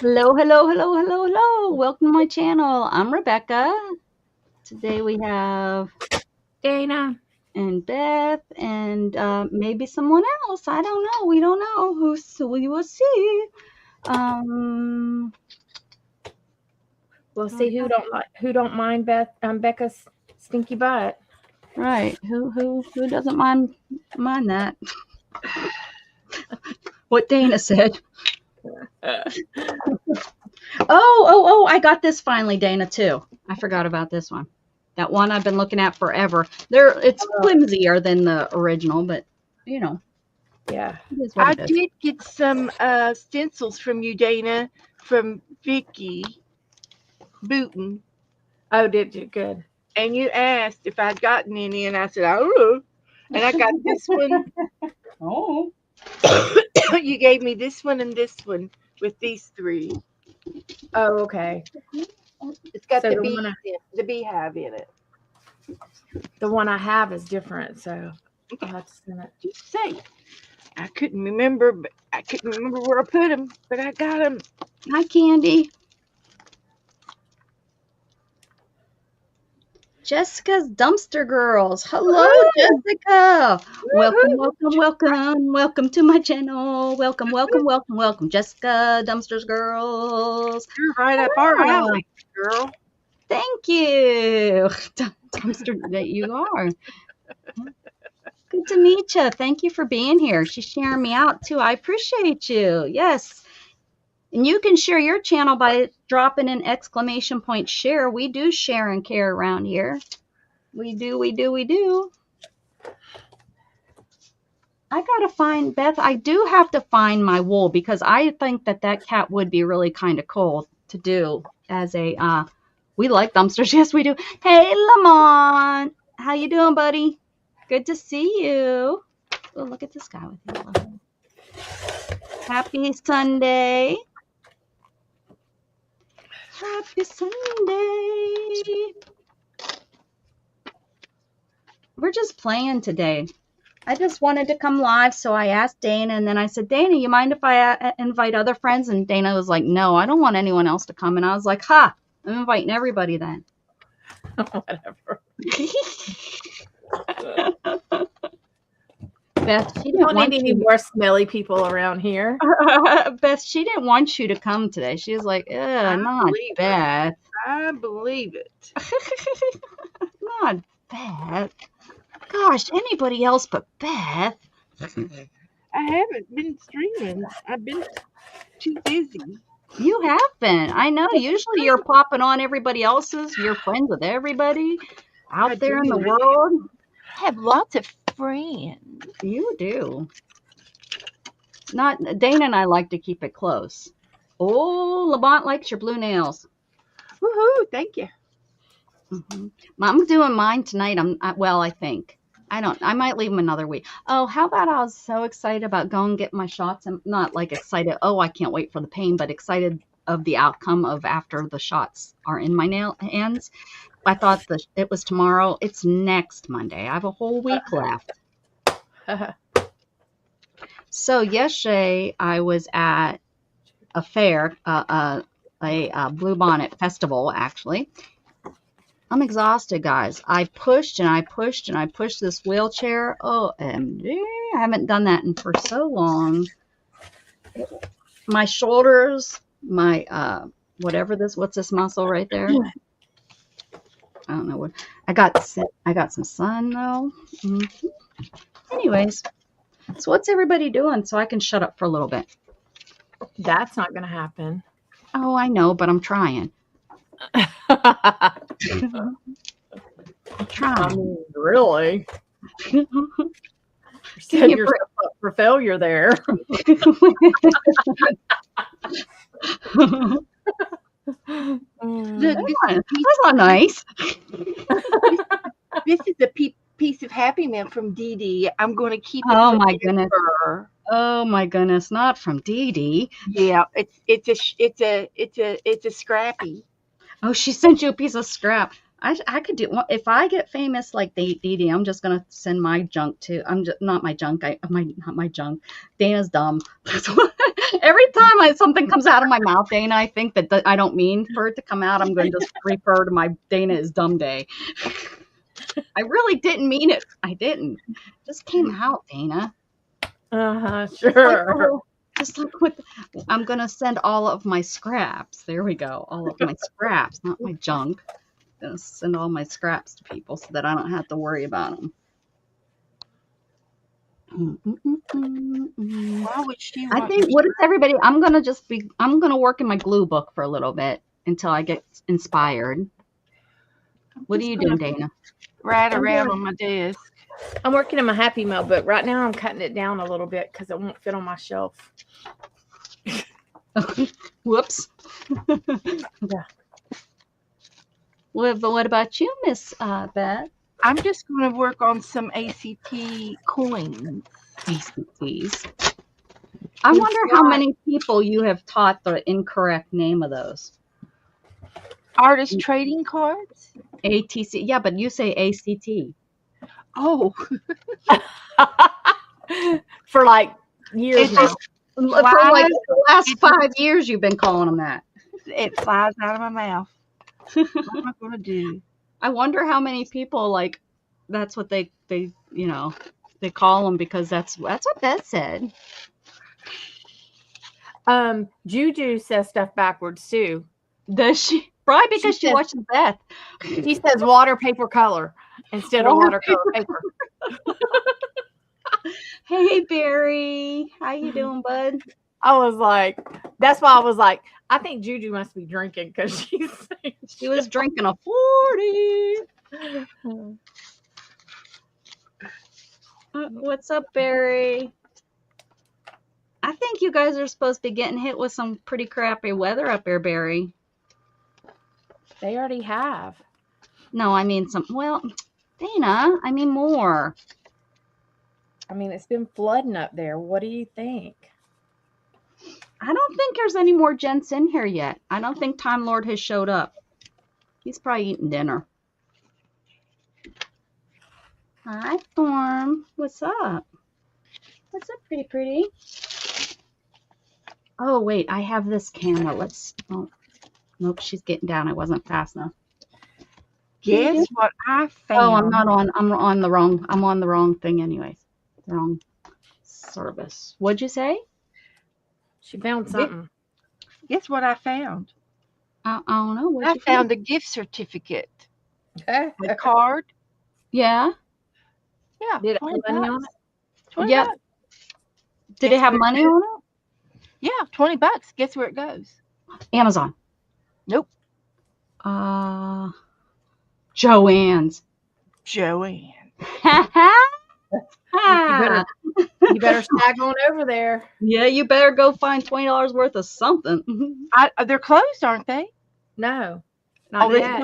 Hello, hello, hello, hello, hello. Welcome to my channel. I'm Rebecca. Today we have Dana. and Beth and maybe someone else. I don't know. We don't know who we will see. Um, We'll see who don't mind Becca's stinky butt. right. Who doesn't mind that? What Dana said. Oh, I got this finally, Dana, too. I forgot about this one. That one I've been looking at forever. It's flimsier than the original, but you know, Yeah. it is what I it is. did get some stencils from you, Dana, from Vicky Booton, Oh, did you? Good. and you asked if I'd gotten any, and I said, I don't know. And I got this one. Oh. You gave me this one and this one with these three. Oh, okay. It's got So the the bees, one the beehive in it. I have is different. So I'll have to send it. Just say, I couldn't remember, but I couldn't remember where I put them, but I got them. Hi, Candy. Jessica's Dumpster Girls. Hello, Jessica. Welcome, welcome, welcome. Welcome to my channel. Welcome, welcome, welcome, welcome. Jessica, Dumpsters Girls. You're right up our alley, girl. Thank you. Dumpster that you are. Good to meet you. Thank you for being here. She's sharing me out too. I appreciate you. Yes. And you can share your channel by dropping an exclamation point share. We do share and care around here. We do, we do, we do. I gotta find, Beth, I do have to find my wool because I think that cat would be really kind of cool to do as a, we like dumpsters. Yes, we do. Hey, Lamont. How you doing, buddy? Good to see you. Oh, look at this guy with you. Happy Sunday. Happy Sunday. We're just playing today. I just wanted to come live, so I asked Dana, and then I said, Dana, you mind if I invite other friends? And Dana was like, no, I don't want anyone else to come. And I was like, ha, I'm inviting everybody then. Whatever. Beth, she We didn't don't want need any you. more smelly people around here. Beth, she didn't want you to come today. She was like, not believe it. Beth. I believe it. Not Beth. Gosh, anybody else but Beth. I haven't been streaming. I've been too busy. You have been. I know. Usually you're popping on everybody else's. You're friends with everybody out there in the world. I have lots of friends. You do. Not Dana and I like to keep it close. Oh, Lamont likes your blue nails. Woohoo! Thank you. I'm doing mine tonight. I think. I might leave them another week. Oh, how about I was so excited about going and get my shots. I'm not like excited, oh, I can't wait for the pain, but excited of the outcome of after the shots are in my nail hands. I thought it was tomorrow. It's next Monday. I have a whole week left. So yesterday I was at a fair, a Bluebonnet festival, actually. I'm exhausted, guys. I pushed and I pushed and I pushed this wheelchair. OMG, I haven't done that in for so long. My shoulders, my what's this muscle right there? I don't know what. I got some sun though. Anyways, so what's everybody doing so I can shut up for a little bit? That's not going to happen. Oh, I know, but I'm trying. I'm trying. Really? You set yourself up for failure there. Look, that's not nice. This is a piece of Happy Meal from Dee Dee. I'm going to keep it. Oh my goodness! Oh my goodness! Not from Dee Dee. Yeah, it's a scrappy. Oh, she sent you a piece of scrap. I could do well, if I get famous like Dee Dee. I'm just gonna send my junk to. I'm just not my junk. Not my junk. Dana's dumb. That's what, every time something comes out of my mouth, Dana, I think that I don't mean for it to come out. I'm going to just refer to my Dana is dumb day. I really didn't mean it. I didn't. It just came out, Dana. Sure. Just like with, I'm gonna send all of my scraps. There we go. All of my scraps, not my junk. I'm gonna send all my scraps to people so that I don't have to worry about them. Why would she I want think what is everybody? I'm gonna work in my glue book for a little bit until I get inspired. What are you doing, Dana? Right around on my desk. I'm working in my Happy Mail book. Right now I'm cutting it down a little bit because it won't fit on my shelf. Whoops. Yeah. What about you, Miss Beth? I'm just going to work on some ACT coins. ACTs. I wonder how many people you have taught the incorrect name of those. Artist trading cards? ATC. Yeah, but you say ACT. Oh. For like years now. For like the last 5 years you've been calling them that. It flies out of my mouth. What am I going to do? I wonder how many people like that's what they call them because that's what Beth said. Juju says stuff backwards too. Does she? Probably because she watches Beth. She says water, paper, color instead of watercolor paper. Hey Barry, how you doing, bud? I was like, that's why I was like, I think Juju must be drinking because she was drinking a 40. What's up, Barry? I think you guys are supposed to be getting hit with some pretty crappy weather up there, Barry. They already have. No, I mean Dana, I mean more. I mean, it's been flooding up there. What do you think? I don't think there's any more gents in here yet. I don't think Time Lord has showed up. He's probably eating dinner. Hi, Storm. What's up? What's up, pretty? Oh, wait. I have this camera. Oh, nope. She's getting down. I wasn't fast enough. Guess what I found? Oh, I'm not on. I'm on the wrong thing anyways. The wrong service. What'd you say? She found something. Guess what I found? I don't know. I found a gift certificate. A card. Yeah. Yeah. Did it have money on it? Yeah. Did it have money on it? Yeah, $20. Guess where it goes? Amazon. Nope. Joann's. Joanne. You better snag on over there. Yeah, you better go find $20 worth of something. They're closed, aren't they? No, not yet.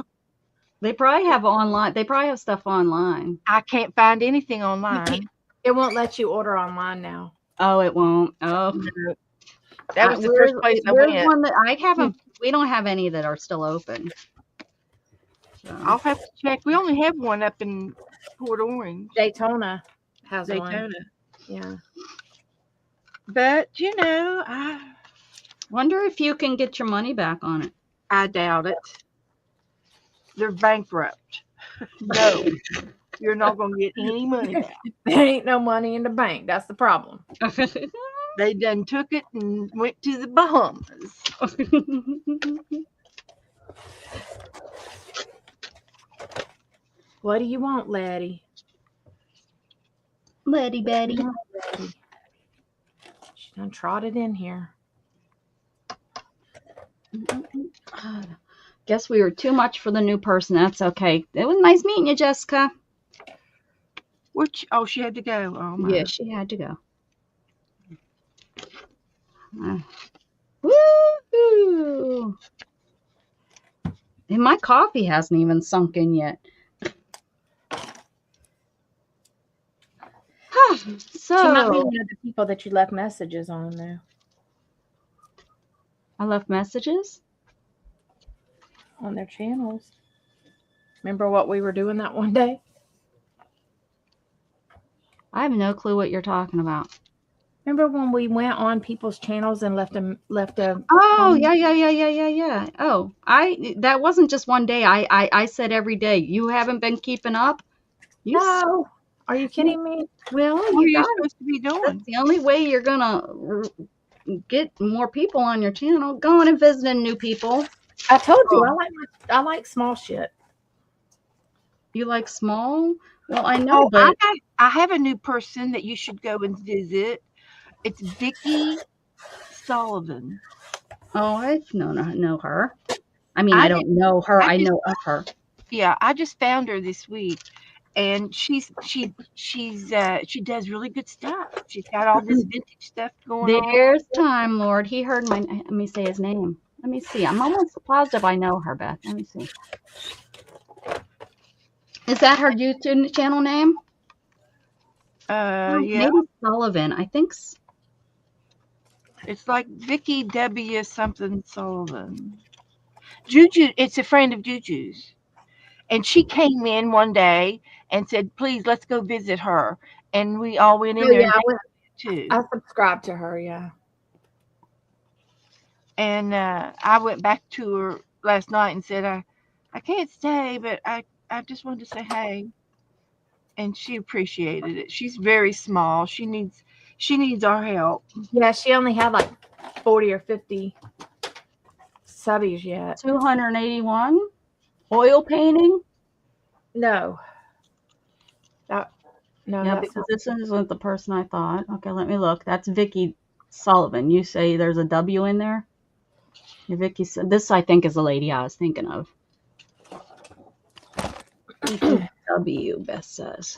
They probably have online. They probably have stuff online. I can't find anything online. It won't let you order online now. Oh, it won't. Oh, no. That was the first place I went. One that I haven't. We don't have any that are still open. So. I'll have to check. We only have one up in Port Orange. Daytona has Daytona. One. Yeah. But I wonder if you can get your money back on it. I doubt it. They're bankrupt. No, you're not going to get any money back. There ain't no money in the bank. That's the problem. They done took it and went to the Bahamas. What do you want, Letty? Letty Betty. She done trotted in here. Guess we were too much for the new person. That's okay. It was nice meeting you, Jessica. She had to go. Oh my. Yeah, she had to go. Woo-hoo! And my coffee hasn't even sunk in yet. So she might be one of the people that you left messages on though. I left messages on their channels. Remember what we were doing that one day? I have no clue what you're talking about. Remember when we went on people's channels and left a Oh, yeah. Oh, that wasn't just one day. I said every day. You haven't been keeping up? No. Are you kidding me? Well, What are you you got supposed to be That's doing? the only way you're gonna get more people on your channel. Going and visiting new people. I told you I like small shit. You like small? Well, I know, Oh, but I have a new person that you should go and visit. It's Vicky Sullivan. oh, I know her. I mean, I I don't know her. I I just know of her. Yeah, I just found her this week, and she does really good stuff. She's got all this vintage stuff going on. There's time, Lord. He heard my. Let me say his name. Let me see. I'm almost positive I know her, Beth. Let me see. Is that her YouTube channel name? Yeah, Maybe Sullivan. I think. it's like Vicky W. something Sullivan. Juju, it's a friend of Juju's. And she came in one day and said, "Please, let's go visit her." And we all went in Oh there yeah, and too. I subscribed to her, yeah. And I went back to her last night and said, I can't stay, but I just wanted to say hey. And she appreciated it. She's very small. She needs our help. Yeah, she only had like 40 or 50 subbies yet. 281. Oil painting. No. No, Yeah, that's because not. this isn't the person I thought. Okay, let me look. That's Vicky Sullivan. You say there's a W in there? Yeah, Vicky. This I think is the lady I was thinking of. W. Beth says.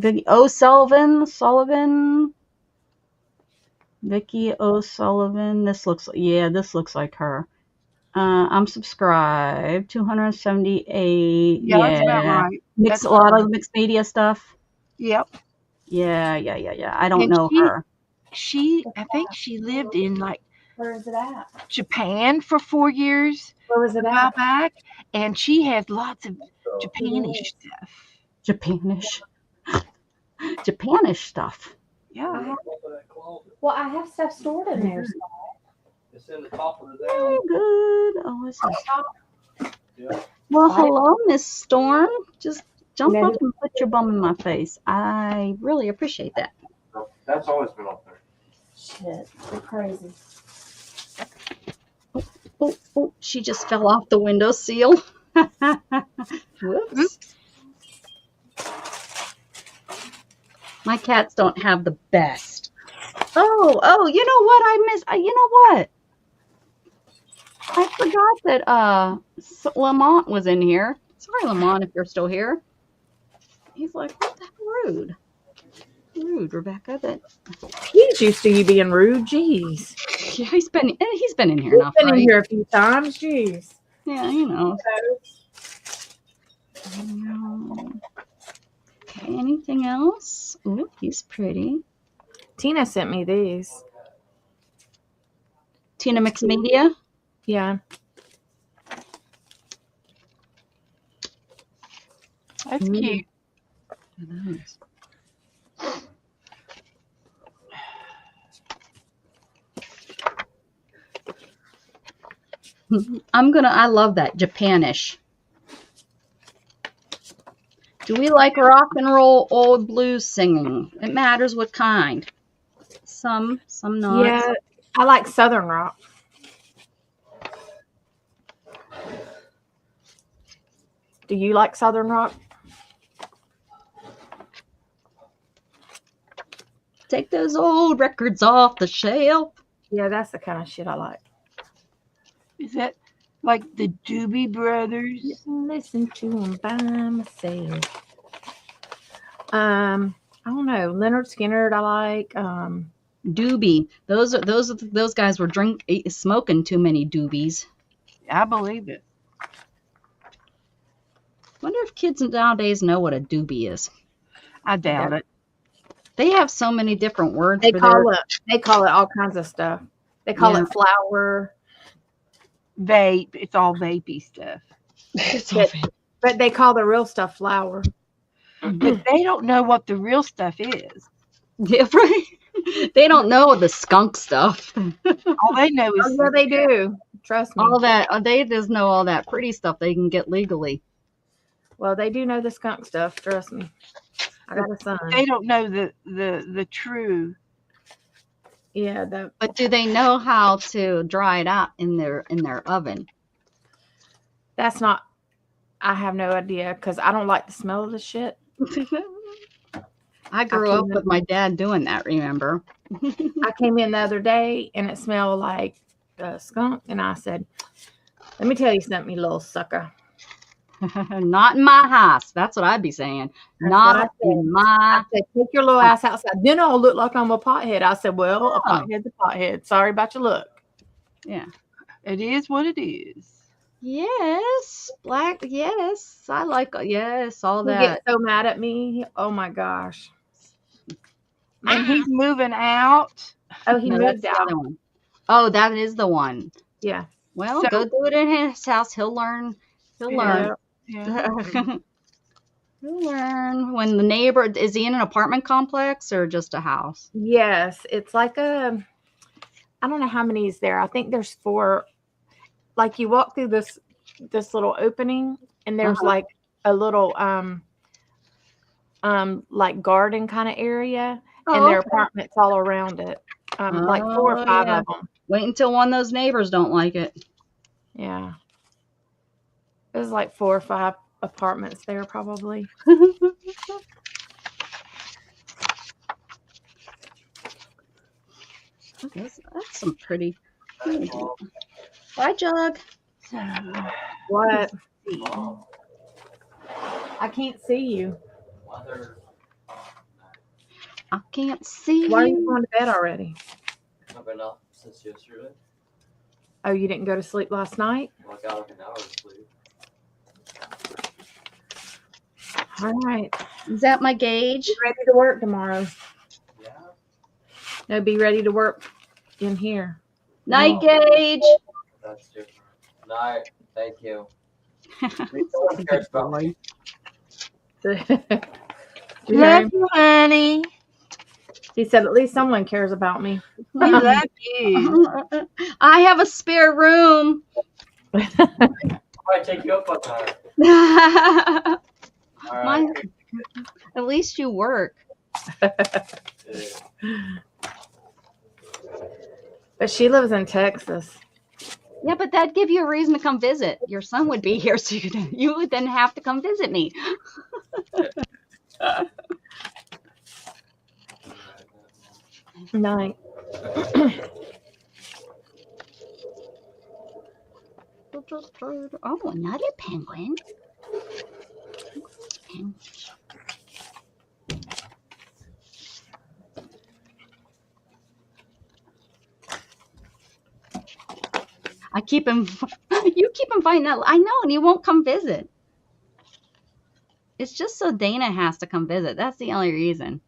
Vicky O'Sullivan. Vicky O'Sullivan. This looks like her. I'm subscribed. 278. Yeah, that's about right. Mix a lot of mixed media stuff. Yep. Yeah. I don't know her. I think she lived in like Where is it at? Japan for 4 years. Where was it A while at? back, and she has lots of Japanish stuff. Japanish stuff. Yeah. Well, I have stuff stored in there. It's in the top of the Very down. good. Oh, what's this? Yeah. Well, hello, Miss Storm. Just jump No. up and put your bum in my face. I really appreciate that. That's always been up there. Shit, you're crazy. Oh, she just fell off the windowsill. Whoops. My cats don't have the best. Oh, you know what I missed? You know what? I forgot that Lamont was in here. Sorry, Lamont, if you're still here. He's like, what the hell, rude, Rebecca. That He's used to you being rude. Jeez. yeah, he's been in here enough. Been in Right? here a few times. Jeez. Yeah, you know. Okay, anything else? Ooh, he's pretty. Tina sent me these. Tina Mixed Media. Yeah. That's cute. I love that Japanish. Do we like rock and roll, old blues singing? It matters what kind. Some not. Yeah, I like Southern rock. Do you like Southern rock? Take those old records off the shelf. Yeah, that's the kind of shit I like. Is that like the Doobie Brothers? Listen to them by myself. I don't know. Leonard Skinner, I like. Doobie. Those guys were smoking too many doobies. I believe it. Wonder if kids nowadays know what a doobie is. I doubt it. They have so many different words. They call it all kinds of stuff. They call it flour. vape. It's all vapey stuff. It's But, but they call the real stuff flour. But they don't know what the real stuff is. Yeah, right. They don't know the skunk stuff. All they know is Oh, yeah, they do. Trust me. All that they just know all that pretty stuff they can get legally. Well, they do know the skunk stuff. Trust me. I got a son. they don't know the true. Yeah, But do they know how to dry it out in their oven? that's not. I have no idea because I don't like the smell of the shit. I grew up with my dad doing that, remember? I came in the other day and it smelled like a skunk, and I said, "Let me tell you something, you little sucker." Not in my house. That's what I'd be saying. That's Not what I in I my. said, "Take your little ass outside." Then I'll look like I'm a pothead. I said, "Well, a Oh. pothead's a pothead. Sorry about your look." Yeah. It is what it is. Yes, black. Yes, I like. Yes, all He that. gets so mad at me. Oh my gosh. And he's moving out. Oh, he No, that's moved the out. other one. Oh, that is the one. Yeah. Well, So- go do it in his house. He'll learn. He'll learn. Yeah. He'll learn. When the neighbor is he in an apartment complex or just a house? Yes, it's like I don't know how many is there. I think there's 4. Like you walk through this little opening, and there's like a little like garden kind of area, and there are apartments all around it. Like 4 or 5 yeah. of them. Wait until one of those neighbors don't like it. Yeah. There's like 4 or 5 apartments there probably. That's some pretty. That's all. Bye, Jug. So, What? Mom, I can't see you. mother, I can't see Why are you you. going to bed already? I've been up since yesterday. Oh, you didn't go to sleep last night? Well, I got like an hour of sleep. All right. Is that my gauge? Be ready to work tomorrow. Yeah. No, be ready to work in here. Night gauge. That's different. Night. Thank you. Someone cares about me. You hear love him? you, honey. He said, "At least someone cares about me." We love you. I have a spare room. I might take you up on that. All right. At least you work. But she lives in Texas. Yeah, but that'd give you a reason to come visit. Your son would be here, so you would then have to come visit me. Night. Oh, another penguin. I keep him. You keep inviting that. I know, and he won't come visit. It's just so Dana has to come visit. That's the only reason.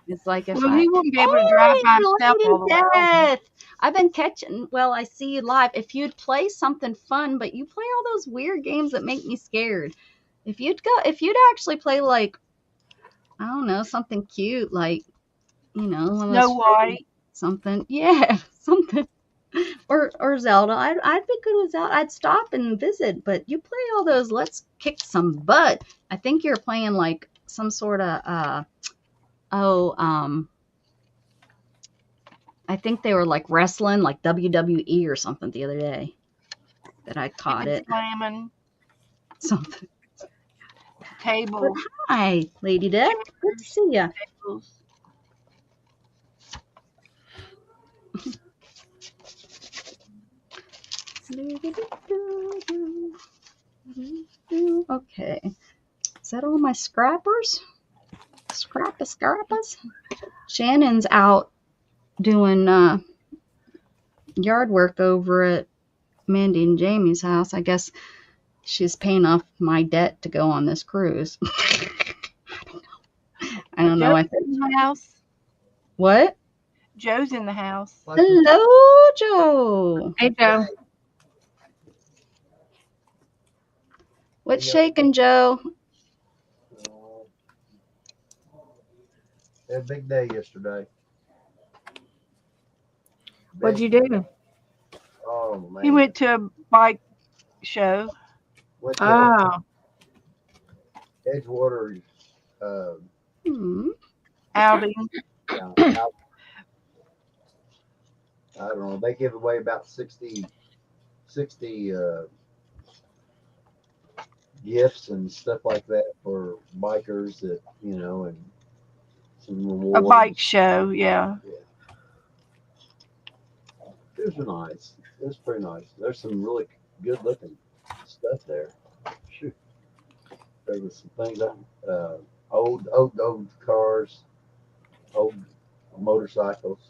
It's like if Well, he wouldn't be able to drive by himself all the way over. death. I've been catching. Well, I see you live. If you'd play something fun, but you play all those weird games that make me scared. If you'd actually play like, I don't know, something cute, like, one of those Snow White. something, yeah, something, or Zelda. I'd be good with Zelda. I'd stop and visit, but you play all those. Let's kick some butt. I think you're playing like some sort of I think they were like wrestling, like WWE or something the other day. That I caught it. Slamming Something. table. Hi, Lady Dick. Good to see ya. Tables. Okay. Is that all my scrappers? Scrappers? Shannon's out doing yard work over at Mandy and Jamie's house. I guess she's paying off my debt to go on this cruise. I don't know. Joe's in the house. What? Joe's in the house. Hello, Joe. Hey, Joe. What's shaking, Joe? Had a big day yesterday. What'd you do? Oh man. He went to a bike show. Went to Oh, Edgewater. Hmm. Outing. I don't know. They give away about 60 gifts and stuff like that for bikers that and some rewards. A bike show, yeah. It was nice. It was pretty nice. There's some really good looking stuff there. Shoot. There was some things old cars, old motorcycles.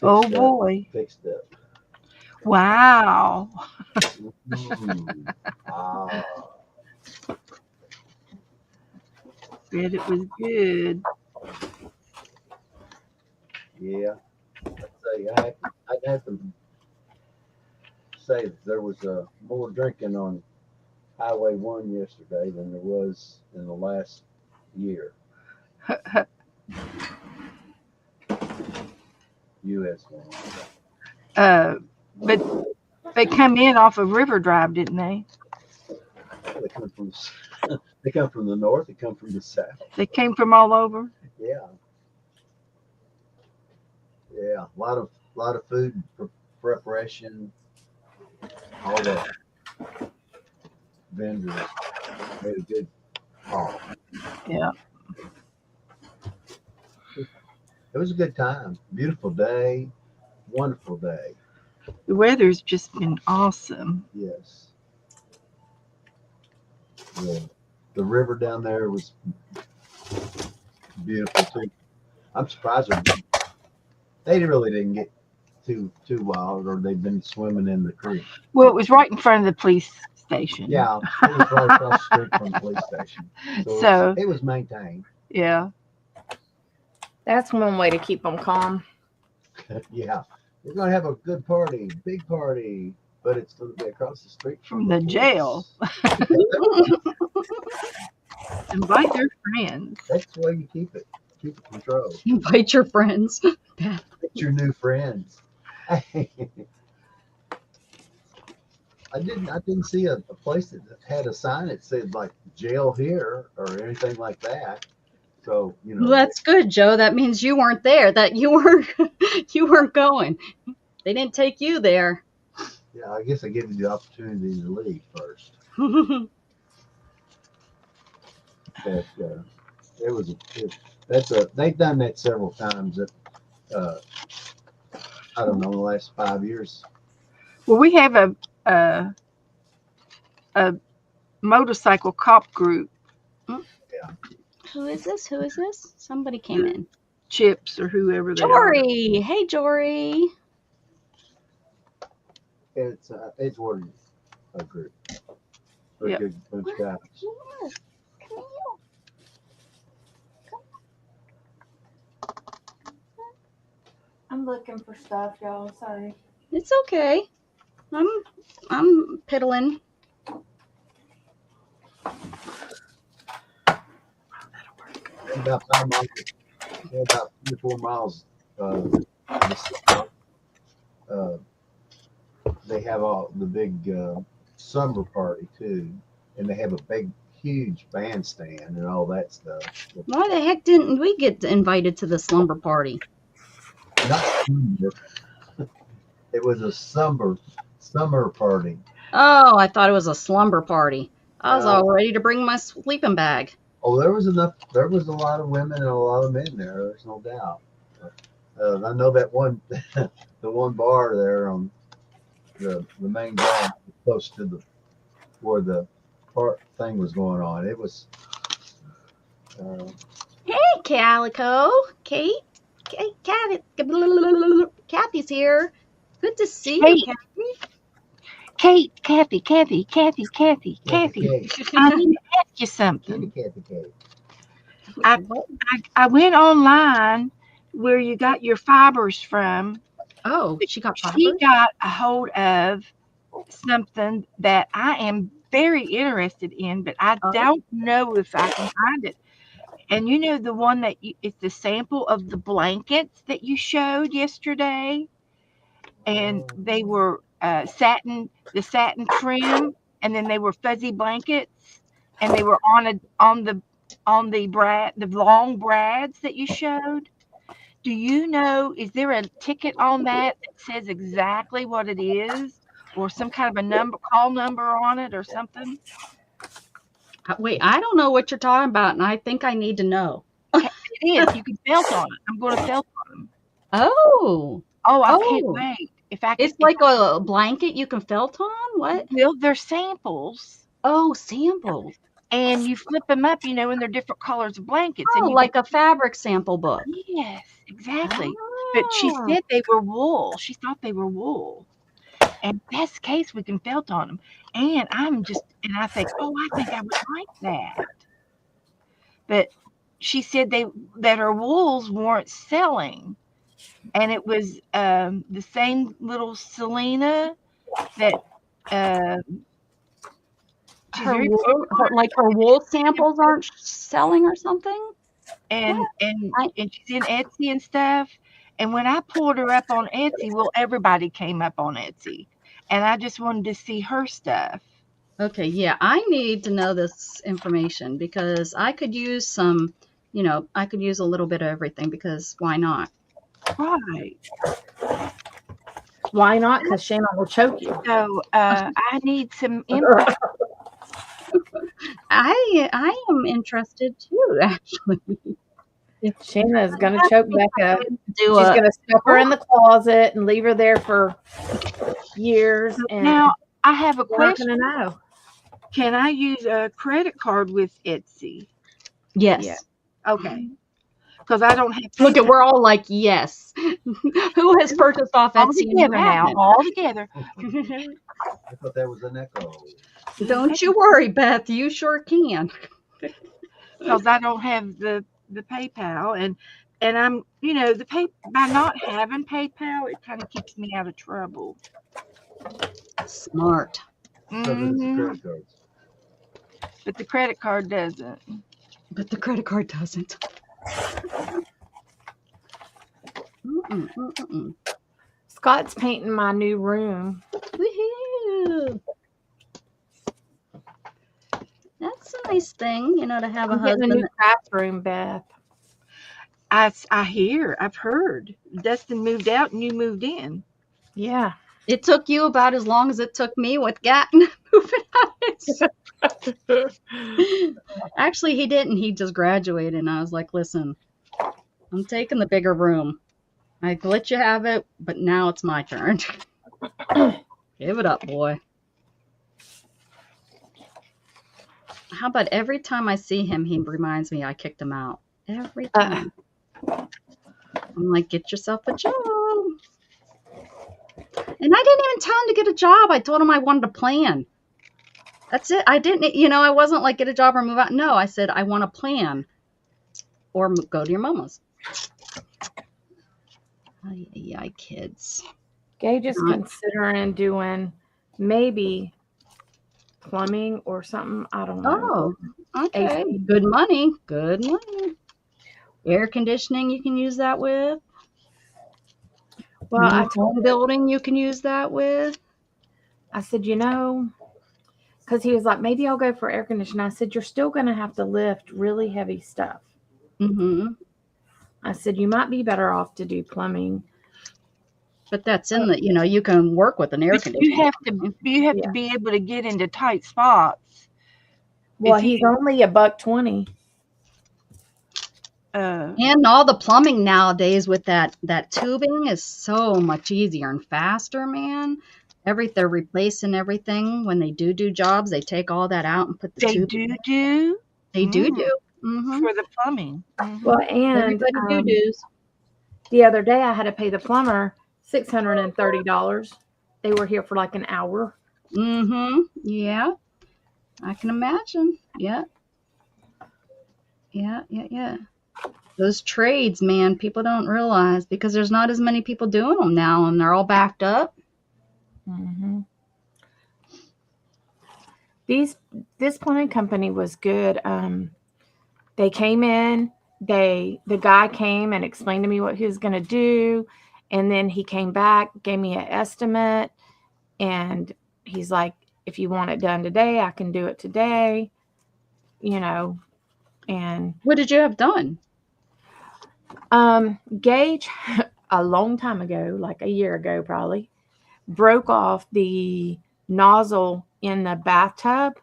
Oh Fixed up. boy. Fixed up. Wow. Ah. Bet it was good. Yeah. I'd have to say that there was more drinking on Highway 1 yesterday than there was in the last year. U.S. one. But they come in off of River Drive, didn't they? They come from they come from the north. They come from the south. They came from all over. Yeah. Yeah. A lot of food preparation. All the vendors made a good haul. Yeah. It was a good time. Beautiful day. Wonderful day. The weather's just been awesome. Yes. The river down there was beautiful too. I'm surprised they really didn't get too wild, or they've been swimming in the creek. Well, it was right in front of the police station. Yeah, it was right across the street from the police station. So it was maintained. Yeah. that's one way to keep them calm. Yeah. We're gonna have a good party, big party, but it's gonna be across the street From the jail. Invite their friends. That's the way you keep it. Keep it controlled. Invite your friends. Get your new friends. I didn't see a place that had a sign that said like jail here or anything like that. So Well, that's good, Joe. That means you weren't there. That you weren't going. They didn't take you there. yeah, I guess I gave you the opportunity to leave first. But they've done that several times. I don't know, in the last 5 years. Well, we have a motorcycle cop group. Who is this? Somebody came in. Chips or whoever they are. Jory. Hey, Jory. It's Edgewater group. They're Yep. a good bunch of guys. I'm looking for stuff, y'all. Sorry. It's okay. I'm piddling. About 5 miles, about 3 or 4 miles. They have all the big summer party too, and they have a big, huge bandstand and all that stuff. Why the heck didn't we get invited to the slumber party? Not summer. It was a summer party. Oh, I thought it was a slumber party. I was all ready to bring my sleeping bag. Oh, there was a lot of women and a lot of men there. There's no doubt. I know that the one bar there on the main drive close to where the thing was going on. It was. Hey, Calico. Kate. Kathy's here. Good to see you, Kathy. Kathy. I need to ask you something. Kathy. I went online where you got your fibers from. Oh, she got She fibers? got a hold of something that I am very interested in, but I Oh. don't know if I can find it. And you know the one that it's the sample of the blankets that you showed yesterday, and they were the satin trim, and then they were fuzzy blankets, and they were on the long brads that you showed. Do you know, is there a ticket on that that says exactly what it is, or some kind of a call number on it or something? Wait, I don't know what you're talking about, and I think I need to know. It is. You can felt on it. I'm going to felt on them. Oh. Oh, I can't Oh. wait. If I can, It's like a blanket you can felt on? What? well, they're samples, Oh, samples. and you flip them up, and they're different colors of blankets, Oh, and you like a fabric sample book. yes, exactly. But she said they were wool. She thought they were wool. And that's the case, we can felt on them. And I think, oh, I think I would like that. But she said that her wools weren't selling. And it was the same little Selena that she's very her wool samples aren't selling or something? and What? she's in Etsy and stuff. And when I pulled her up on Etsy, well, everybody came up on Etsy. And I just wanted to see her stuff. Okay, yeah, I need to know this information because I could use some, I could use a little bit of everything because why not? Right. Why not? Because Shannon will choke you. So I need some input. I am interested too, actually. Shannon is going to choke Becca. She's Do going to stuff her in the closet and leave her there for years. And Now, I have a we're not question. going to know. Can I use a credit card with Etsy? Yes. Yeah. Okay. Because I don't have Look at PayPal. we're all like, yes. Who has purchased off all Etsy? together now. All together. I thought that was an echo. Don't you worry, Beth. You sure can. Because I don't have the PayPal. And I'm, by not having PayPal, it kind of keeps me out of trouble. Smart. Because it's the Mhm. credit cards. But the credit card doesn't. But the credit card doesn't. Scott's painting my new room. Woohoo! That's a nice thing, to have a I'm getting a husband. new craft room, Beth. I've heard. Dustin moved out and you moved in. Yeah. It took you about as long as it took me with Gatton moving out. Actually, he didn't. He just graduated, and I was like, listen, I'm taking the bigger room. I let you have it, but now it's my turn. Give it up, boy. How about every time I see him, he reminds me I kicked him out. Every time. I'm like, get yourself a job. And I didn't even tell him to get a job. I told him I wanted a plan. That's it. I didn't, I wasn't like get a job or move out. No, I said I want a plan or go to your mama's. Ay, kids. Gage is considering doing maybe plumbing or something. I don't know. Oh, okay. AC. Good money. Good money. Air conditioning you can use that with. Well, I told home building you can use that with. I said, because he was like, maybe I'll go for air conditioning. I said, you're still going to have to lift really heavy stuff. Mm-hmm. I said, you might be better off to do plumbing. But that's in the, you can work with an air conditioner. You have to be able to get into tight spots. Well, he's only $120. And all the plumbing nowadays with that tubing is so much easier and faster, man. They're replacing everything. When they do jobs, they take all that out and put the tubing. They do. Mm-hmm. For the plumbing. Mm-hmm. Well, and the other day I had to pay the plumber $630. They were here for like an hour. Mm-hmm. Yeah. I can imagine. Yeah. Those trades, man, people don't realize because there's not as many people doing them now and they're all backed up. Mm-hmm. This plumbing company was good. They came in, the guy came and explained to me what he was going to do, and then he came back, gave me an estimate, and he's like, if you want it done today, I can do it today, and What did you have done? Gage a long time ago, like a year ago probably, broke off the nozzle in the bathtub,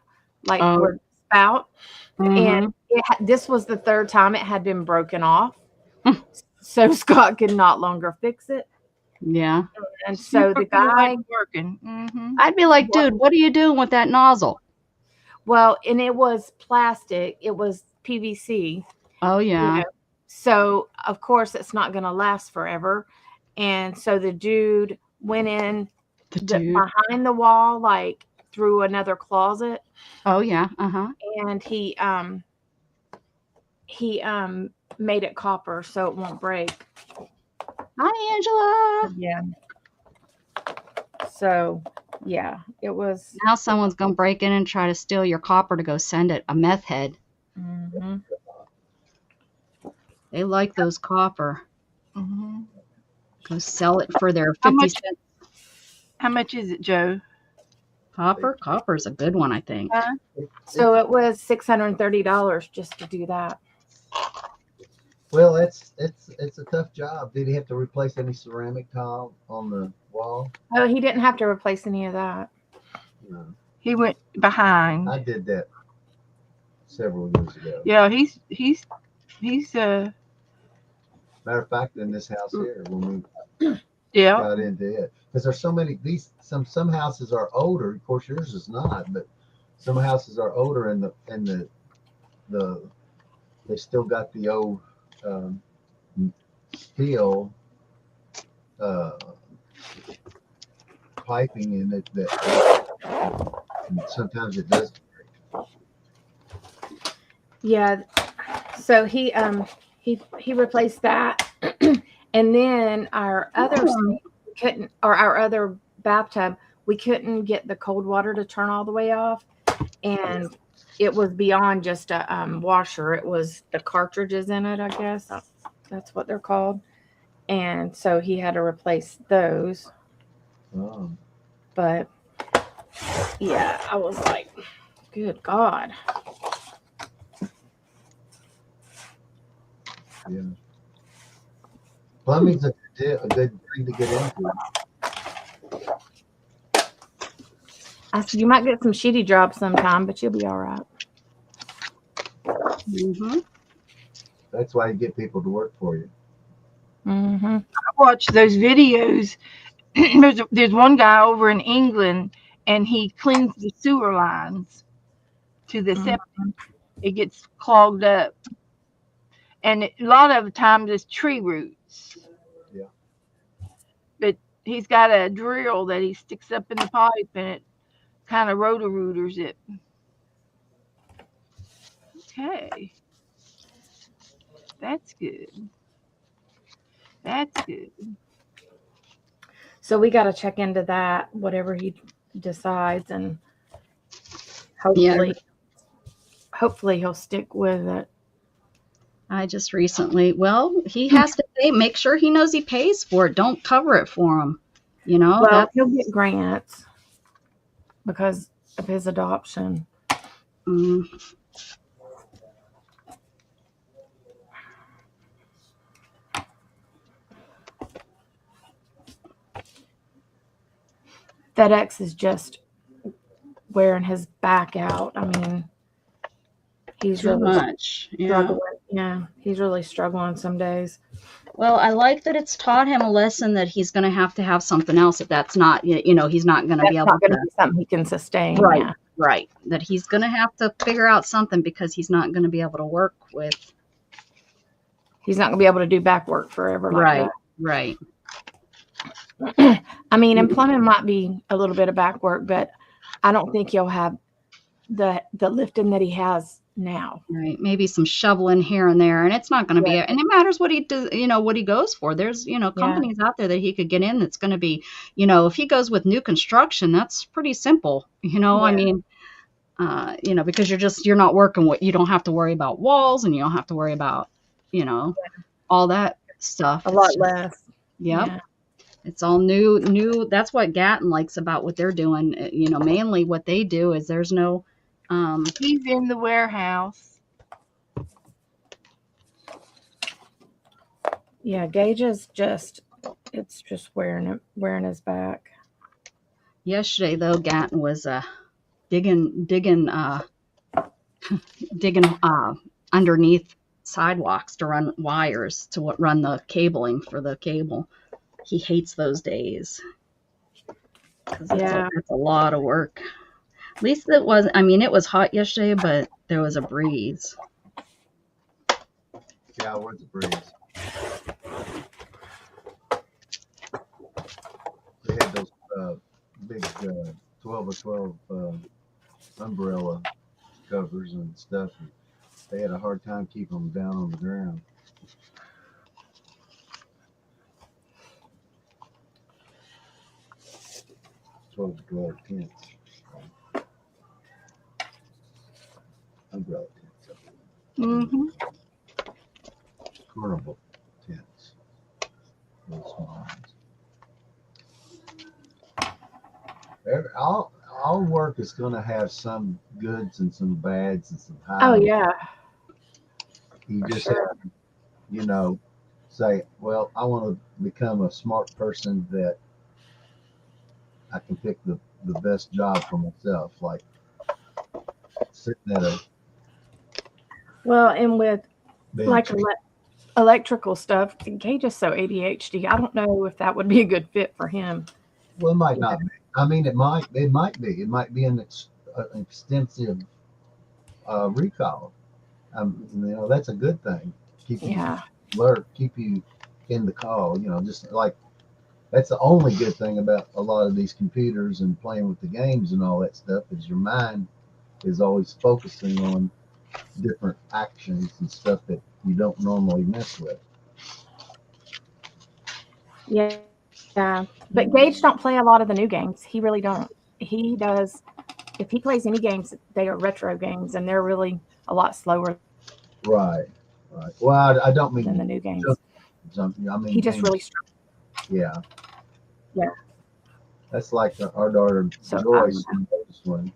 like where the spout. And this was the third time it had been broken off. So Scott could not longer fix it. Yeah. And so the guy working. I'd be like, dude, what are you doing with that nozzle? Well, and it was plastic. It was PVC. Oh, yeah. So, of course, it's not going to last forever. And so the dude went in behind the wall, like through another closet. Oh, yeah. Uh-huh. And he made it copper so it won't break. Hi, Angela. Yeah. So, yeah, it was. Now someone's going to break in and try to steal your copper to go send it a meth head. Mm-hmm. They like those copper. Mm-hmm. Go sell it for their 50 cents. How much is it, Joe? Copper? Copper's a good one, I think. So it was $630 just to do that. Well, it's a tough job. Did he have to replace any ceramic tile on the wall? Oh, he didn't have to replace any of that. No. He went behind. I did that several years ago. Yeah, he's Matter of fact, in this house here, when we yeah. got into it, because there's so many. Some houses are older. Of course, yours is not, but some houses are older, and the they still got the old steel piping in it that sometimes it does break. Yeah. So he replaced that, and then our other sink, our other bathtub, we couldn't get the cold water to turn all the way off, and it was beyond just a washer. It was the cartridges in it, I guess. That's what they're called. And so he had to replace those. Oh. But yeah, I was like, good God. Yeah. Plumbing's a good thing to get into. I said, you might get some shitty jobs sometime, but you'll be all right. Mm-hmm. That's why you get people to work for you. Mm-hmm. I watch those videos. there's one guy over in England, and he cleans the sewer lines to the septic. It gets clogged up, and a lot of the times it's tree roots. Yeah. But he's got a drill that he sticks up in the pipe, and it kind of rotor-rooters it. Okay. That's good. That's good. So we got to check into that, whatever he decides, and hopefully he'll stick with it. I just recently, he has to make sure he knows he pays for it. Don't cover it for him. Well, he'll get grants because of his adoption. Mm. FedEx is just wearing his back out. I mean, he's Too really much. struggling. Yeah, he's really struggling some days. Well, I like that it's taught him a lesson that he's going to have something else. That's not, he's not going to be able to. Be something he can sustain. Right. Yeah. Right. That he's going to have to figure out something because he's not going to be able to work with. He's not going to be able to do back work forever. Like Right. I mean, and plumbing might be a little bit of back work, but I don't think he'll have the lifting that he has now. Right. Maybe some shoveling here and there, and it's not going to be, and it matters what he does, what he goes for. There's, companies out there that he could get in that's going to be, if he goes with new construction, that's pretty simple. I mean, because you're not working with, you don't have to worry about walls and you don't have to worry about, all that stuff. A It's lot just, less. yep. Yeah. It's all new. That's what Gatton likes about what they're doing. Mainly what they do is there's no, He's in the warehouse. Yeah, Gage is it's just wearing his back. yesterday though, Gatton was, digging, digging, underneath sidewalks to run wires to run the cabling for the cable. He hates those days because Yeah. it's a lot of work. At least it was. I mean, it was hot yesterday, but there was a breeze. Yeah, where's the breeze? They had those big 12 or 12 umbrella covers and stuff. And they had a hard time keeping them down on the ground. Twelve to 12 tents. Umbrella tents. Mm-hmm. Carnival tents. Those small ones. All work is going to have some goods and some bads and some highs. Oh yeah. You For just sure. have to, say, well, I want to become a smart person that I can pick the best job for myself, like sitting at a Well, and with bench. like electrical stuff, Gage is so ADHD. I don't know if that would be a good fit for him. Well, it might not be. I mean, it might be. It might be an extensive recall. That's a good thing. Keep you Yeah. alert, keep you in the call. Just like that's the only good thing about a lot of these computers and playing with the games and all that stuff is your mind is always focusing on different actions and stuff that you don't normally mess with. Yeah. Yeah. But Gage don't play a lot of the new games. He really don't. He does. If he plays any games, they are retro games, and they're really a lot slower Right. Well, I don't than the mean new games. something. I mean He just games. really struggles. Yeah. Yeah. That's like our daughter So Joyce, the oldest one.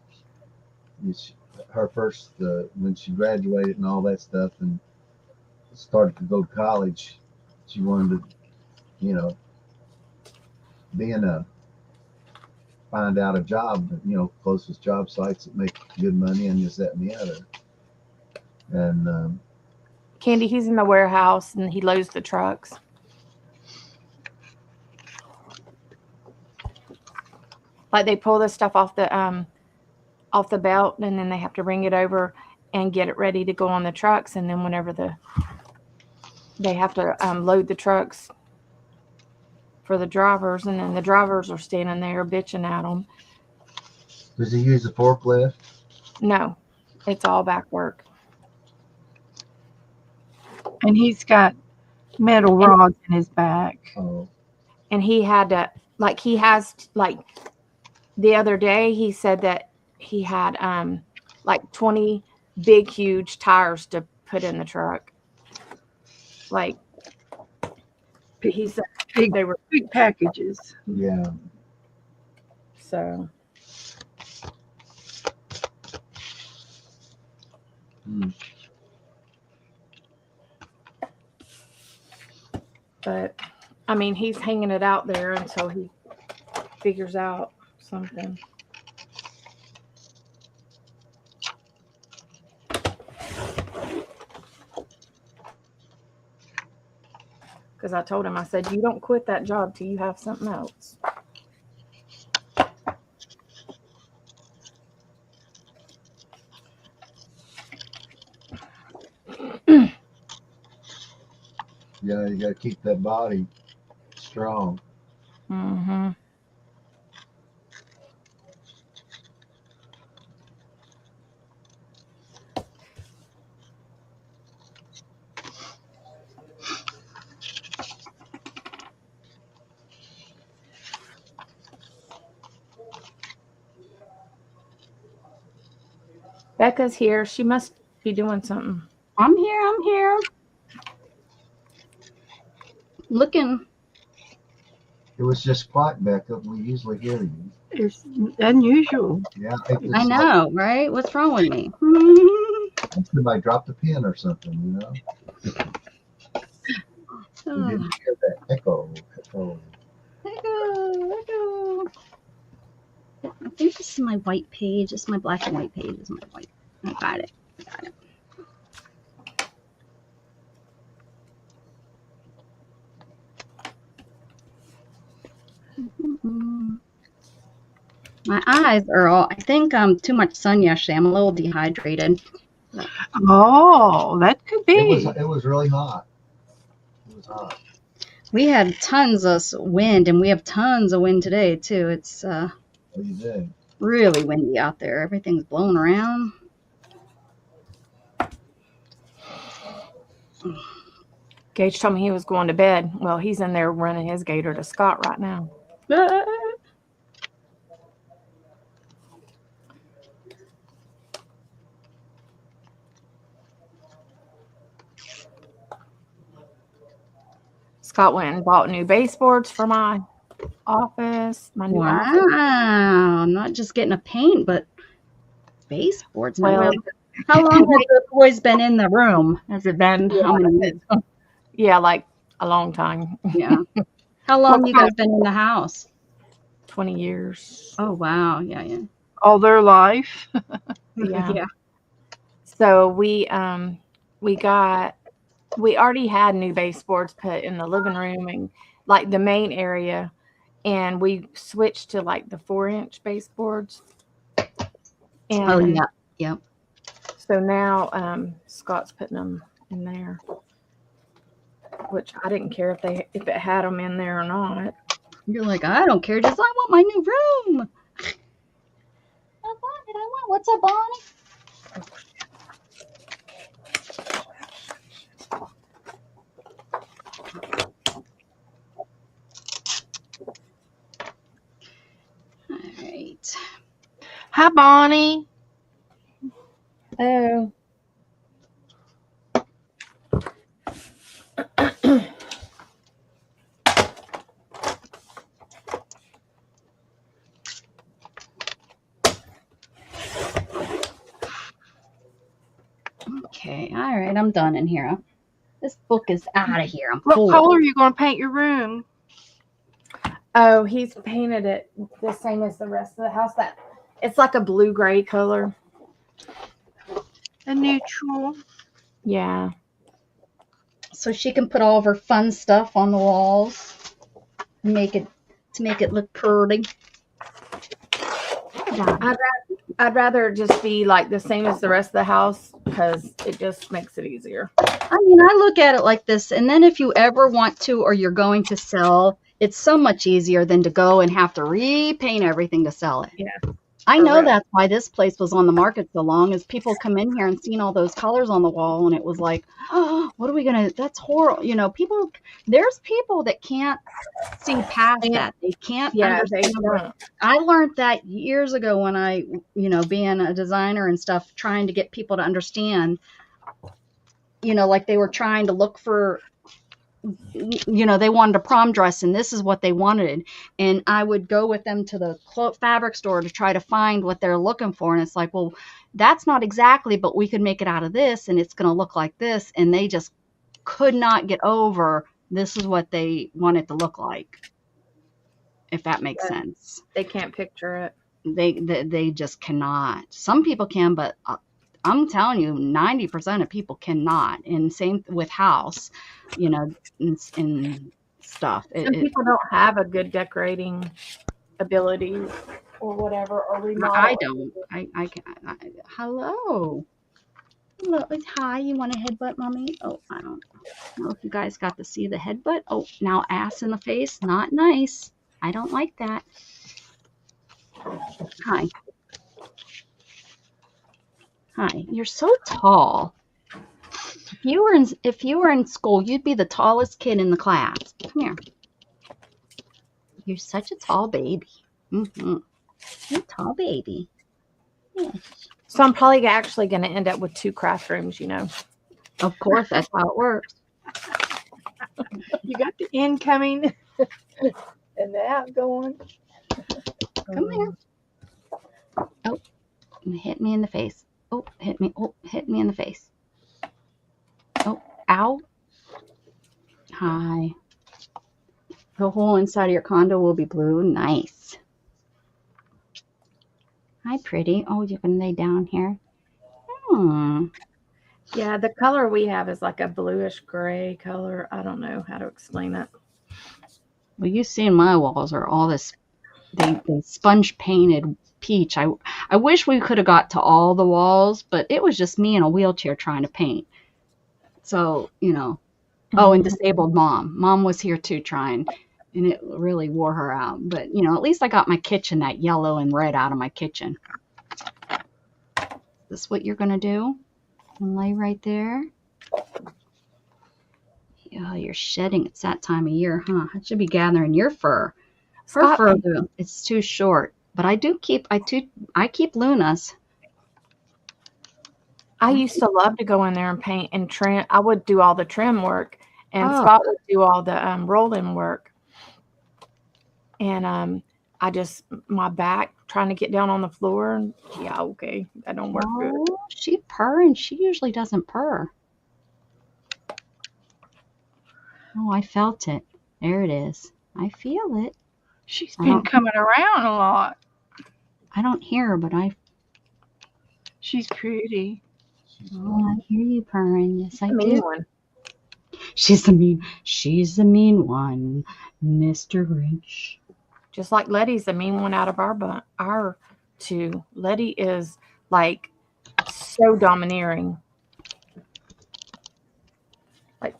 Her first when she graduated and all that stuff and started to go to college, she wanted to, being find out a job, closest job sites that make good money and this, that, and the other. And Candy, he's in the warehouse and he loads the trucks. Like they pull this stuff off the belt, and then they have to bring it over and get it ready to go on the trucks. And then whenever they have to load the trucks for the drivers, and then the drivers are standing there bitching at them. does he use a forklift? No, it's all back work. And he's got metal rods in his back. Oh, And he had to, the other day he said that he had 20 big huge tires to put in the truck. Like he said Big, they were big packages. yeah. so. Hmm. But I mean, he's hanging it out there until he figures out something. Because I told him, I said, you don't quit that job till you have something else. Yeah, you got to keep that body strong. Mm-hmm. Becca's here. She must be doing something. I'm here. I'm here. Looking. It was just quiet, Becca. We usually hear you. It's unusual. Yeah, I think I this know, right? What's wrong with me? like somebody dropped a pin or something, you know? We didn't hear that echo. Echo. I think this is my white page. This is my black and white page. This is my white. I got it. My eyes are all, I think too much sun yesterday. I'm a little dehydrated. Oh, that could be. It was really hot. It was hot. We had tons of wind, and we have tons of wind today, too. It's What do you do? really windy out there. Everything's blowing around. Gage told me he was going to bed. Well, he's in there running his gator to Scott right now. Scott went and bought new baseboards for my office. My new office. Wow. Not just getting a paint, but baseboards. Well, How long have the boys been in the room? Has it been? How many minutes? yeah, like a long time. Yeah. How long you guys been in the house? 20 years. Oh, wow. Yeah, yeah. All their life. Yeah. So we already had new baseboards put in the living room and like the main area, and we switched to like the 4-inch baseboards. And Oh, yeah. Yep. so now Scott's putting them in there, which I didn't care if it had them in there or not. You're like, I don't care. Just I want my new room. I want it. I want. What's up, Bonnie? All right. Hi, Bonnie. Oh. Okay. All right. I'm done in here. This book is out of here. I'm What full. color are you going to paint your room? Oh, he's painted it the same as the rest of the house. That it's like a blue-gray color. A neutral. Yeah. So she can put all of her fun stuff on the walls. Make it look pretty. Yeah. I'd rather just be like the same as the rest of the house because it just makes it easier. I mean, I look at it like this, and then if you ever want to or you're going to sell, it's so much easier than to go and have to repaint everything to sell it. Yeah. I know Correct. that's why this place was on the market so long, is people come in here and seen all those colors on the wall, and it was like, oh, what are we gonna? That's horrible. You know, there's people that can't see past that. They can't Yeah, understand. they don't. I learned that years ago when I, being a designer and stuff, trying to get people to understand, like they were trying to look for, they wanted a prom dress and this is what they wanted. And I would go with them to the fabric store to try to find what they're looking for. And it's like, well, that's not exactly, but we could make it out of this and it's going to look like this. And they just could not get over, this is what they want it to look like. If that makes sense. They can't picture it. They just cannot. Some people can, but I'm telling you, 90% of people cannot. And same with house, and stuff. Some people don't have a good decorating ability or whatever, or remodel. I don't. I can't. Hello. Hello. Hi. You want a headbutt, mommy? Oh, I don't know if you guys got to see the headbutt. Oh, now ass in the face. Not nice. I don't like that. Hi. Hi. You're so tall. If you were in school, you'd be the tallest kid in the class. Come here. You're such a tall baby. Mm-hmm. You're a tall baby. Yes. So I'm probably actually going to end up with 2 craft rooms, you know. Of course, that's how it works. You got the incoming and the outgoing. Come here. Oh, hit me in the face. Oh, hit me. Oh, hit me in the face. Oh, ow. Hi. The whole inside of your condo will be blue. Nice. Hi, pretty. Oh, you can lay down here. Hmm. Yeah, the color we have is like a bluish gray color. I don't know how to explain it. Well, you see, my walls are all this. They sponge painted peach. I wish we could have got to all the walls, but it was just me in a wheelchair trying to paint. So, you know. Oh, and disabled mom. Mom was here too trying, and it really wore her out. But, you know, at least I got my kitchen, that yellow and red out of my kitchen. Is this what you're going to do? And lay right there. Oh, you're shedding. It's that time of year, huh? I should be gathering your fur. Her Scott, fur, though, it's too short. But I keep Luna's. I used to love to go in there and paint and trim. I would do all the trim work, and Oh. Scott would do all the roll-in work. And my back trying to get down on the floor. Yeah, okay, that don't work good. Oh, she purring. She usually doesn't purr. Oh, I felt it. There it is. I feel it. She's been coming around a lot. I don't hear her, but She's pretty. Oh, I hear you purring. Yes, I Mean do. one. She's the mean one, Mr. Grinch. Just like Letty's the mean one out of our 2. Letty is like so domineering. Like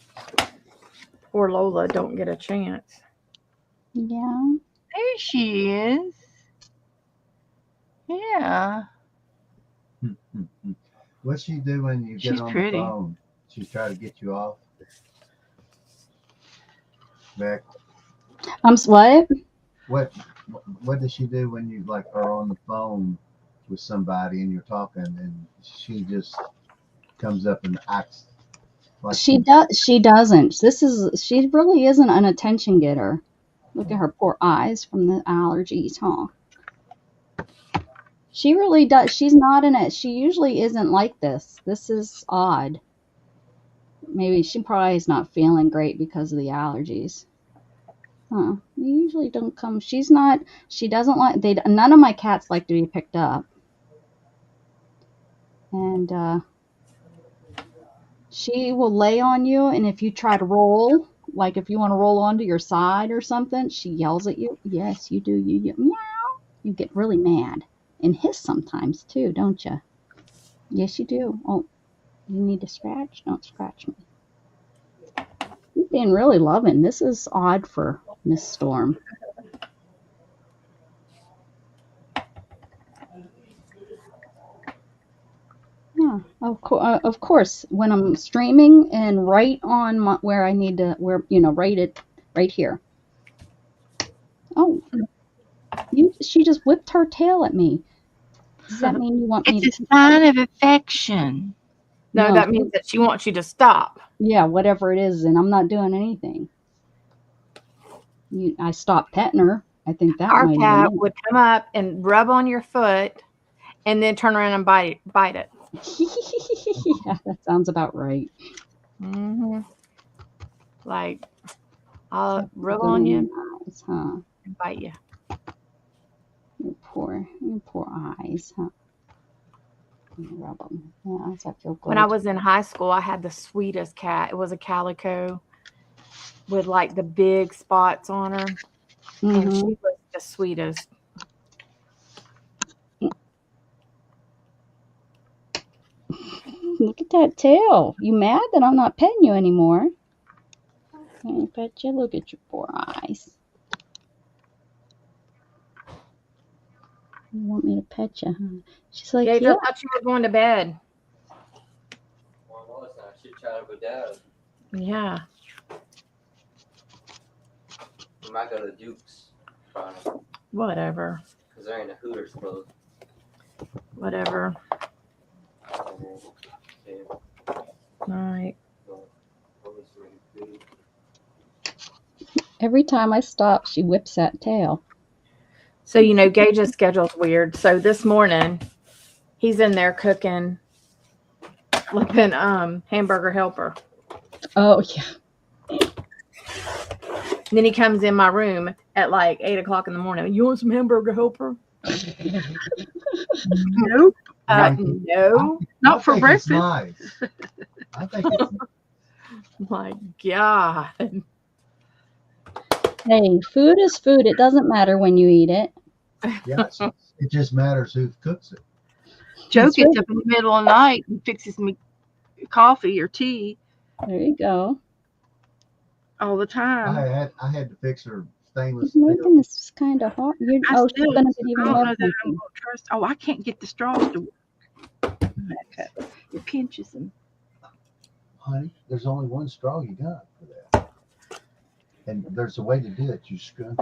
poor Lola don't get a chance. Yeah. There she is. Yeah. What's she do when you get She's on pretty. the phone? She try to get you off. Back. What? What does she do when you like are on the phone with somebody and you're talking and she just comes up and acts like She doesn't. She really isn't an attention getter. Look at her poor eyes from the allergies, huh? She really does. She's not in it. She usually isn't like this. This is odd. Maybe she probably is not feeling great because of the allergies. Huh. They usually don't come. She doesn't like, none of my cats like to be picked up. And, she will lay on you, and if you try to roll, like if you want to roll onto your side or something, she yells at you. Yes, you do. You meow. You get really mad and hiss sometimes too, don't you? Yes, you do. Oh, you need to scratch? Don't scratch me. You're being really loving. This is odd for Miss Storm. Yeah, of course. When I'm streaming and right on where I need to, right here. Oh, she just whipped her tail at me. Does that mean you want me to? It's a sign of affection. No, that means that she wants you to stop. Yeah, whatever it is, and I'm not doing anything. I stopped petting her. I think that Our might cat have been would come up and rub on your foot, and then turn around and bite it. Yeah, that sounds about right. Mm-hmm. Like, I'll rub on you eyes, huh? and bite you. Your poor eyes, huh? Rub them. Yeah, I feel good. When I was in high school, I had the sweetest cat. It was a calico with like the big spots on her, and she was the sweetest. Look at that tail. You mad that I'm not petting you anymore? Can I pet you? Look at your poor eyes. You want me to pet you, huh? She's like, Gage, yeah. I thought you were going to bed. Well, no, it's not. She's trying to go down. Yeah. We might go to Duke's. Whatever. Because there ain't a Hooters closed. Whatever. Right. Every time I stop, she whips that tail. So, Gage's schedule's weird. So this morning, he's in there cooking, flipping hamburger helper. Oh, yeah. And then he comes in my room at like 8 o'clock in the morning. You want some hamburger helper? Nope. No. Not for It's breakfast. nice. I think it's My God. Hey, food is food. It doesn't matter when you eat it. yes. It just matters who cooks it. Joe That's gets right. up in the middle of the night and fixes me coffee or tea There you go. all the time. I had to fix her stainless It's making steel. this kind of hot. She's still- going to get I even don't more know that I'm pumpkin. going to trust. Oh, I can't get the straws to work. It pinches them. Honey, there's only one straw you got for that. And there's a way to do it. You scrunch.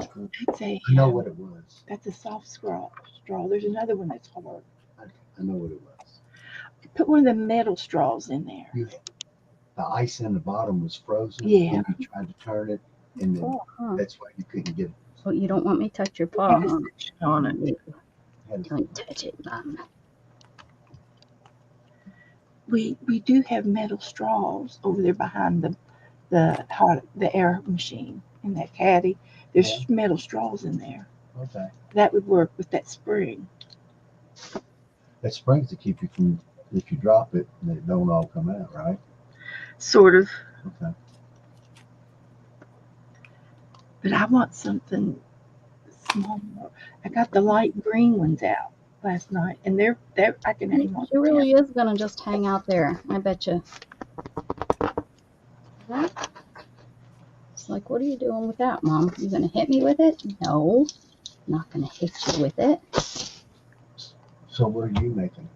That's a, I know what it was. that's a soft straw. There's another one that's hard. I know what it was. Put one of the metal straws in there. The ice in the bottom was frozen. Yeah. And you tried to turn it, and then Oh, huh. that's why you couldn't get it. So you don't want me to touch your paw, huh? On it. Don't touch it, Mom. We do have metal straws over there behind the air machine in that caddy. There's metal straws in there. Okay. That would work with that spring. That spring's to keep you from, if you drop it, and it don't all come out, right? Sort of. Okay. But I want something smaller. I got the light green ones out last night, and they're I can hang on. She really is going to just hang out there. I bet you. It's like, what are you doing with that, Mom? You going to hit me with it? No. I'm not going to hit you with it. So what are you making?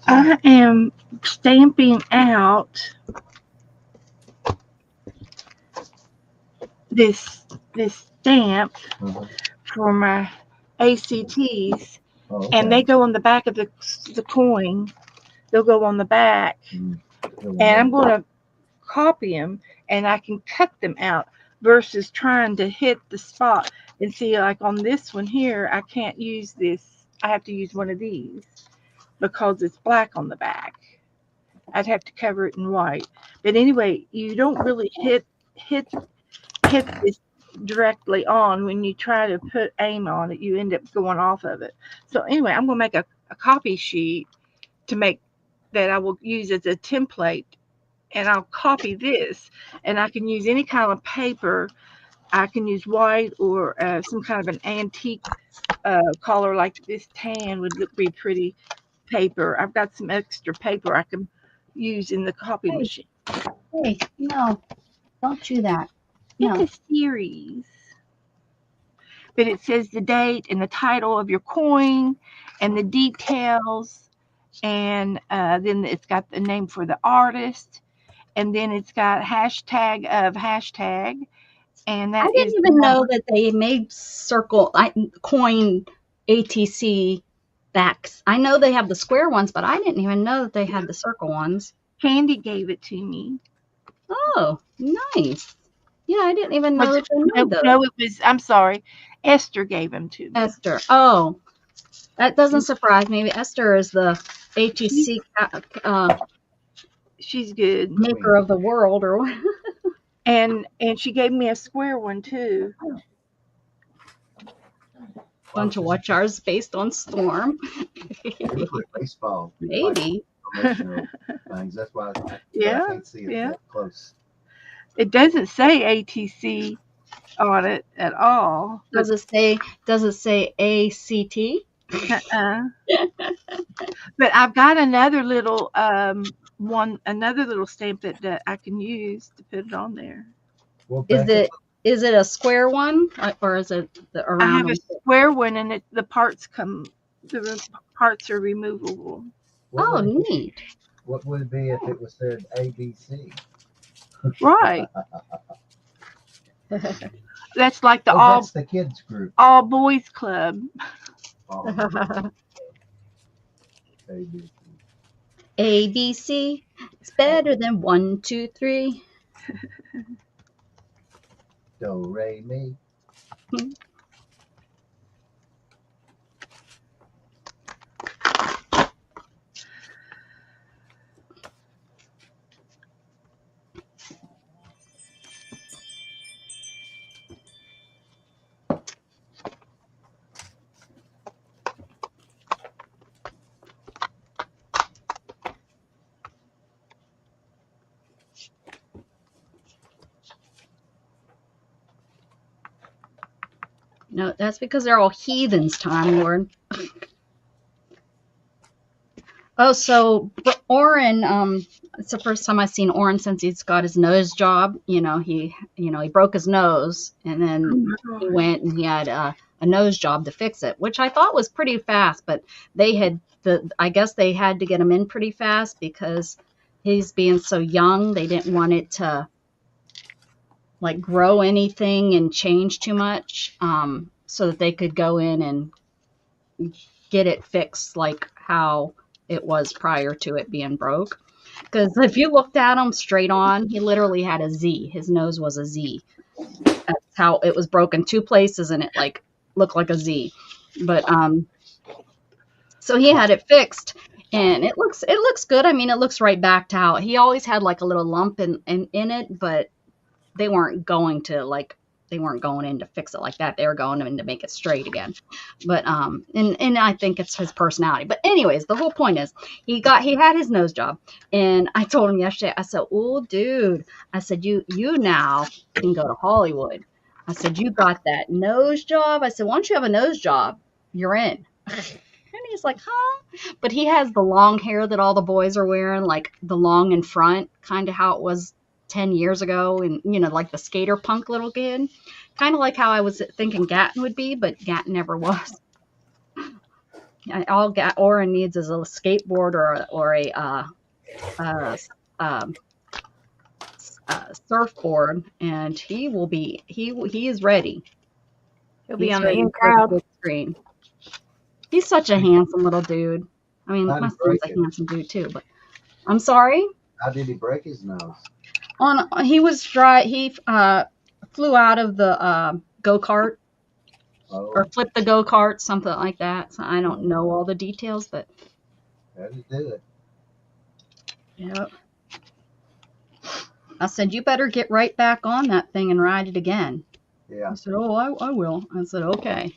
I am stamping out this stamp Uh-huh. for my ACTs, Oh, okay. and they go on the back of the coin. They'll go on the back, and I'm going to copy them, and I can cut them out versus trying to hit the spot. And see, like on this one here, I can't use this. I have to use one of these because it's black on the back. I'd have to cover it in white. But anyway, you don't really hit this directly on. When you try to put aim on it, you end up going off of it. So anyway, I'm going to make a copy sheet to make that I will use as a template, and I'll copy this, and I can use any kind of paper. I can use white or some kind of an antique color like this tan would be pretty paper. I've got some extra paper I can use in the copy machine. Hey, no. Don't do that. No. It's a series. But it says the date and the title of your coin and the details. And then it's got the name for the artist. And then it's got hashtag of hashtag. And that I didn't even know that they made coin ATC backs. I know they have the square ones, but I didn't even know that they had the circle ones. Candy gave it to me. Oh, nice. Yeah, I didn't even know that they made those. No, it was, I'm sorry, Esther gave them to me. Esther. Oh, that doesn't surprise me. Esther is the ATC She's good. maker of the world, or what? And she gave me a square one too. Bunch of watch ours based on Storm. Baseball. Maybe. Promotional things. That's why I can't see it that close. It doesn't say ATC on it at all. Does it say ACT? But I've got another little another little stamp that I can use to put it on there. Well, Is it a square one, or is it the around? I have a square one, and the parts are removable. Neat. What would it be if it was said ABC? Right. That's like that's the kids group. all boys club. ABC. A, B, C. It's better than 1, 2, 3. Do, re, mi. No, that's because they're all heathens, Time Lord. Oh, so Oren, it's the first time I've seen Oren since he's got his nose job. He broke his nose, and then he went and he had a nose job to fix it, which I thought was pretty fast. But I guess they had to get him in pretty fast because he's being so young. They didn't want it to like grow anything and change too much, so that they could go in and get it fixed like how it was prior to it being broke. Because if you looked at him straight on, he literally had a Z. His nose was a Z. That's how it was broken 2 places, and it like looked like a Z. But so he had it fixed, and it looks good. I mean, it looks right back to how he always had like a little lump in it, but they weren't going in to fix it like that. They were going in to make it straight again. But and I think it's his personality. But anyways, the whole point is he had his nose job, and I told him yesterday. I said, "Oh, dude," I said, "You now can go to Hollywood." I said, "You got that nose job." I said, "Once you have a nose job, you're in." And he's like, "Huh?" But he has the long hair that all the boys are wearing, like the long in front, kind of how it was 10 years ago, and like the skater punk little kid, kind of like how I was thinking Gatton would be, but Gatton never was. All Oren needs is a skateboard or a surfboard, and he is ready. He'll be on the in crowd. Screen. He's such a handsome little dude. I mean, my son's a handsome dude too, but I'm sorry. How did he break his nose? He was dry. He flew out of the go-kart, or flipped the go-kart, something like that. So I don't know all the details, but how did he do it? Yep. I said, "You better get right back on that thing and ride it again." Yeah. He said, "Oh, I will." I said, "Okay.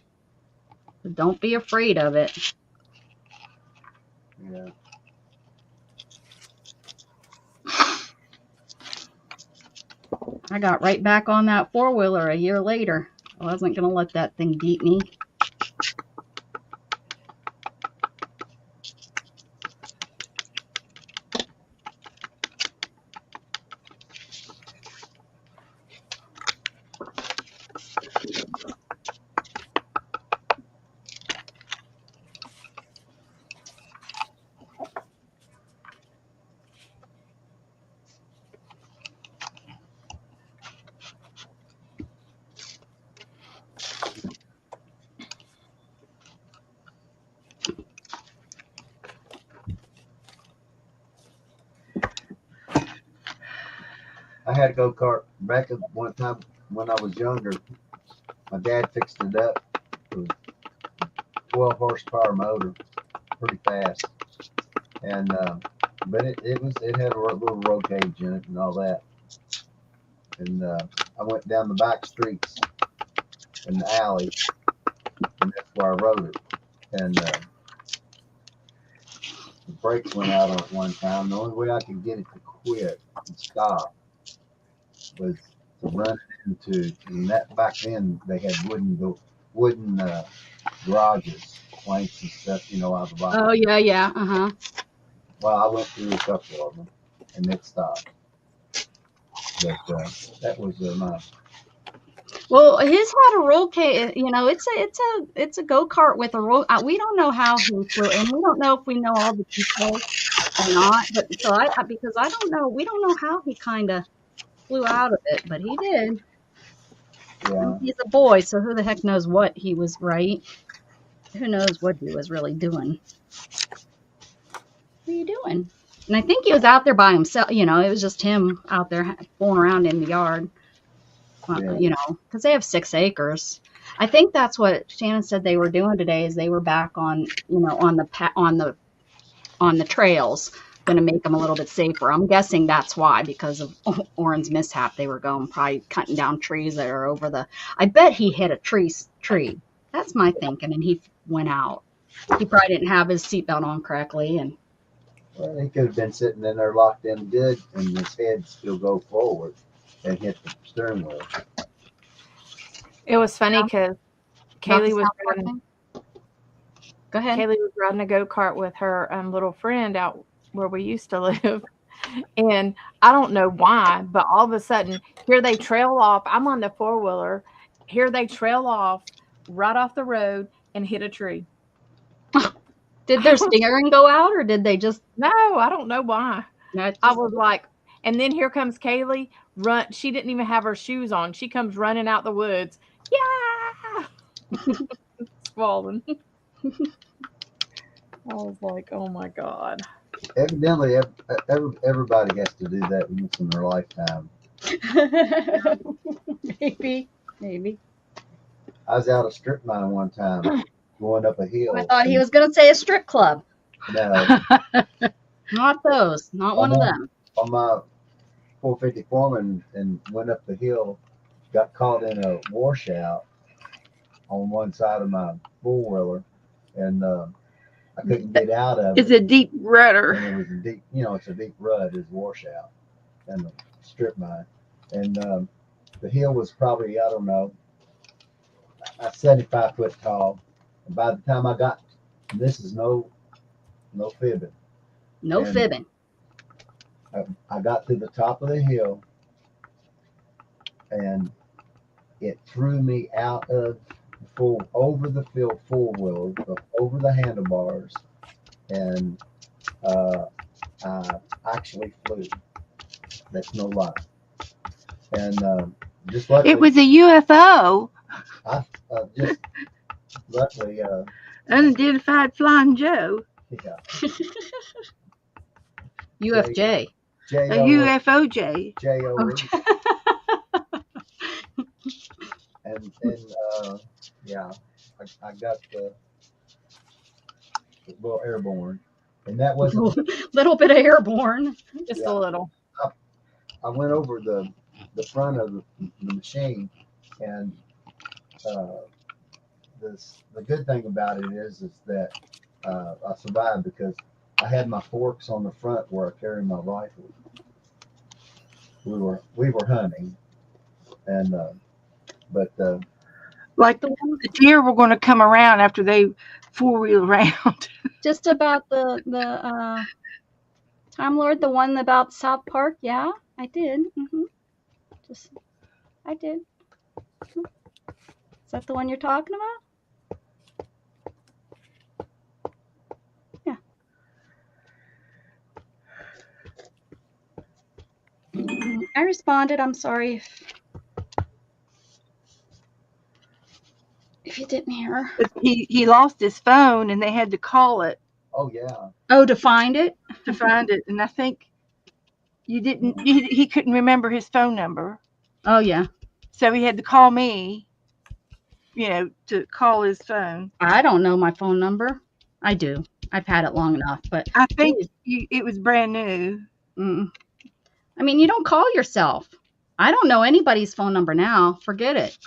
But don't be afraid of it." Yeah. I got right back on that 4-wheeler a year later. I wasn't going to let that thing beat me. I had a go-kart back at one time when I was younger. My dad fixed it up. It was 12 horsepower motor, pretty fast. And but it had a little roll cage in it and all that. And I went down the back streets in the alley, and that's where I rode it. And the brakes went out on it one time. The only way I could get it to quit and stop was to run it into, and that back then they had wooden garages, planks and stuff, out of the box. Oh, yeah. Uh-huh. Well, I went through a couple of them, and it stopped. But that was my. Well, his had a roll cage. It's a go-kart with a roll. We don't know how he flew, and we don't know if we know all the details or not. But because I don't know, we don't know how he kind of flew out of it, but he did. Yeah. I mean, he's a boy, so who the heck knows what he was right? Who knows what he was really doing? What are you doing? And I think he was out there by himself. You know, it was just him out there fooling around in the yard. Yeah. You know, because they have 6 acres. I think that's what Shannon said they were doing today. Is they were back on, you know, on the trails, going to make them a little bit safer. I'm guessing that's why, because of Oren's mishap. They were going probably cutting down trees that are over the. I bet he hit a tree. That's my thinking, and he went out. He probably didn't have his seatbelt on correctly, and Well, he could have been sitting in there locked in good, and his head still go forward and hit the steering wheel. It was funny because not the Kaylee was Southport riding, thing. Go ahead. Kaylee was riding a go-kart with her little friend out where we used to live. And I don't know why, but all of a sudden, here they trail off. I'm on the four-wheeler. Here they trail off right off the road and hit a tree. Did their steering go out, or did they just? No, I don't know why. Not I just was like, and then here comes Kaylee. Run! She didn't even have her shoes on. She comes running out the woods. Yeah, falling. I was like, oh my god. Evidently, everybody has to do that once in their lifetime. maybe. I was out of strip mine one time, going up a hill. I thought he was going to say a strip club. No, Not those. Not one of them. on my 450 Foreman, and went up the hill, got caught in a washout on one side of my four-wheeler, and I couldn't get out of It's it. a deep rudder. And it was a deep, it's a deep rut, is washout, and the strip mine. And the hill was probably, I don't know, 75 foot tall. And by the time I got, this is no fibbing. No And fibbing. I got to the top of the hill, and it threw me out of over the field four-wheel, over the handlebars, and I actually flew. That's no lie. And just luckily, It was a UFO, just luckily, unidentified flying Joe. yeah, UFJ. A UFOJ. J-O-E. And yeah, I got the little airborne, and that was Little bit of airborne. Just Yeah. a little. I went over the front of the machine, and the good thing about it is that I survived because I had my forks on the front where I carry my rifle. We were hunting, and but Like the deer were going to come around after they four-wheel around. Just about the Time Lord, the one about South Park. Yeah, I did. I did. Is that the one you're talking about? Yeah. I responded. I'm sorry if you didn't hear. He lost his phone, and they had to call it oh yeah, Oh, to find it? to find it. And I think you didn't. He couldn't remember his phone number, Oh, yeah. so he had to call me. To call his phone. I don't know my phone number. I do. I've had it long enough, but I think it was brand new. I mean, you don't call yourself. I don't know anybody's phone number now. Forget it.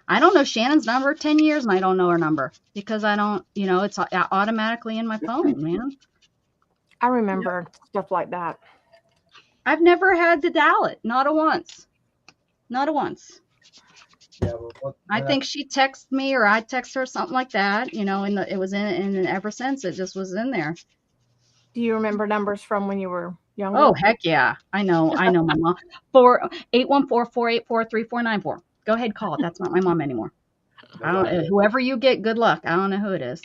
I don't know Shannon's number. 10 years and I don't know her number because I don't, it's automatically in my phone, man. I remember stuff like that. I've never had to dial it. Not a once. yeah. I think she texted me or I text her something like that, and it was in, and ever since it just was in there. Do you remember numbers from when you were younger? Oh, heck yeah. I know my mom. 814-484-3494. Go ahead, call it. That's not my mom anymore. I don't. Whoever you get, good luck. I don't know who it is.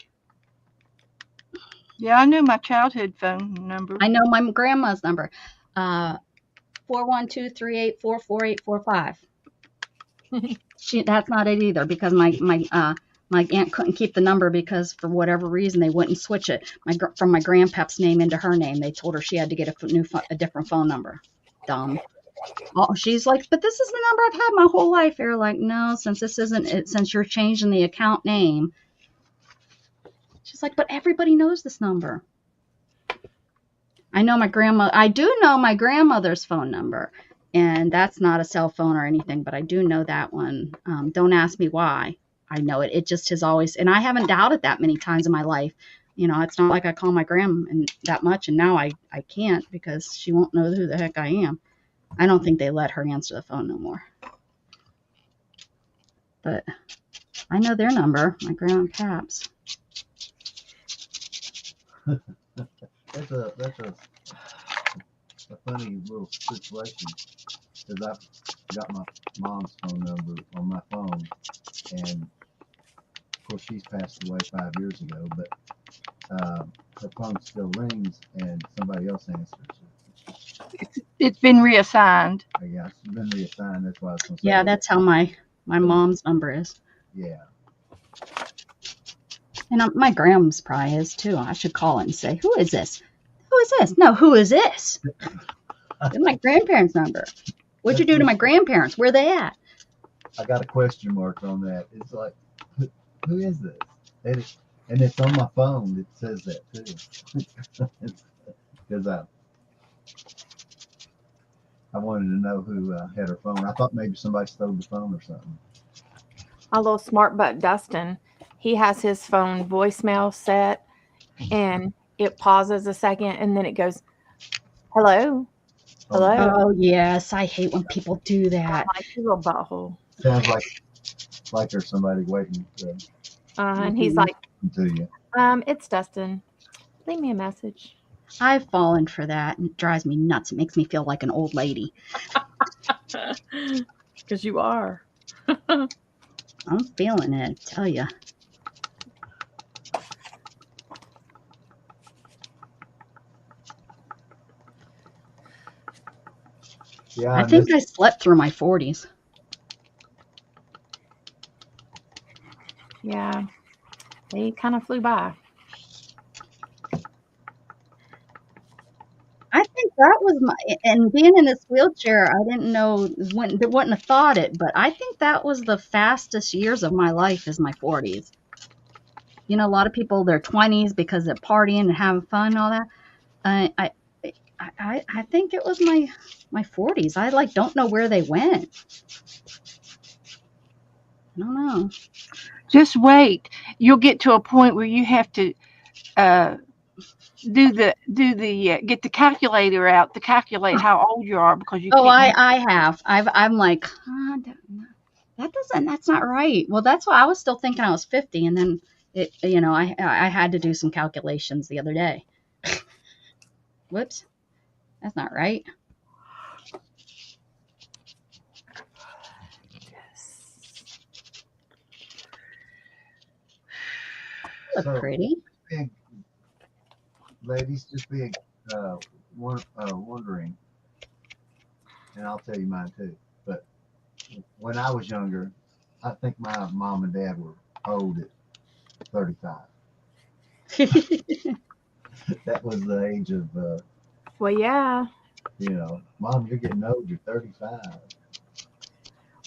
Yeah, I knew my childhood phone number. I know my grandma's number. 412-384-4845. That's not it either because my my aunt couldn't keep the number because for whatever reason they wouldn't switch it from my grandpap's name into her name. They told her she had to get a different phone number. Dumb. Oh, she's like, but this is the number I've had my whole life. They're like, no, since this isn't it, since you're changing the account name. She's like, but everybody knows this number. I do know my grandmother's phone number, and that's not a cell phone or anything, but I do know that one. Don't ask me why. I know it. It just has always, and I haven't doubted that many times in my life. It's not like I call my grandma that much, and now I can't because she won't know who the heck I am. I don't think they let her answer the phone no more. But I know their number, my grandma and Pap's. That's a funny little situation because I've got my mom's phone number on my phone, and of course she's passed away 5 years ago, but her phone still rings and somebody else answers. It's been reassigned. Yeah, it's been reassigned. That's why I was going to say. Yeah, that's how my mom's number is. Yeah. And my grandma's probably is too. I should call it and say, who is this? Who is this? No, who is this? It's my grandparents' number. What'd you do to my grandparents? Where they at? I got a question mark on that. It's like, who is this? And it's on my phone. It says that too. Because I wanted to know who had her phone. I thought maybe somebody stole the phone or something. Our little smart butt Dustin, he has his phone voicemail set, and it pauses a second, and then it goes, hello, hello. Oh, yes. I hate when people do that. Like a little butthole. Sounds like there's somebody waiting to And he's like, to you. it's Dustin. Leave me a message. I've fallen for that, and it drives me nuts. It makes me feel like an old lady. Because you are. I'm feeling it, I tell you. Yeah, I think I slept through my 40s. Yeah. They kind of flew by. I think that was and being in this wheelchair, I didn't know, wouldn't have thought it, but I think that was the fastest years of my life is my 40s. A lot of people, their 20s because they're partying and having fun and all that. I think it was my 40s. I don't know where they went. I don't know. Just wait. You'll get to a point where you have to get the calculator out to calculate how old you are because you Oh, can't. I have. I'm like, that's not right. Well, that's why I was still thinking I was 50, and then I had to do some calculations the other day. Whoops, that's not right. Look pretty. Big ladies, just be wondering, and I'll tell you mine too. But when I was younger, I think my mom and dad were old at 35. That was the age of, Well, yeah. Mom, you're getting old. You're 35.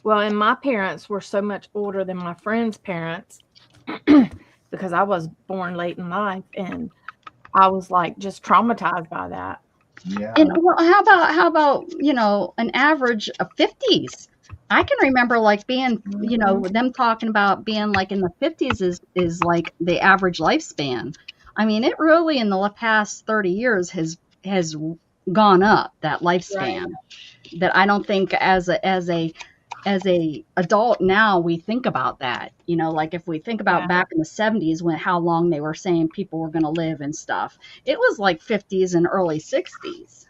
Well, and my parents were so much older than my friends' parents because I was born late in life, and I was like just traumatized by that. Yeah. And well, how about an average of 50s? I can remember being them talking about being like in the 50s is like the average lifespan. I mean, it really in the past 30 years has gone up, that lifespan. Right. That I don't think as a adult now we think about that. Like if we think about back in the 70s when how long they were saying people were going to live and stuff, it was like 50s and early 60s.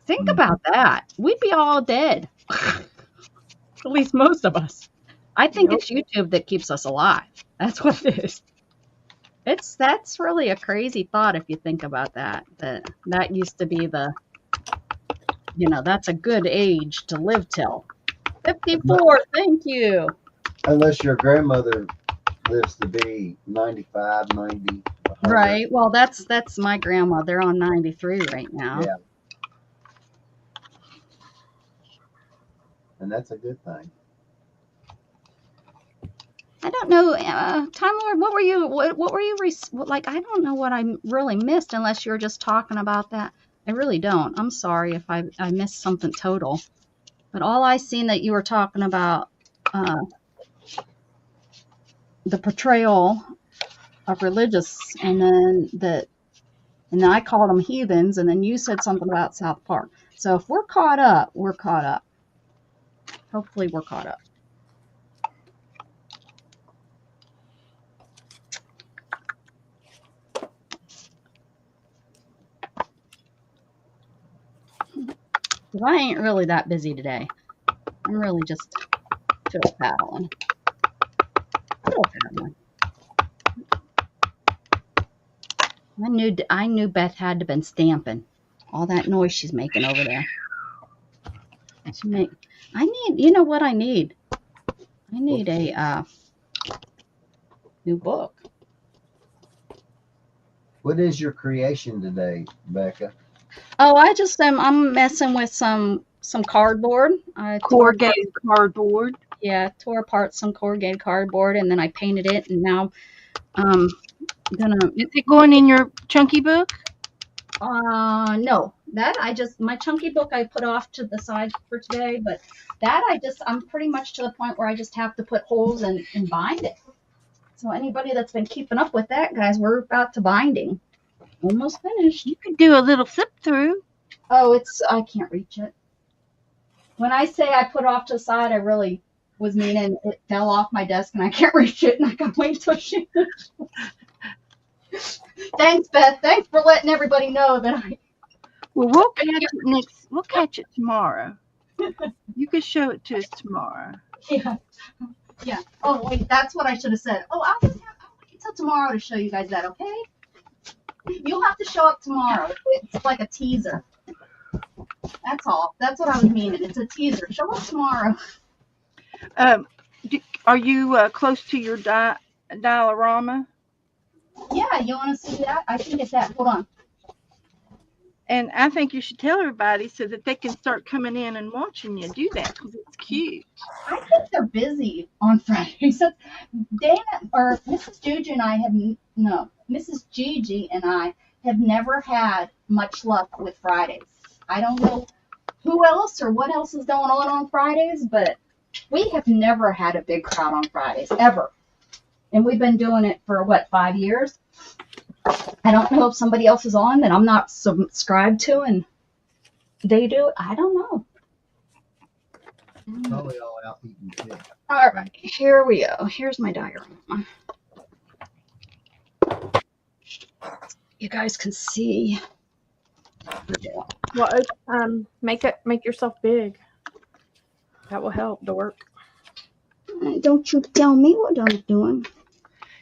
Think about that. We'd be all dead. At least most of us. I think it's YouTube that keeps us alive. That's what it is. That's really a crazy thought if you think about that. That used to be that's a good age to live till. 54, thank you. Unless your grandmother lives to be 95, 90, 100. Right. Well, that's my grandma. They're on 93 right now. Yeah. And that's a good thing. I don't know, Time Lord. What were you? What were you? Like, I don't know what I really missed, unless you're just talking about that. I really don't. I'm sorry if I missed something total. But all I seen that you were talking about the portrayal of religious, and then I called them heathens, and then you said something about South Park. So if we're caught up, we're caught up. Hopefully we're caught up. Because I ain't really that busy today. I'm really just fiddle paddling. I knew Beth had to have been stamping. All that noise she's making over there. You know what I need? I need a new book. What is your creation today, Becca? Oh, I'm messing with some cardboard. Corrugated cardboard. Yeah, tore apart some corrugated cardboard, and then I painted it, and now gonna. Is it going in your chunky book? No, my chunky book I put off to the side for today, but I'm pretty much to the point where I just have to put holes and bind it. So anybody that's been keeping up with that, guys, we're about to binding. Almost finished. You could do a little flip through. Oh, I can't reach it. When I say I put off to the side, I really was meaning it fell off my desk and I can't reach it, and I gotta wait till she. Thanks, Beth. Thanks for letting everybody know that Well, we'll catch it tomorrow. You could show it to us tomorrow. Yeah. Oh, wait, that's what I should have said. Oh, I'll wait until tomorrow to show you guys that, okay? You'll have to show up tomorrow. It's like a teaser. That's all. That's what I was meaning. It's a teaser. Show up tomorrow. Are you close to your diorama? Yeah, you want to see that? I can get that. Hold on. And I think you should tell everybody so that they can start coming in and watching you do that, because it's cute. I think they're busy on Fridays. Dana or Mrs. Juju and I Mrs. Gigi and I have never had much luck with Fridays. I don't know who else or what else is going on Fridays, but we have never had a big crowd on Fridays, ever. And we've been doing it for, 5 years? I don't know if somebody else is on that I'm not subscribed to and they do. I don't know. Probably all out eating shit. All right, here we go. Here's my diorama. You guys can see. Well, make yourself big. That will help the work. Don't you tell me what I'm doing.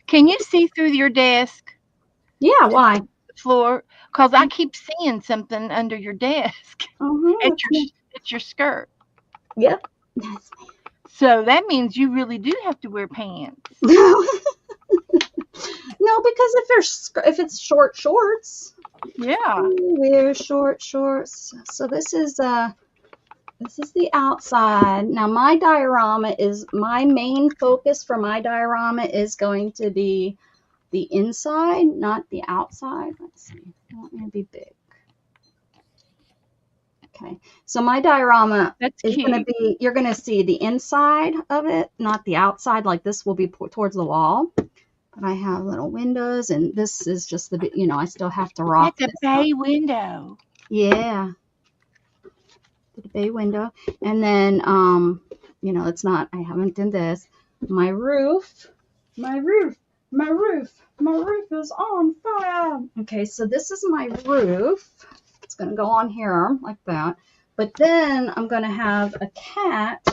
Can you see through your desk? Yeah, why? The floor? Because I keep seeing something under your desk. It's your skirt. Yep. That's me. So that means you really do have to wear pants. No, because if it's short shorts. Yeah. Wear short shorts. So this is the outside. Now my main focus for my diorama is going to be the inside, not the outside. Let's see. I want me to be big. Okay. So my diorama is going to be, you're going to see the inside of it, not the outside. Like this will be towards the wall. But I have little windows, and this is just I still have to rock. That's a bay window. Yeah. The bay window. And then, it's not, I haven't done this. My roof is on fire. Okay, so this is my roof. It's going to go on here like that. But then I'm going to have a cat.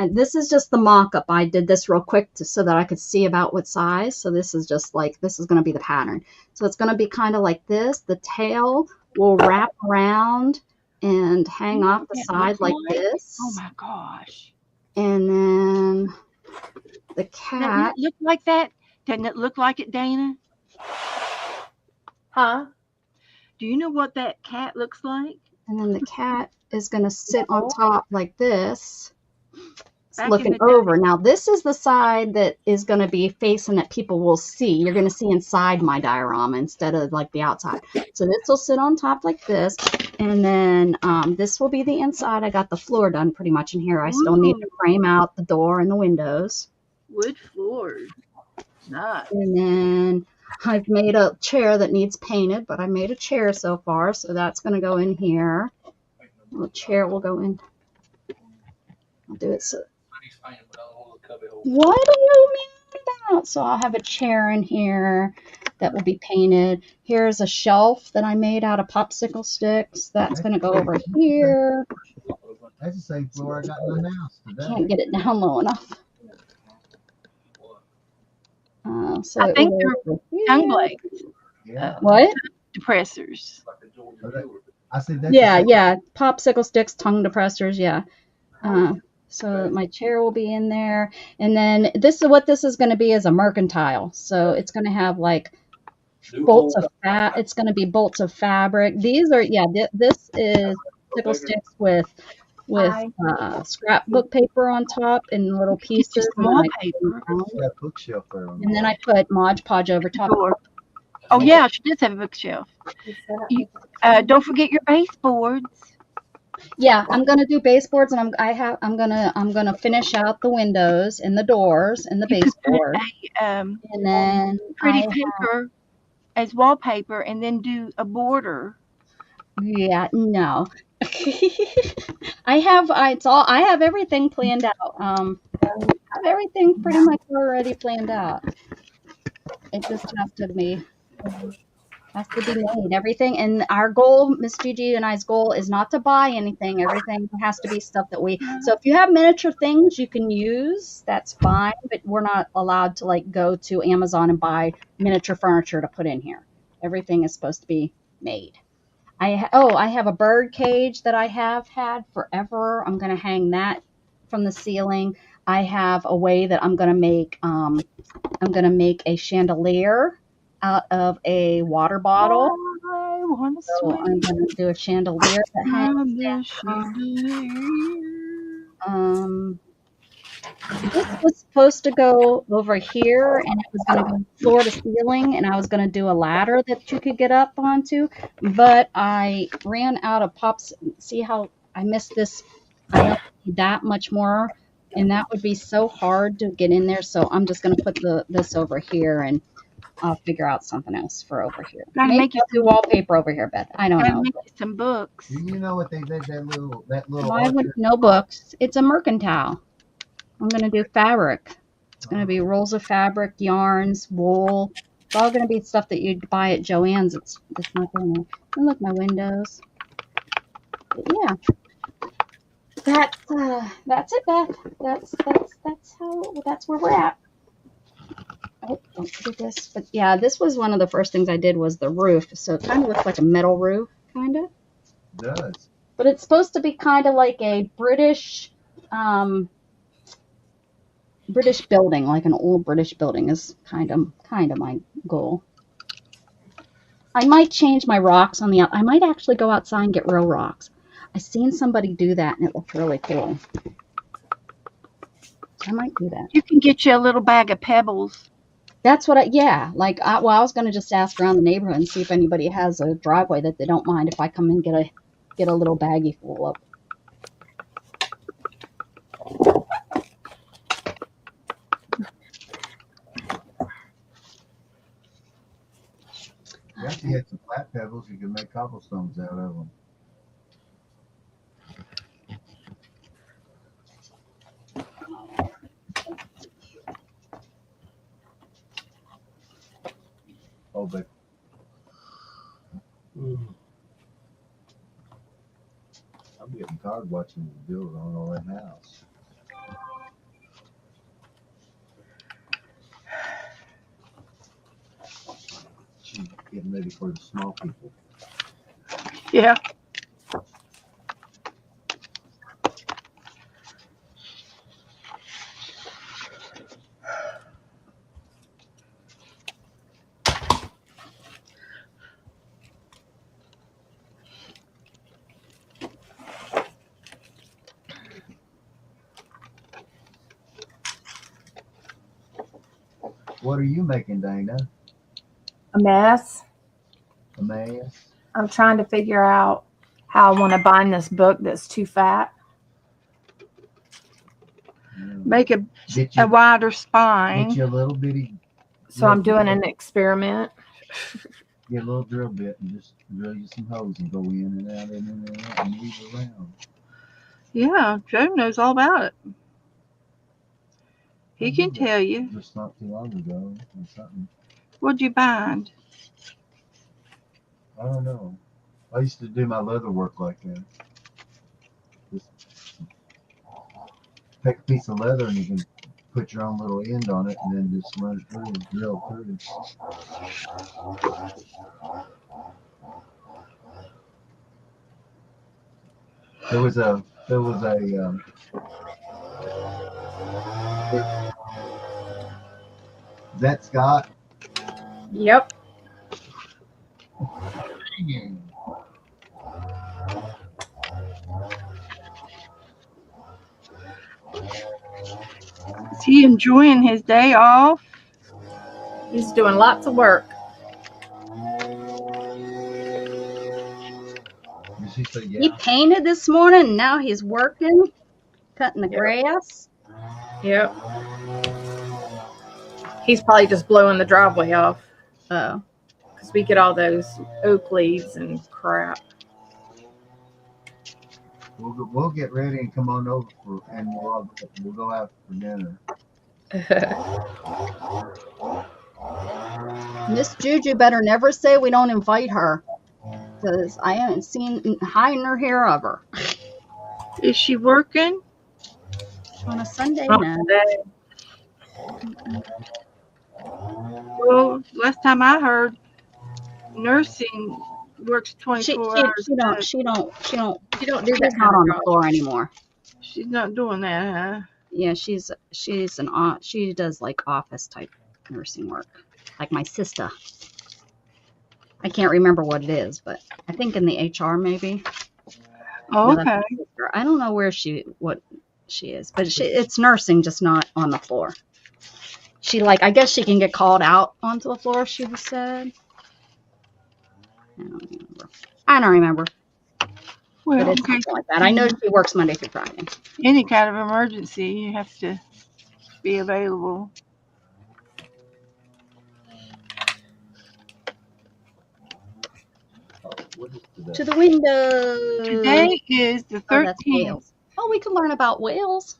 This is just the mock-up. I did this real quick so that I could see about what size. So this is just this is going to be the pattern. So it's going to be kind of like this. The tail will wrap around and hang off the side like this. Oh my gosh. And then the Doesn't cat, it look like that? Doesn't it look like it, Dana? Huh? Do you know what that cat looks like? and then the cat is going to sit on No. top like this, Back in looking the day. over. Now, this is the side that is going to be facing that people will see. You're going to see inside my diorama instead of like the outside. So this will sit on top like this, and then this will be the inside. I got the floor done pretty much in here. I still need to frame out the door and the windows. Wood floors. Nice. And then I've made a chair that needs painted, but I made a chair so far, so that's going to go in here. The chair will go in. I'll do it so. What do you mean about? So I'll have a chair in here that will be painted. Here's a shelf that I made out of popsicle sticks. That's going to go over here. That's the same floor I got in the house today. Can't get it down low enough. So I it think will they're go over here. tongue blades, Yeah. What? depressors. I said that's Yeah. Popsicle sticks, tongue depressors. Yeah. So my chair will be in there, and then this is going to be is a mercantile. So it's going to have like bolts of fat. It's going to be bolts of fabric. These are this is popsicle sticks with scrapbook paper on top and little Get you pieces. some wallpaper. that bookshelf there. On And then I put Mod Podge over top. Door. Oh yeah, she does have a bookshelf. Don't forget your baseboards. Yeah, I'm gonna do baseboards, and I'm gonna finish out the windows and the doors and the You could put baseboard, and then pretty paper as wallpaper, and then do a border. no. I have everything planned out. I have everything pretty much already planned out. It just has to be made. Everything, and our goal, Miss Gigi and I's goal, is not to buy anything. Everything has to be stuff that so if you have miniature things you can use, that's fine, but we're not allowed to like go to Amazon and buy miniature furniture to put in here. Everything is supposed to be made. I have a bird cage that I have had forever. I'm going to hang that from the ceiling. I have a way that I'm going to make a chandelier out of a water bottle. I want to So I'm going to do a chandelier that hangs down. This was supposed to go over here, and it was going to go floor to ceiling, and I was going to do a ladder that you could get up onto, but I ran out of pops. See how I missed this? I don't need that much more, and that would be so hard to get in there, so I'm just going to put this over here, and I'll figure out something else for over here. Gotta make you do wallpaper over here, Beth. I don't know. make you some books. Do you know what they did? That little. No books. It's a mercantile. I'm going to do fabric. It's going to be rolls of fabric, yarns, wool. It's all going to be stuff that you'd buy at Joann's. It's not going to. And look, my windows. But yeah. That's it, Beth. That's where we're at. Oh, don't forget this. But yeah, this was one of the first things I did was the roof. So it kind of looks like a metal roof, kind of. It does. But it's supposed to be kind of like a British building, like an old British building is kind of my goal. I might change my rocks on the I might actually go outside and get real rocks. I seen somebody do that and it looked really cool. I might do that. You can get you a little bag of pebbles. That's what I was going to just ask around the neighborhood and see if anybody has a driveway that they don't mind if I come and get a little baggie full of. You actually had some flat pebbles. You can make cobblestones out of them. Oh, but I'm getting tired watching them build on all that house. She's getting ready for the small people. Yeah. What are you making, Dana? A mess. A mess? I'm trying to figure out how I want to bind this book that's too fat. Make Get a you, wider get spine. you a little bitty. So I'm doing an experiment. Get a little drill bit and just drill you some holes and go in and out and weave around. Yeah, Joe knows all about it. He I can did that tell you. just not too long ago or something. What'd you bind? I don't know. I used to do my leather work like that. Just take a piece of leather and you can put your own little end on it and then just run it through and drill through. There was a is that Scott? Yep. Is he enjoying his day off? He's doing lots of work. Did she say He yeah? painted this morning, and now he's working, cutting the Yep. grass. Yep. He's probably just blowing the driveway off Oh, because we get all those oak leaves and crap. We'll get ready and come on over and we'll go out for dinner. Miss Juju better never say we don't invite her, because I haven't seen hide nor hair of her Is she working? on a Sunday. Not No. today. Well, last time I heard, nursing works 24 hours. She don't You don't do she's that not kind on of the job. floor anymore. She's not doing that, huh? Yeah, she does like office type nursing work, like my sister. I can't remember what it is, but I think in the HR maybe. Oh, No, that's okay. my sister. I don't know what she is, but it's nursing, just not on the floor. I guess she can get called out onto the floor, she said. I don't remember. But Well, it's okay. something like that. I know she works Monday through Friday. Any kind of emergency, you have to be available. What is today? To the window. Today is the Oh, that's 13th. whales. Oh, we can learn about whales.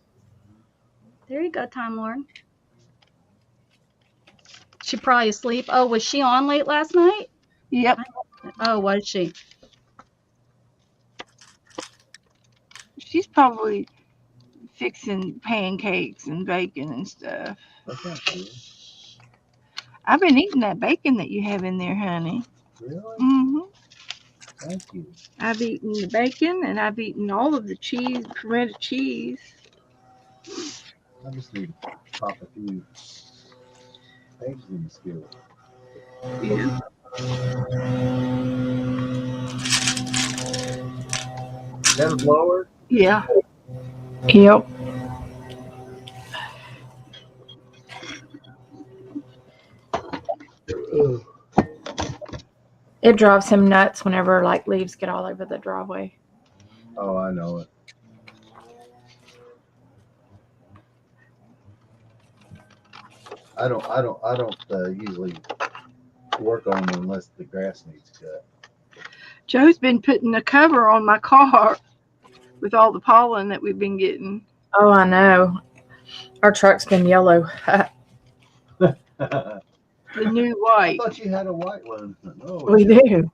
There you go, Time Lord. She probably asleep. Oh, was she on late last night? Yep. Oh, was she? She's probably fixing pancakes and bacon and stuff. That sounds good. I've been eating that bacon that you have in there, honey. Really? Mm-hmm. Thank you. I've eaten the bacon and I've eaten all of the cheese, pimento cheese. I just need to pop a few eggs in the skillet. Yeah. Is that a blower? Yeah. Yep. Ugh. It drives him nuts whenever like leaves get all over the driveway. Oh, I know it. I don't usually work on them unless the grass needs cut. Joe's been putting a cover on my car with all the pollen that we've been getting. Oh, I know. Our truck's been yellow. I The new white. thought you had a white one. Oh, We do.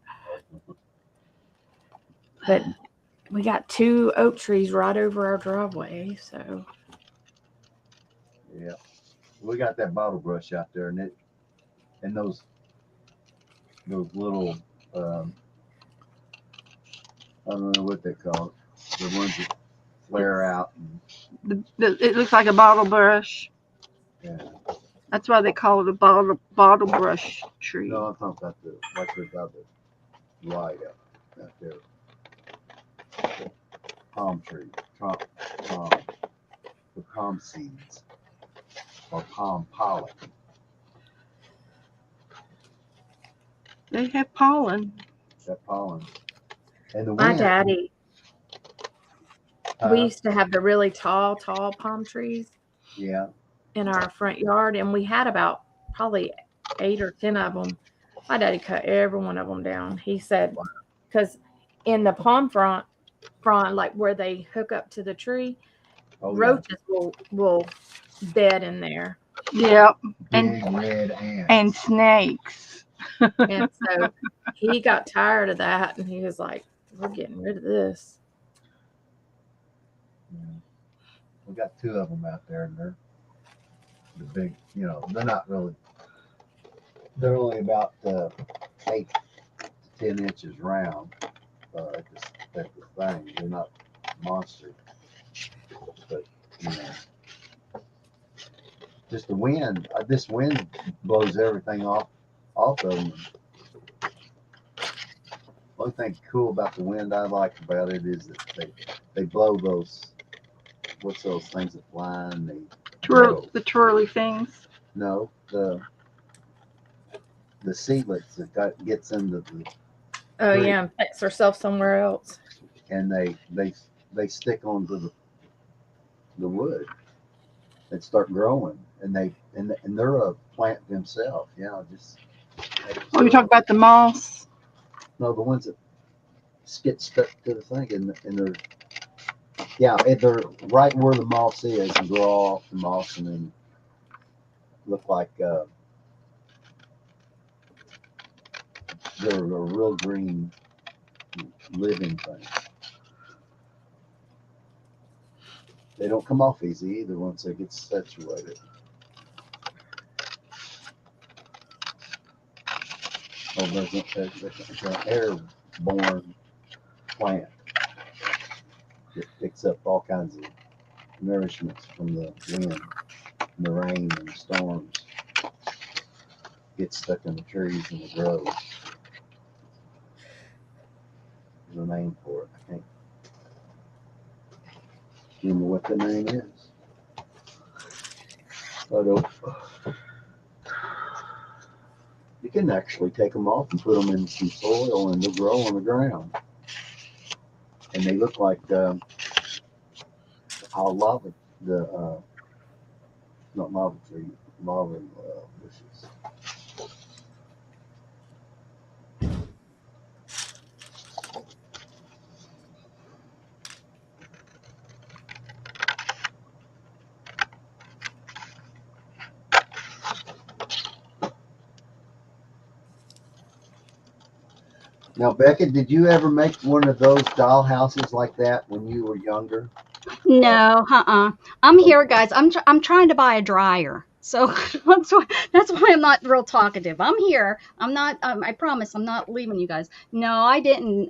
But we got 2 oak trees right over our driveway, so yeah. We got that bottle brush out there, and those little I don't know what they call it. The ones that flare out. And, It looks like a bottle brush. yeah. That's why they call it a bottle brush tree. No, I'm talking about the light out there. Palm tree, the palm seeds, or palm pollen. They have pollen. That pollen. And the My wind. daddy, uh, we used to have the really tall palm trees yeah. in our front yard, and we had about probably 8 or 10 of them. My daddy cut every one of them down. He said, because in the palm front, like where they hook up to the tree, Oh, yeah. roaches will bed in there. Yep. Big red ants. And snakes. And so he got tired of that, and he was like, we're getting rid of this. Yeah. We got 2 of them out there, and they're the big, they're not really, they're only about 8 to 10 inches round. At the thing, they're not monsters, but just the wind. This wind blows everything off of them. One thing cool about the wind I like about it is that they blow those. What's those things that fly and they The twirly things. No, the seedlets that gets into the Oh, tree, yeah, and fix herself somewhere else. and they stick onto the wood and start growing, and they're a plant themselves. Just Oh, you talk about the moss? no, the ones that get stuck to the thing, and they're right where the moss is, and grow off the moss, and then look like they're a real green living thing. They don't come off easy either once they get saturated. Oh, there's an airborne plant that picks up all kinds of nourishments from the wind and the rain and the storms. Gets stuck in the trees and it grows. There's a name for it. I can't remember what the name is. But you can actually take them off and put them in some soil and they'll grow on the ground. And they look like lava, not lava tree, lava bushes. Now, Becca, did you ever make one of those doll houses like that when you were younger? No, I'm here, guys. I'm trying to buy a dryer. So that's why I'm not real talkative. I'm here. I'm not. I promise I'm not leaving you guys. No, I didn't,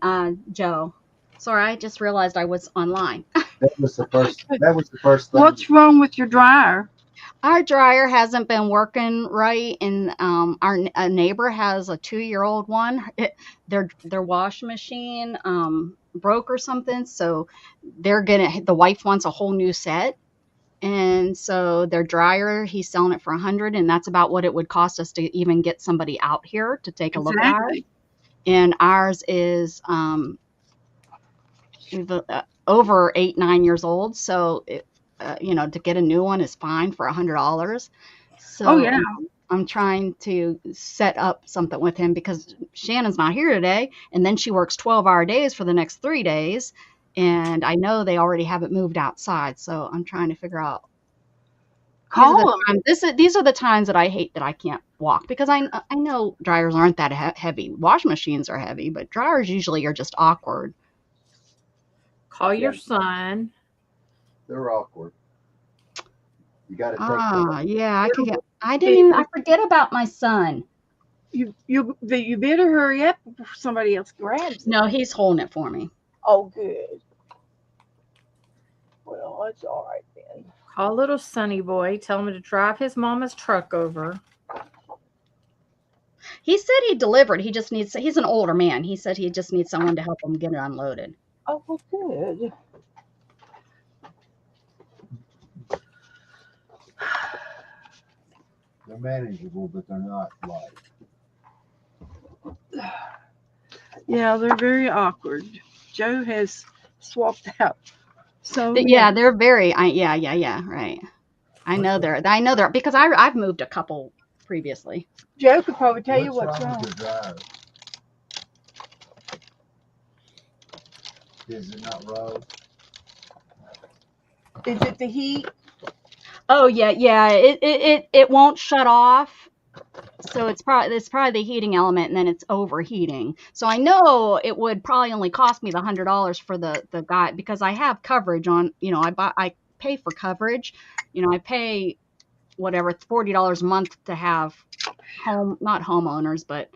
Joe. Sorry, I just realized I was online. That was the first. That was the first thing. What's wrong with your dryer? Our dryer hasn't been working right, and a neighbor has a 2-year-old one. Their washing machine broke or something, so the wife wants a whole new set, and so their dryer, he's selling it for $100, and that's about what it would cost us to even get somebody out here to take a look at it. And ours is over 8-9 years old, so to get a new one is fine for $100. So Oh, yeah. I'm trying to set up something with him because Shannon's not here today, and then she works 12-hour days for the next 3 days, and I know they already have it moved outside, so I'm trying to figure out. These are the times that I hate that I can't walk, because I know dryers aren't that heavy. Washing machines are heavy, but dryers usually are just awkward. Call your son. They're awkward. You got to take care. Yeah, I forget about my son. You better hurry up before somebody else grabs it. No, he's holding it for me. Oh, good. Well, that's all right then. Call little Sonny boy. Tell him to drive his mama's truck over. He said he delivered. He's an older man. He said he just needs someone to help him get it unloaded. Oh, well, good. They're manageable, but they're not light. Yeah, they're very awkward. Joe has swapped out so many. Yeah, they're very. Yeah. Right. I know they're because I've moved a couple previously. Joe could probably tell you What's what's wrong wrong. with your dryer? Is it not rolled? Is it the heat? Oh yeah. It won't shut off. So it's probably the heating element, and then it's overheating. So I know it would probably only cost me the $100 for the guy because I have coverage on. I pay for coverage. I pay whatever, it's $40 a month to have not homeowners, but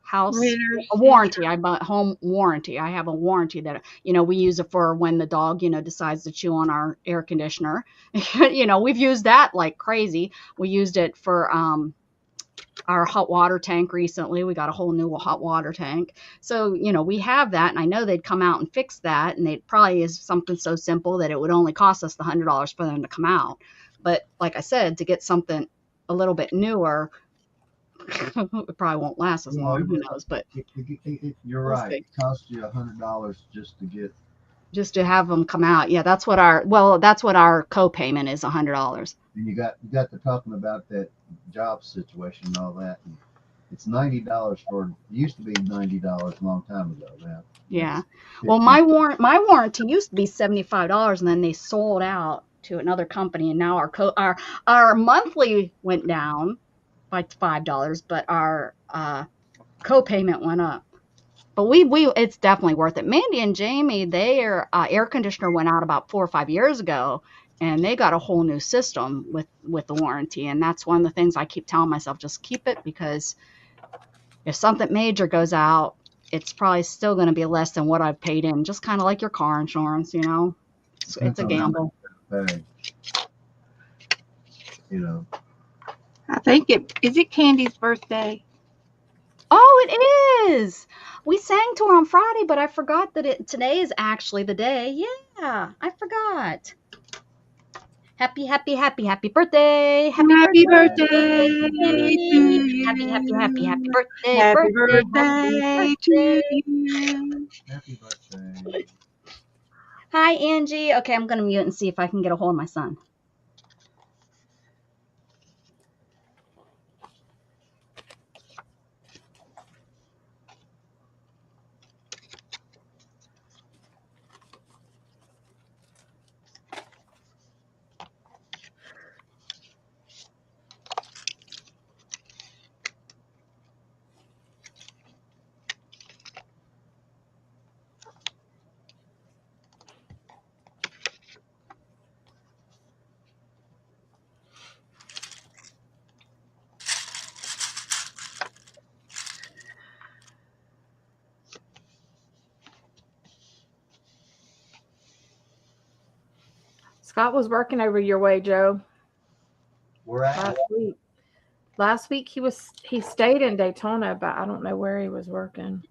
house Renters. a warranty. I bought home warranty. I have a warranty that we use it for when the dog decides to chew on our air conditioner. We've used that like crazy. We used it for our hot water tank recently. We got a whole new hot water tank. So, we have that, and I know they'd come out and fix that, and it probably is something so simple that it would only cost us the $100 for them to come out. But like I said, to get something a little bit newer, it probably won't last as long. Who knows? But You're we'll right. see. It costs you $100 just to have them come out. Yeah, that's what our co-payment is, $100. And you got to talking about that job situation and all that. And it's $90 it used to be $90 a long time ago now. Yeah. It's Well, 50. my warranty used to be $75, and then they sold out to another company, and now our monthly went down by $5, but our co-payment went up. But we it's definitely worth it. Mandy and Jamie, their air conditioner went out about 4 or 5 years ago, and they got a whole new system with the warranty. And that's one of the things I keep telling myself, just keep it, because if something major goes out, it's probably still going to be less than what I've paid in, just kind of like your car insurance, it's a gamble. Hey, I think is it Candy's birthday? Oh, it is. We sang to her on Friday, but I forgot that today is actually the day. Yeah, I forgot. Happy birthday. Happy birthday Candy. to you. Happy birthday. Happy birthday to you. happy birthday. Hi, Angie. Okay, I'm going to mute and see if I can get a hold of my son. Scott was working over your way, Joe. We're at Last week he stayed in Daytona, but I don't know where he was working.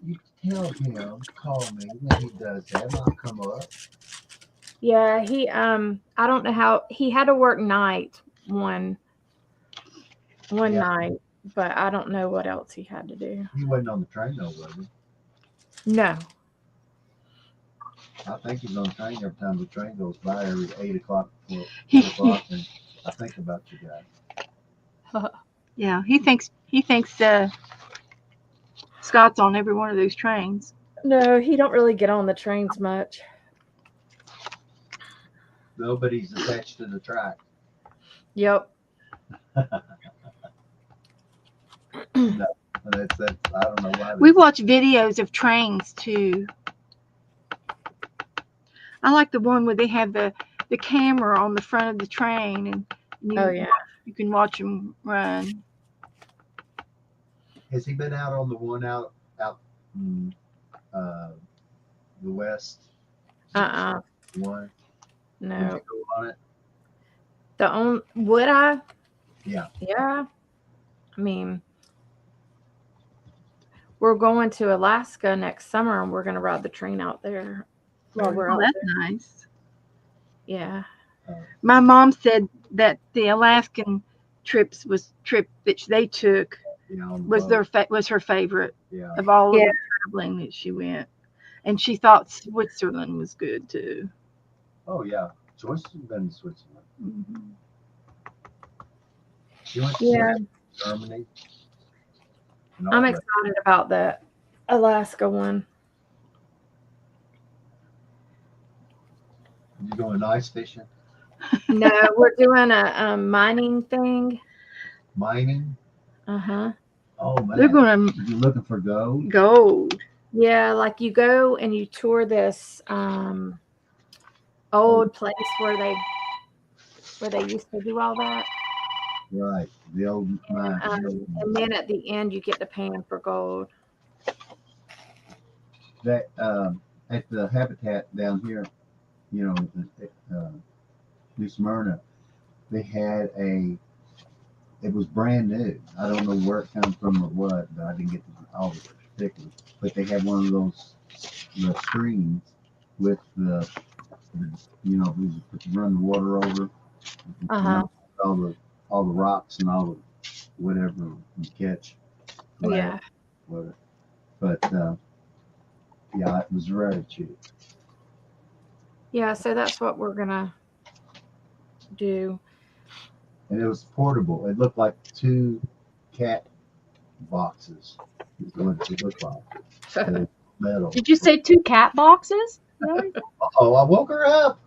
You tell him, call me when he does that. I'll come up. Yeah, he I don't know how he had to work night one night, but I don't know what else he had to do. He wasn't on the train though, was he? No. I think he's on the train every time the train goes by every 8 o'clock, 4 o'clock, and I think about you guys. Yeah, he thinks Scott's on every one of those trains. No, he don't really get on the trains much. Nobody's attached to the track. Yep. No, that's I don't know why. We watch videos of trains too. I like the one where they have the camera on the front of the train, and you can watch them run. Has he been out on the one out in, the west? One. No. Would you go on it? Would I? Yeah. Yeah. I mean, we're going to Alaska next summer, and we're going to ride the train out there while we're out That's there. nice. Yeah. My mom said that the Alaskan trip that they took Yeah, on the was boat. was her favorite Yeah. of all of Yeah. the traveling that she went, and she thought Switzerland was good too. Oh yeah. Switzerland, been to Switzerland. Mhm. She went to Yeah. Germany and I'm all that. excited about the Alaska one. You going ice fishing, No, we're doing a mining thing. mining? Uh-huh. Oh They're man, gonna you looking for gold? gold. Yeah, like you go and you tour this old place where they used to do all that. Right, the old mine. And then at the end you get to pay 'em for gold. That at the habitat down here, you know, New Smyrna, they had it was brand new. I don't know where it comes from or what, but I didn't get all the particulars. But they had one of those the screens with you know, you run the water over, Uh-huh. all the rocks and all the whatever you catch. Yeah. Whatever. But yeah, it was very cheap. Yeah, so that's what we're gonna do. And it was portable. It looked like two cat boxes. Is what it looked like. It was metal. Did you say 2 cat boxes? Really? Oh, I woke her up.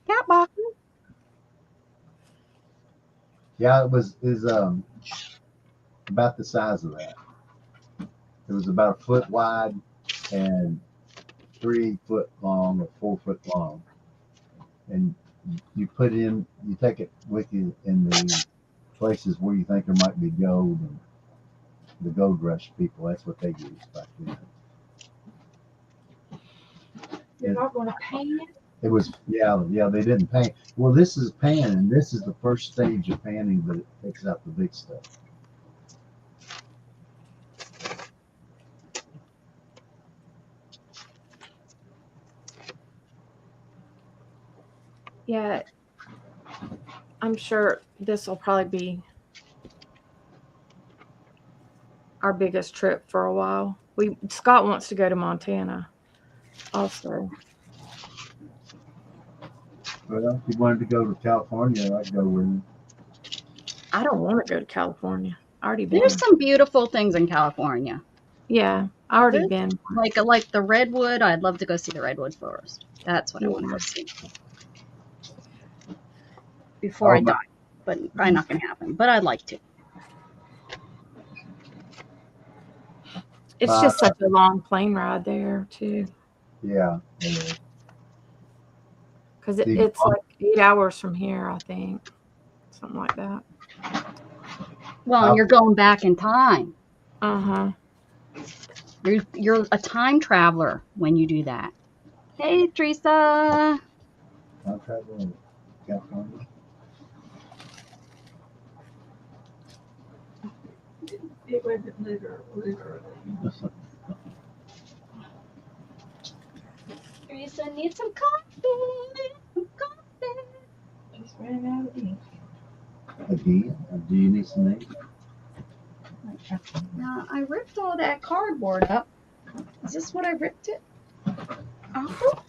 Cat boxes. Yeah, it was about the size of that. It was about a foot wide and 3 foot long or 4 foot long. And you take it with you in the places where you think there might be gold, and the gold rush people, that's what they used back then. You're not gonna paint it? It was, yeah, they didn't paint. Well, this is pan, and this is the first stage of panning, but it takes out the big stuff. Yeah. I'm sure this will probably be our biggest trip for a while. Scott wants to go to Montana also. Well, if you wanted to go to California, I'd go with you. I don't want to go to California. I already been. There's some beautiful things in California. Yeah, I already Good. been. Like the redwood. I'd love to go see the redwood forest. That's what I want to go see before I die. But probably not going to happen. But I'd like to. It's just such a long plane ride there too, Yeah. because it's like 8 hours from here, I think, something like that. Well, and you're going back in time. Uh-huh. You're a time traveler when you do that. Hey, Teresa. I'll travel in California. It wasn't literally. Teresa needs some coffee. Some coffee. Just ran out of ink. Again? Do you need some ink? Now, I ripped all that cardboard up. Is this what I ripped it? Oh.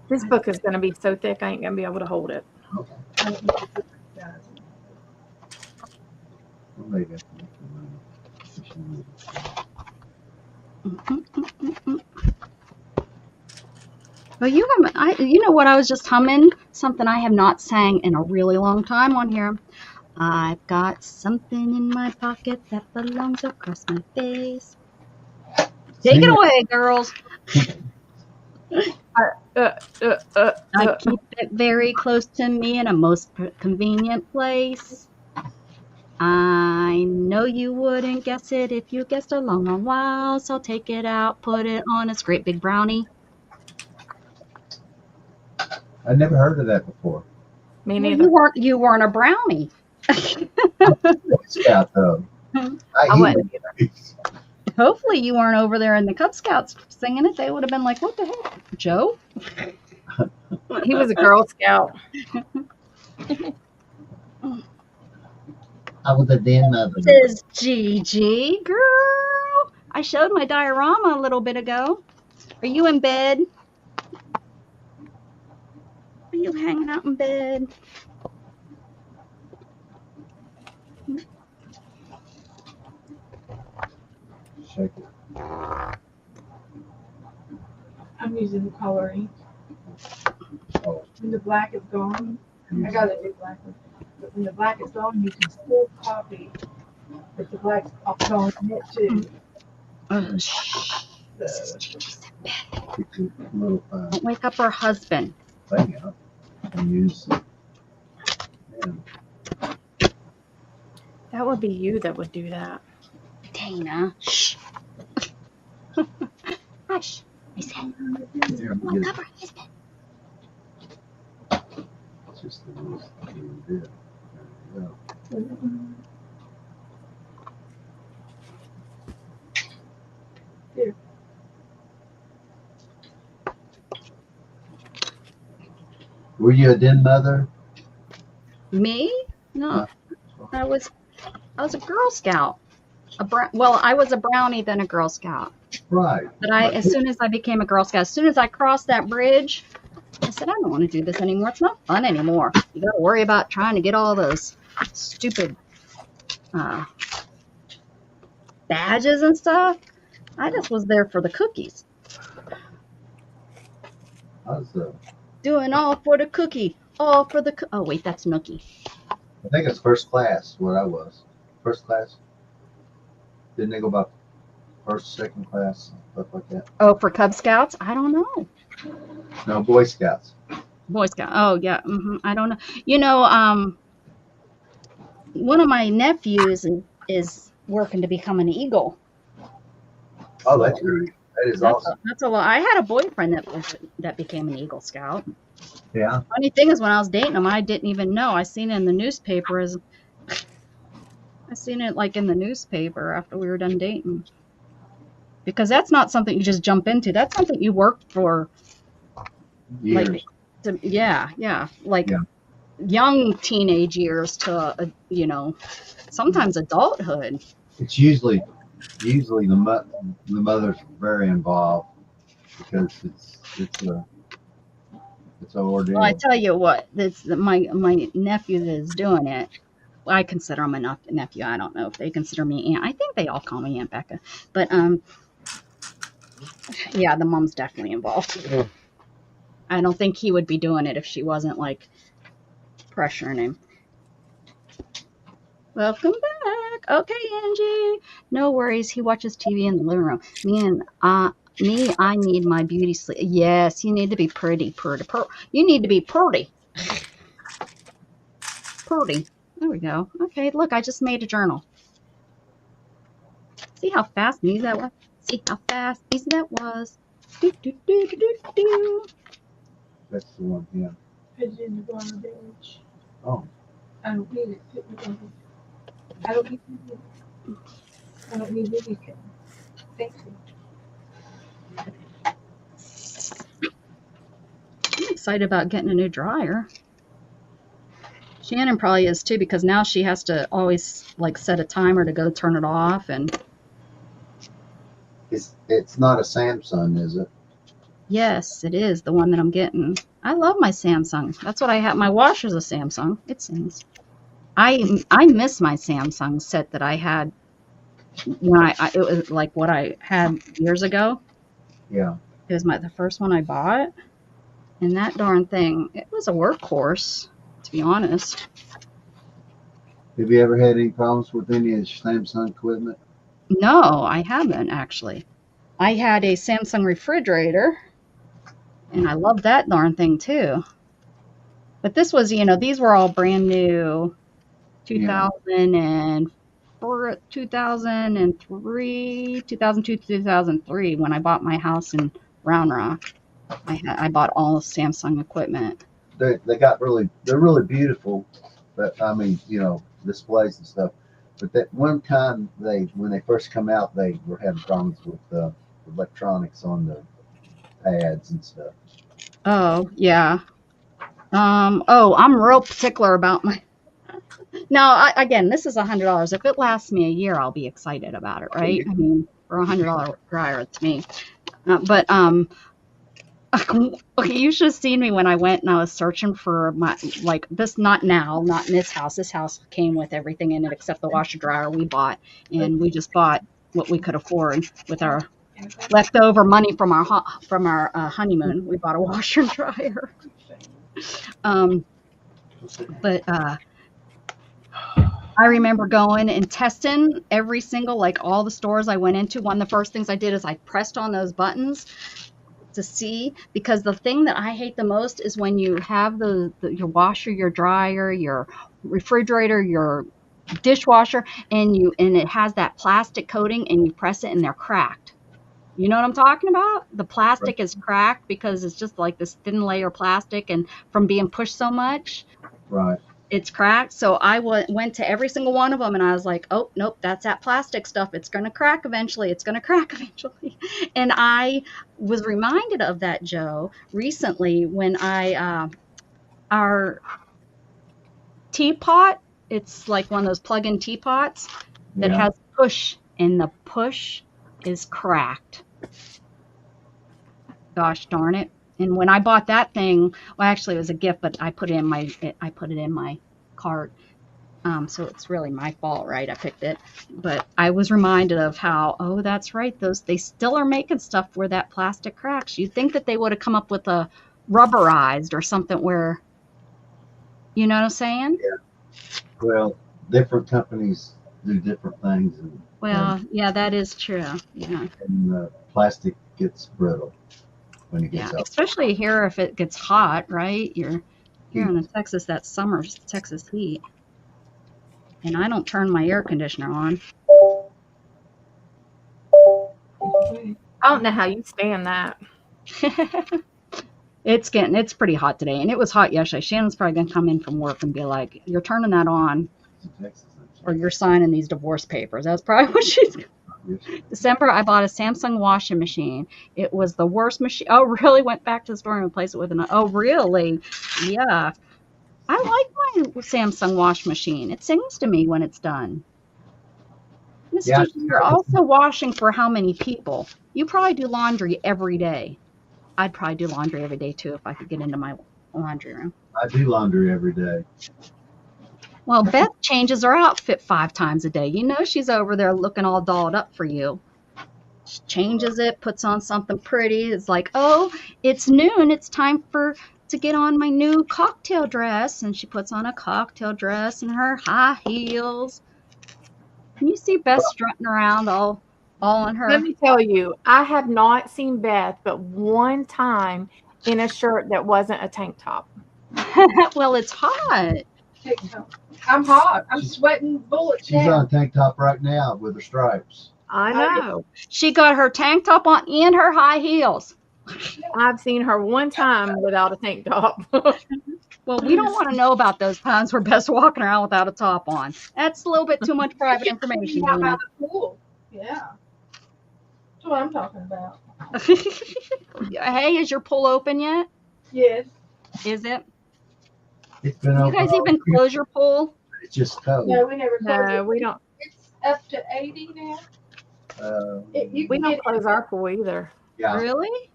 This book is going to be so thick, I ain't going to be able to hold it. Okay. Well, maybe I can make the money. Well, you know what? I was just humming something I have not sang in a really long time on here. I've got something in my pocket that belongs across my face. Take it away, girls. I keep it very close to me in a most convenient place. I know you wouldn't guess it if you guessed a long, long while. So take it out, put it on a great big brownie. I've never heard of that before. Me Well, neither. you weren't a brownie. Scout though. I wouldn't either. Hopefully you weren't over there in the Cub Scouts singing it. They would have been like, what the heck, Joe? He was a Girl Scout. I was a den mother. Says Gigi. Girl, I showed my diorama a little bit ago. Are you in bed? Are you hanging out in bed? Shake it. I'm using the coloring. Oh. When the black is gone, I got a new black one. But when the black is gone, you can still copy. But the black's gone in it too. Shh. This is So, Gigi's in bed. Get your little Don't wake up her husband. thing out and use. Man, That would be you that would do that. Dana. Shh. Hush. I said, here, wake get up her husband. it. Just the little bit. There you go. Here. Were you a den mother? Me? No. Huh? I was a Girl Scout. Well, I was a brownie, then a Girl Scout. Right. But as soon as I became a Girl Scout, as soon as I crossed that bridge, I said, I don't want to do this anymore. It's not fun anymore. You got to worry about trying to get all those stupid badges and stuff. I just was there for the cookies. I was, Doing all for the cookie. All for the oh, wait, that's Nookie. I think it's first class where I was. First class. Didn't they go about first, second class, stuff like that? Oh, for Cub Scouts? I don't know. No, Boy Scouts. Boy Scout. Oh, yeah. I don't know. You know, one of my nephews is working to become an Eagle. Oh, that's great. That is awesome. That's a lot. I had a boyfriend that became an Eagle Scout. Yeah. Funny thing is, when I was dating him, I didn't even know. I seen it in the newspaper I seen it like in the newspaper after we were done dating. Because that's not something you just jump into. That's something you work for. Years. Like, yeah. Like Yeah. young teenage years to, sometimes adulthood. It's usually the mother's very involved because it's an ordeal. Well, I tell you what, my nephew that is doing it. I consider him a nephew. I don't know if they consider me aunt. I think they all call me Aunt Becca. But yeah, the mom's definitely involved. Yeah. I don't think he would be doing it if she wasn't like pressuring him. Welcome back. Okay, Angie. No worries. He watches TV in the living room. I need my beauty sleep. Yes, you need to be pretty. You need to be pretty. Pretty. There we go. Okay, look, I just made a journal. See how fast and easy that was? See how fast easy that was? Do, do, do, do, do, do. That's the one. Yeah. put it in the garbage. Oh. I don't need it. Put it in the garbage. I don't need it. I don't need anything. Thank you. I'm excited about getting a new dryer. Shannon probably is too, because now she has to always like set a timer to go turn it off. And It's not a Samsung, is it? yes, it is the one that I'm getting. I love my Samsung. That's what I have. My washer's a Samsung. It sings. I miss my Samsung set that I had when it was like what I had years ago. Yeah. It was the first one I bought, and that darn thing, it was a workhorse, to be honest. Have you ever had any problems with any of the Samsung equipment? No, I haven't actually. I had a Samsung refrigerator, and I loved that darn thing too. But this was, these were all brand new, 2004, 2003, 2002, 2003, when I bought my house in Round Rock. I bought all of Samsung equipment. They're really beautiful, but I mean, displays and stuff. But that one time when they first come out, they were having problems with electronics on the pads and stuff. Oh, yeah. I'm real particular about my No, again, this is $100. If it lasts me a year, I'll be excited about it, right? I mean, for $100 dryer, to me. But okay, you should have seen me when I went and I was searching for my, like, this, not now, not in this house. This house came with everything in it except the washer dryer we bought, and we just bought what we could afford with our leftover money from our honeymoon. We bought a washer and dryer. But I remember going and testing every single, like all the stores I went into. One of the first things I did is I pressed on those buttons to see, because the thing that I hate the most is when you have your washer, your dryer, your refrigerator, your dishwasher, and it has that plastic coating, and you press it and they're cracked. You know what I'm talking about? The plastic is cracked because it's just like this thin layer of plastic, and from being pushed so much, Right. it's cracked. So I went to every single one of them, and I was like, oh, nope, that's that plastic stuff. It's going to crack eventually. It's going to crack eventually. And I was reminded of that, Joe, recently when our teapot, it's like one of those plug-in teapots that has push, and the push is cracked. Gosh darn it. And when I bought that thing, well, actually it was a gift, but I put it in my cart. So it's really my fault, right? I picked it. But I was reminded of how, oh, that's right, they still are making stuff where that plastic cracks. You'd think that they would have come up with a rubberized or something where, you know what I'm saying? Yeah. Well, different companies do different things. Yeah, that is true. Yeah. And the plastic gets brittle when it gets out. Especially here if it gets hot, right? You're here in Texas, that summer's Texas heat. And I don't turn my air conditioner on. I don't know how you stand that. It's pretty hot today, and it was hot yesterday. Shannon's probably gonna come in from work and be like, "You're turning that on, or you're signing these divorce papers." That's probably what she's. December, I bought a Samsung washing machine. It was the worst machine. Oh, really? Went back to the store and replaced it with an. Oh, really? Yeah. I like my Samsung washing machine. It sings to me when it's done. Mr. You're also washing for how many people? You probably do laundry every day. I'd probably do laundry every day too if I could get into my laundry room. I do laundry every day. Well, Beth changes her outfit 5 times a day. You know she's over there looking all dolled up for you. She changes it, puts on something pretty. It's like, oh, it's noon. It's time to get on my new cocktail dress. And she puts on a cocktail dress and her high heels. Can you see Beth strutting around all on her? Let me tell you, I have not seen Beth but one time in a shirt that wasn't a tank top. Well, it's hot. I'm hot. I'm sweating bullets. She's on a tank top right now with her stripes. I know. She got her tank top on and her high heels. I've seen her one time without a tank top. Well, we don't want to know about those times where Beth's walking around without a top on. That's a little bit too much private information. About the pool. Yeah. That's what I'm talking about. Hey, is your pool open yet? Yes. Is it? It's been You guys even close your pool? It's just cold. No, we never close No, it. we don't. It's up to 80 now. We don't close our pool either. Yeah. Really?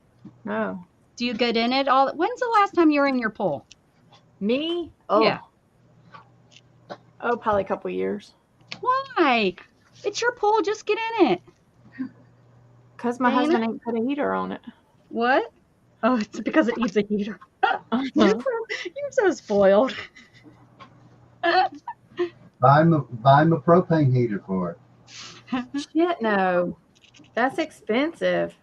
No. Do you get in it all? When's the last time you were in your pool? Me? Oh. Yeah. Oh, probably a couple of years. Why? It's your pool. Just get in it. Because my husband ain't put a heater on it. What? Oh, it's because it needs a heater. You're so spoiled. Buy him a propane heater for it. Shit, no. That's expensive.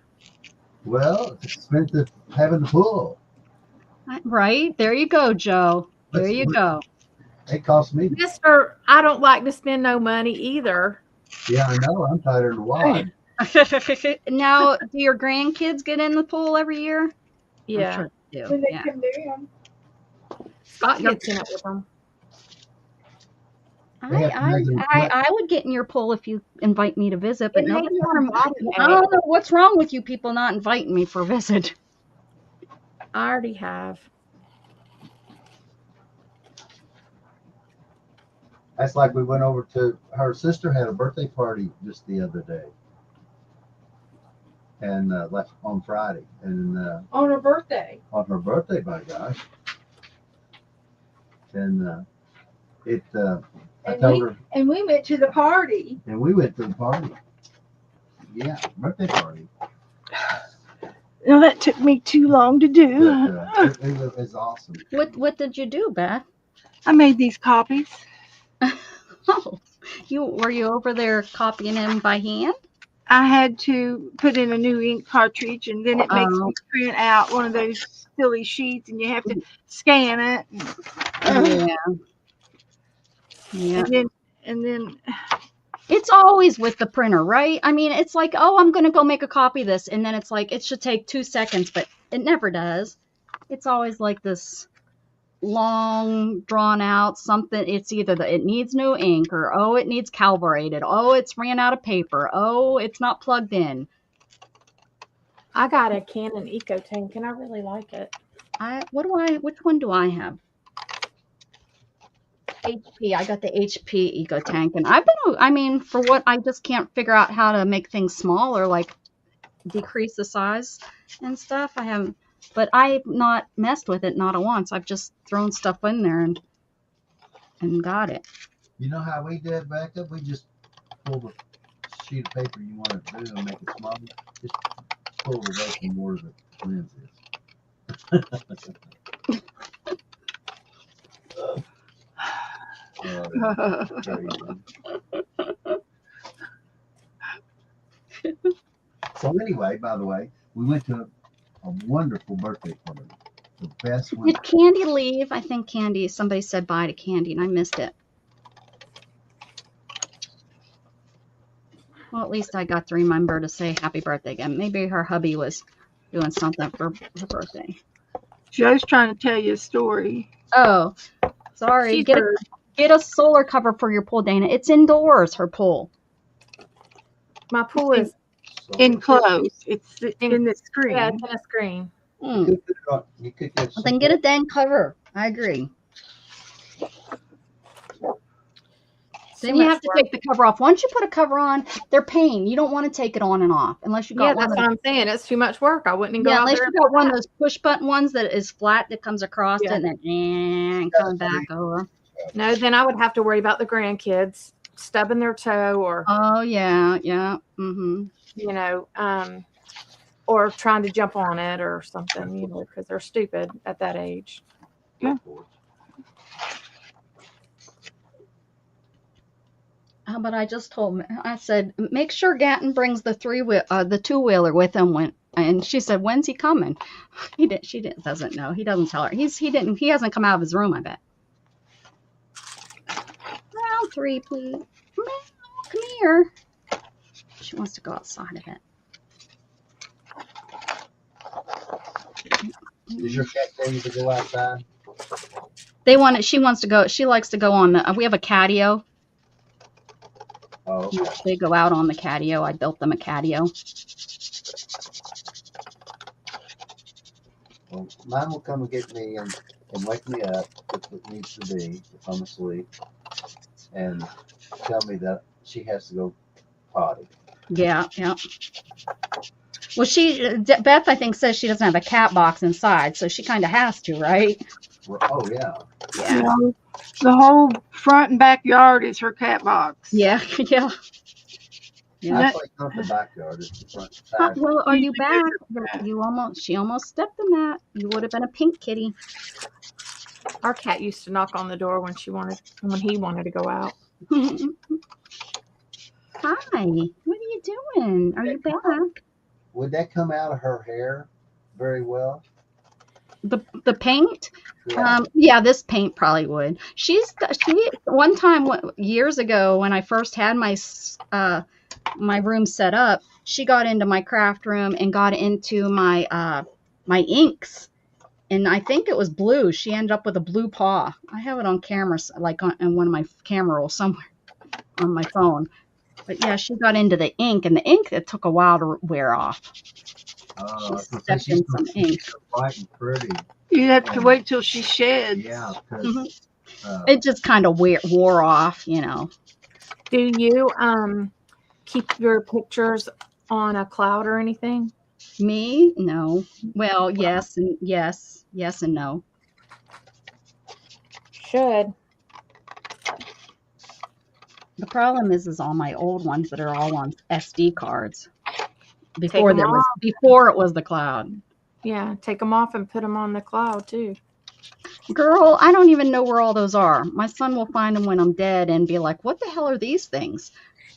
Well, it's expensive having the pool. Right? There you go, Joe. There you go. It cost me. Mister, I don't like to spend no money either. Yeah, I know. I'm tighter than wide. Now, do your grandkids get in the pool every year? Yeah. I'm sure they do. When they Yeah. come down. Scott gets in it with them. I would get in your pool if you invite me to visit, but It no, makes you want to I don't know what's wrong with you people not inviting me for a visit. I already have. That's like we went over to her sister had a birthday party just the other day, and left on Friday, and On her birthday. on her birthday, by gosh, and I told her, And we went to the party. and we went to the party. Yeah, birthday party. No, that took me too long to But, do. it was awesome. What did you do, Beth? I made these copies. Oh, were you over there copying them by hand? I had to put in a new ink cartridge, and then it makes Oh. me print out one of those silly sheets, and you have to scan it. Yeah. Yeah. And then It's always with the printer, right? I mean, it's like, oh, I'm going to go make a copy of this. And then it's like, it should take 2 seconds, but it never does. It's always like this long, drawn out something. It's either it needs new ink, or, oh, it needs calibrated. Oh, it's ran out of paper. Oh, it's not plugged in. I got a Canon Eco Tank and I really like it. Which one do I have? HP. I got the HP Eco Tank, and for what, I just can't figure out how to make things smaller, like decrease the size and stuff. But I've not messed with it, not once. I've just thrown stuff in there and got it. You know how we did back up? We just pulled a sheet of paper you wanted to do and make it smaller. Just pull it away from where the lens is. So anyway, by the way, we went to a wonderful birthday party. The best one. Did Candy leave? I think somebody said bye to Candy and I missed it. Well, at least I got to remember to say happy birthday again. Maybe her hubby was doing something for her birthday. Joe's trying to tell you a story. Oh, sorry. Get a solar cover for your pool, Dana. It's indoors, her pool. My pool is Enclosed. It's in the screen. it's in a screen. Hmm. You could get Well, then get a dang cover. I agree. Then you have to take the cover off. Once you put a cover on, they're pain. You don't want to take it on and off unless you got Yeah, one. that's what I'm saying. It's too much work. I wouldn't even go Yeah, out unless there. you got one of those push button ones that is flat that comes across Yeah. it and then comes back over. No, then I would have to worry about the grandkids stubbing their toe or, Oh yeah, yeah. Mm-hmm. or trying to jump on it or something, because they're stupid at that age. But I just I said, make sure Gatton brings the two-wheeler with him and she said, when's he coming? She doesn't know. He doesn't tell her. He hasn't come out of his room, I bet. Round 3, please. Come here. She wants to go outside of it. Does your cat tell you to go outside? She wants to go. She likes to go on we have a catio. Oh, okay. They go out on the catio. I built them a catio. Well, mine will come and get me and wake me up if it needs to be, if I'm asleep, and tell me that she has to go potty. Yeah, yeah. Well, Beth, I think, says she doesn't have a cat box inside, so she kind of has to, right? Well, oh, yeah. Yeah. The whole front and backyard is her cat box. Yeah, yeah. Yeah. Actually, it's not the backyard, it's the front side. Well, are you back? She almost stepped in that. You would have been a pink kitty. Our cat used to knock on the door when he wanted to go out. Hi, what are you doing? Are you back? Would that come out of her hair very well? The paint? Yeah. Yeah, this paint probably would. She one time years ago when I first had my my room set up, she got into my craft room and got into my my inks, and I think it was blue. She ended up with a blue paw. I have it on camera, like on one of my camera rolls somewhere on my phone. But yeah, she got into the ink, and the ink, it took a while to wear off. She stepped in some ink. Bright and pretty. You have to wait till she sheds. Yeah, 'cause Mhm. It just kind of wore off, you know. Do you keep your pictures on a cloud or anything? Me? No. Well, yes and yes. Yes and no. Should. The problem is all my old ones that are all on SD cards. Take Before them off. before it was the cloud. Yeah, take them off and put them on the cloud too. Girl, I don't even know where all those are. My son will find them when I'm dead and be like, "What the hell are these things?"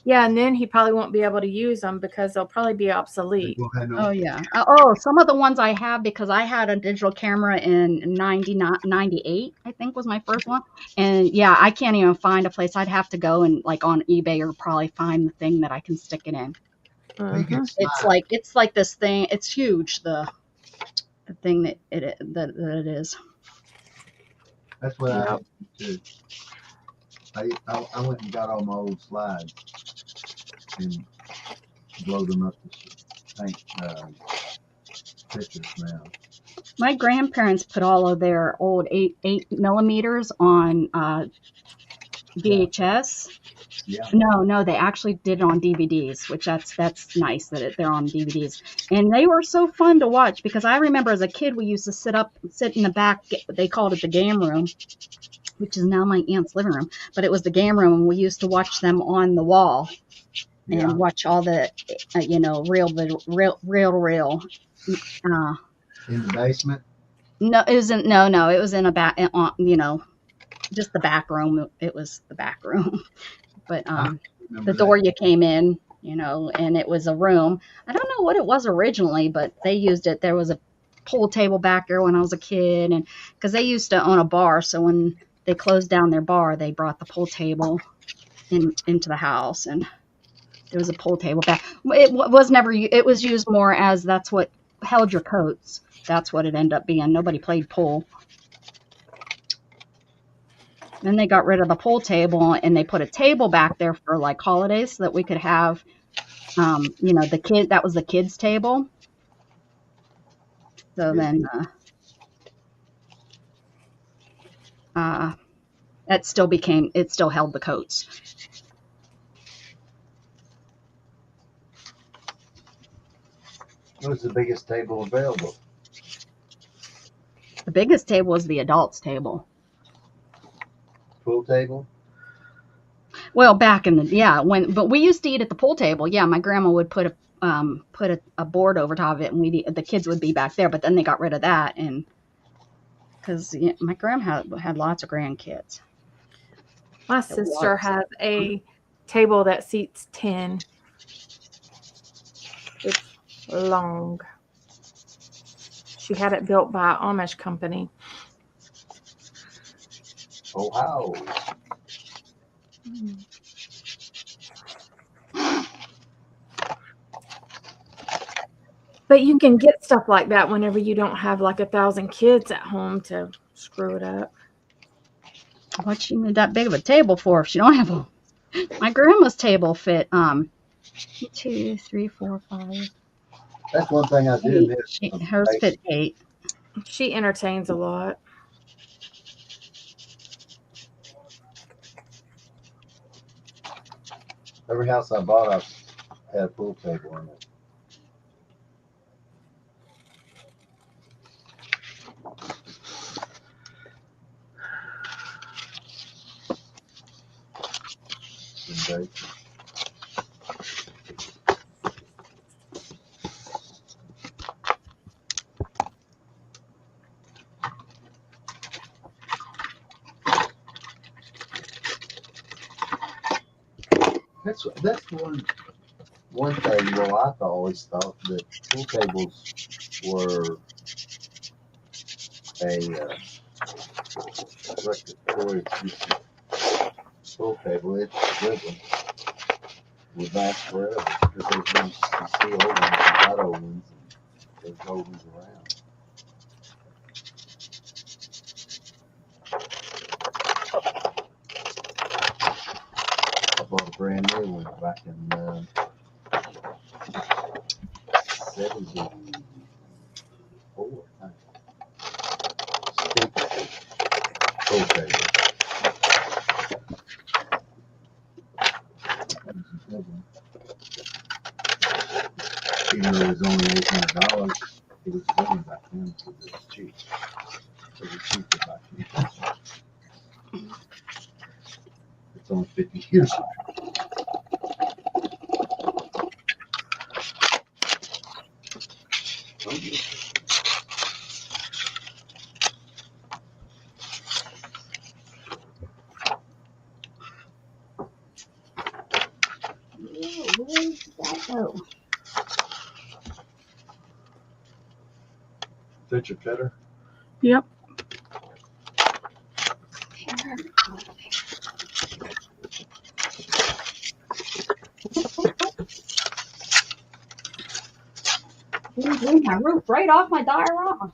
Yeah, and then he probably won't be able to use them because they'll probably be obsolete. Oh yeah. Oh, some of the ones I have, because I had a digital camera in 98, I think was my first one. And yeah, I can't even find a place. I'd have to go and like on eBay or probably find the thing that I can stick it in. Mhm. It's like this thing. It's huge. The thing that it is. That's what I Yep. had to do. I went and got all my old slides and blowed them up to paint pictures now. My grandparents put all of their old 8 millimeters on VHS. Yeah. No, they actually did it on DVDs, which that's nice that they're on DVDs. And they were so fun to watch because I remember as a kid we used to sit in the back. They called it the game room, which is now my aunt's living room, but it was the game room, and we used to watch them on the wall and Yeah. watch all the real. In the basement. No, it wasn't. No, it was in a back. Just the back room. It was the back room, but the door you came in, and it was a room. I don't know what it was originally, but they used it. There was a pool table back there when I was a kid, and because they used to own a bar, so when they closed down their bar, they brought the pool table into the house, and there was a pool table back. It was never. It was used more as that's what held your coats. That's what it ended up being. Nobody played pool. Then they got rid of the pool table and they put a table back there for like holidays so that we could have, that was the kids' table. So then it still held the coats. What was the biggest table available? The biggest table was the adults' table. Pool table? Well, back in but we used to eat at the pool table. Yeah, my grandma would put a board over top of it, and the kids would be back there. But then they got rid of that, and because my grandma had lots of grandkids. My sister has a table that seats 10. It's long. She had it built by an Amish company. Oh, wow. But you can get stuff like that whenever you don't have like 1,000 kids at home to screw it up. What she need that big of a table for if she don't have one? My grandma's table fit 2, 3, 4, 5. That's one thing I do miss. Hers fit 8. She entertains a lot. Every house I bought, I had a pool table in it. Okay. That's one thing. Well, I've always thought that pool tables were like the toys pool table. It's a good one. Would last forever because there's been some steel old ones and not old ones, and there's old ones around. I bought a brand new one back in 74. Pool table. was only $800. It was really back then because it was cheap. It was cheap back then. It's only 50 years ago. Oh, Fetch a cutter. Yep. you blew my roof right off my diorama.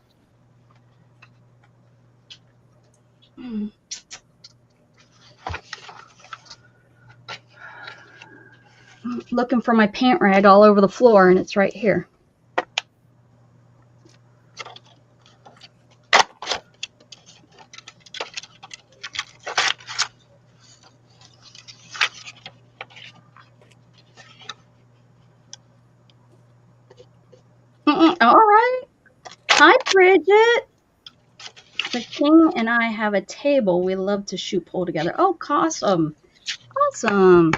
I'm looking for my pant rag all over the floor, and it's right here. All right. Hi, Bridget. The king and I have a table. We love to shoot pool together. Oh, awesome. Awesome.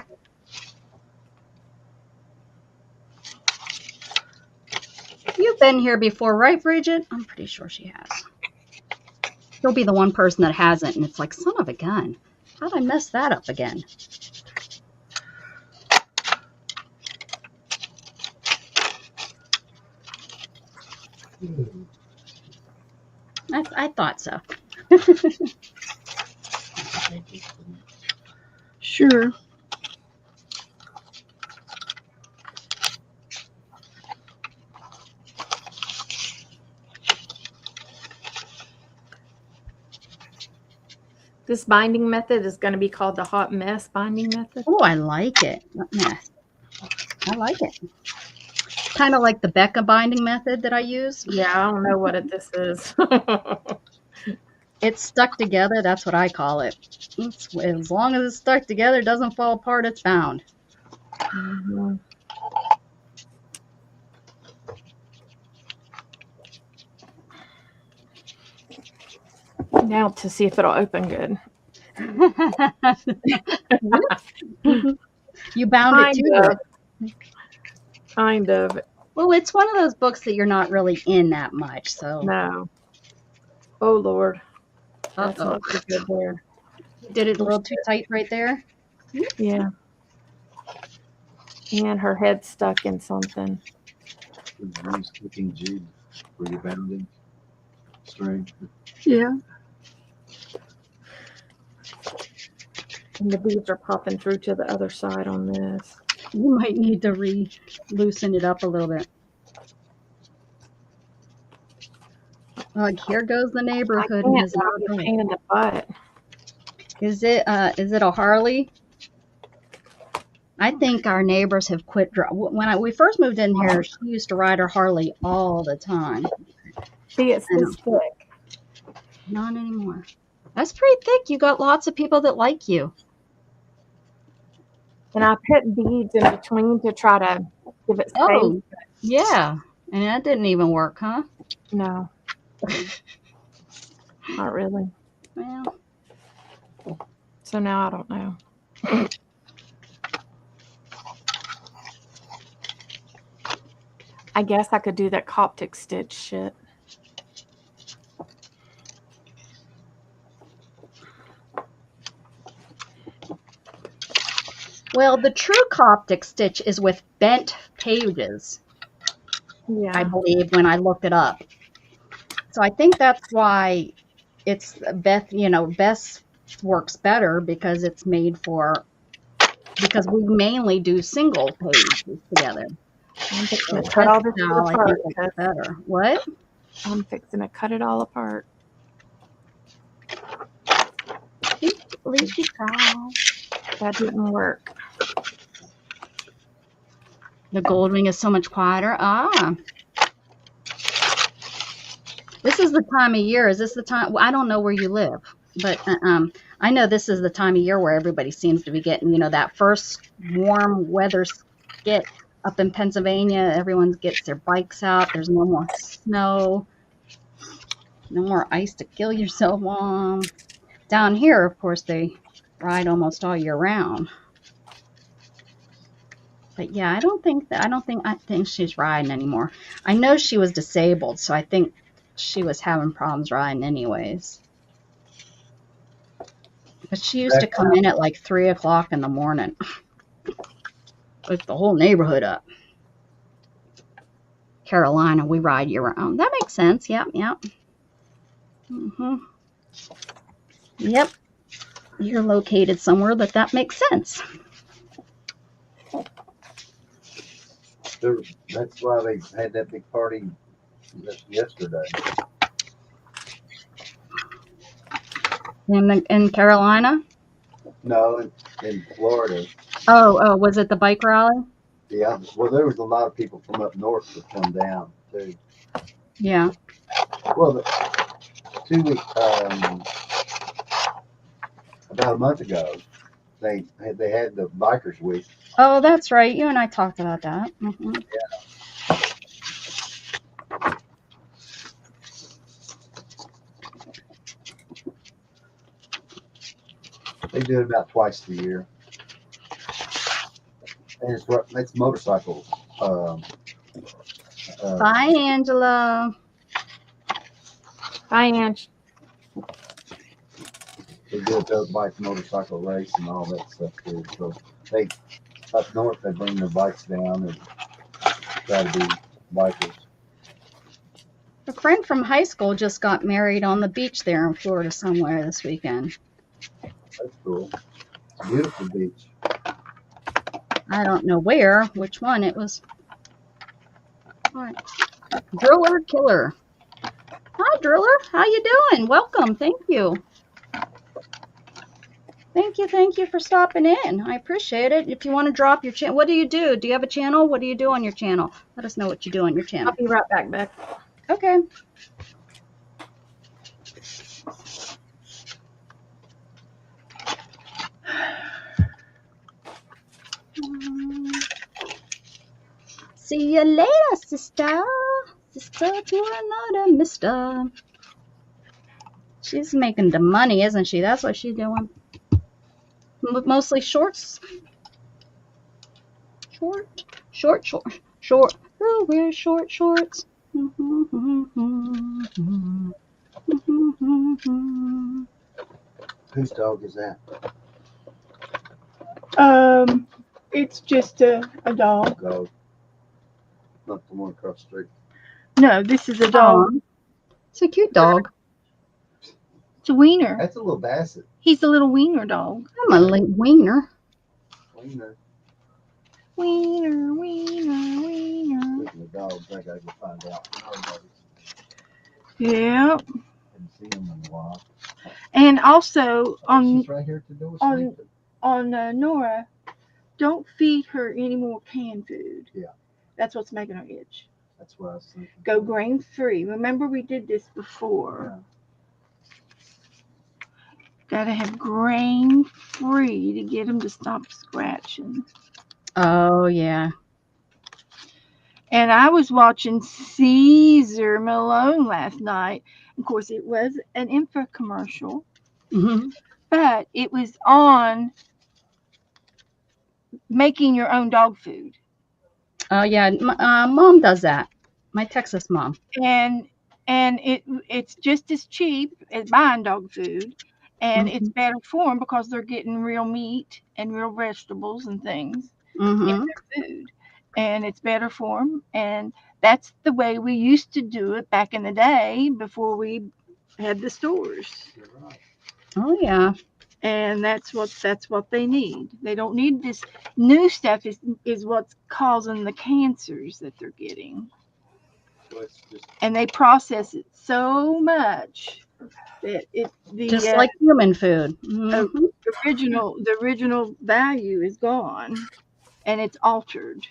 You've been here before, right, Bridget? I'm pretty sure she has. She'll be the one person that hasn't, and it's like, son of a gun. How'd I mess that up again? I thought so. Sure. This binding method is going to be called the hot mess binding method. Oh, I like it. Mess. I like it. Kind of like the Becca binding method that I use. Yeah, I don't know what this is. It's stuck together. That's what I call it. As long as it's stuck together, it doesn't fall apart, it's bound. Mhm. Now to see if it'll open good. You bound it to it. Kind of. Well, it's one of those books that you're not really in that much, so. No. Oh, Lord. That's Uh-oh. not too good there. Did it a little too tight right there? Yeah. And her head's stuck in something. Nice cooking jig for your bounding string. Yeah. And the beads are popping through to the other side on this. You might need to loosen it up a little bit. Like, here goes the neighborhood. I can't, it's a pain in the butt. Is it a Harley? I think our neighbors have quit. When we first moved in here, she used to ride her Harley all the time. See, it's this thick. Not anymore. That's pretty thick. You got lots of people that like you. And I put beads in between to try to give it space. Oh, yeah. And that didn't even work, huh? No. Not really. Well, So now I don't know. I guess I could do that Coptic stitch shit. well, the true Coptic stitch is with bent pages, Yeah. I believe, when I looked it up. So I think that's why it's Beth works better because it's made for, because we mainly do single pages together. I'm fixing to So cut all this style, I apart. think it's better. What? I'm fixing to cut it all apart. At least you try. That didn't work. The gold ring is so much quieter. This is the time of year. Is this the time? Well, I don't know where you live, but I know this is the time of year where everybody seems to be getting, that first warm weather skit up in Pennsylvania, everyone gets their bikes out. There's no more snow, no more ice to kill yourself on. Down here, of course, they ride almost all year round. But yeah, I think she's riding anymore. I know she was disabled, so I think she was having problems riding anyways. But she used to come in at like 3 o'clock in the morning. Wake the whole neighborhood up. Carolina, we ride year round. That makes sense. Yep. Yep. You're located somewhere that makes sense. That's why they had that big party yesterday. In Carolina? No, in Florida. Oh, was it the bike rally? Yeah. Well, there was a lot of people from up north that come down too. Yeah. Well, 2 weeks, about a month ago, they had the Bikers Week. Oh, that's right. You and I talked about that. Mm-hmm. They do it about twice a year. And it's motorcycles. Bye, Angela. Bye, Ange. They do a dirt bike motorcycle race and all that stuff too. So they up north they bring their bikes down and try to be bikers. A friend from high school just got married on the beach there in Florida somewhere this weekend. That's cool. Beautiful beach. I don't know which one it was. Right. Driller Killer. Hi, Driller. How you doing? Welcome. Thank you. Thank you for stopping in. I appreciate it. If you want to drop your channel, what do you do? Do you have a channel? What do you do on your channel? Let us know what you do on your channel. I'll be right back, Beck. Okay. See you later, sister. Sister to another mister. She's making the money, isn't she? That's what she's doing. Mostly shorts. Short. Oh, wear short shorts. Whose dog is that? It's just a dog. Dog. Not the one across the street. No, this is a dog. Aw, it's a cute dog. It's a wiener. That's a little basset. He's a little wiener dog. I'm a late wiener. Wiener. Wiener. Speaking of dogs, I gotta go find out. Yeah. Haven't seen him in a while. And also She's right here at the door sleeping. on Nora, don't feed her any more canned food. Yeah. That's what's making her itch. That's what I was thinking. Go grain free. Remember we did this before. Yeah. Gotta have grain free to get them to stop scratching. Oh, yeah. And I was watching Caesar Malone last night. Of course, it was an infomercial, but it was on making your own dog food. Oh, yeah. Mom does that. My Texas mom. And it's just as cheap as buying dog food, and it's better for them because they're getting real meat and real vegetables and things in their food, and it's better for them. And that's the way we used to do it back in the day before we had the stores. You're right. Oh, yeah. And that's what they need. They don't need this new stuff. Is what's causing the cancers that they're getting. So it's just And they process it so much that Just like human food. the original value is gone, and it's altered.